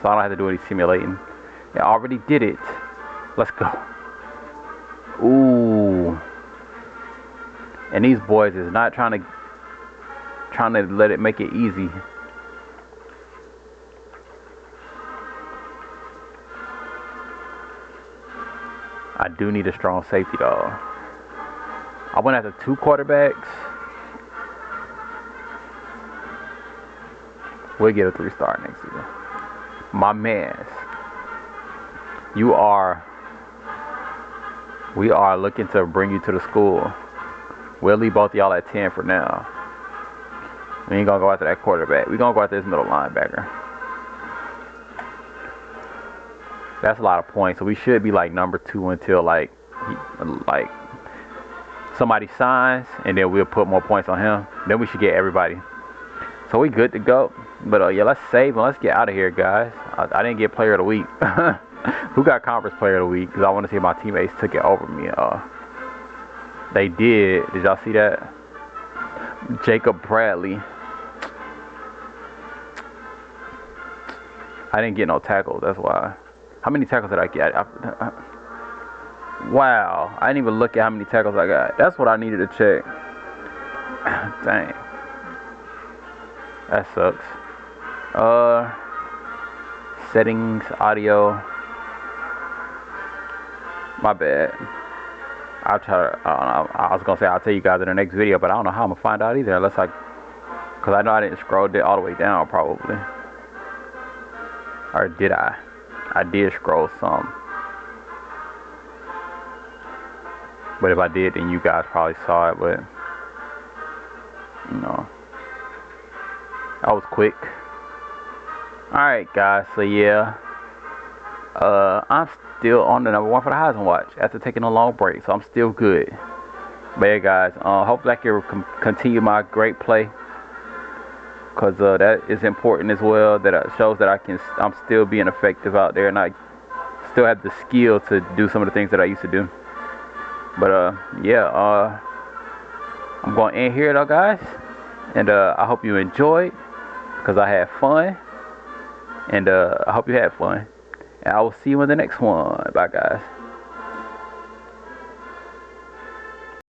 So I don't have to do any simulating. I already did it. Let's go. Ooh. And these boys is not trying to let it make it easy. I do need a strong safety though. I went after 2 quarterbacks. We'll get a 3-star next season. My mans. We are looking to bring you to the school. We'll leave both of y'all at 10 for now. We ain't gonna go after that quarterback. We gonna go after this middle linebacker. That's a lot of points. So we should be like number 2 until like somebody signs, and then we'll put more points on him. Then we should get everybody. So we good to go. But yeah, let's save and let's get out of here, guys. I didn't get player of the week. Who got conference player of the week? Because I want to see if my teammates took it over me. They did. Did y'all see that? Jacob Bradley. I didn't get no tackles. That's why. How many tackles did I get? Wow. I didn't even look at how many tackles I got. That's what I needed to check. Dang. That sucks. settings, audio. My bad. I'll try to, I was gonna say I'll tell you guys in the next video, but I don't know how I'm gonna find out either unless cause I know I didn't scroll it all the way down probably. Or did I? I did scroll some. But if I did, then you guys probably saw it, but you know. That was quick. Alright guys, so yeah. I'm still on the #1 for the Heisman watch after taking a long break, so I'm still good. But yeah guys, hopefully I can continue my great play. Cause that is important as well. That shows that I'm still being effective out there, and I still have the skill to do some of the things that I used to do. But yeah, I'm going to end here though, guys, and I hope you enjoyed, cause I had fun, and I hope you had fun, and I will see you in the next one. Bye, guys.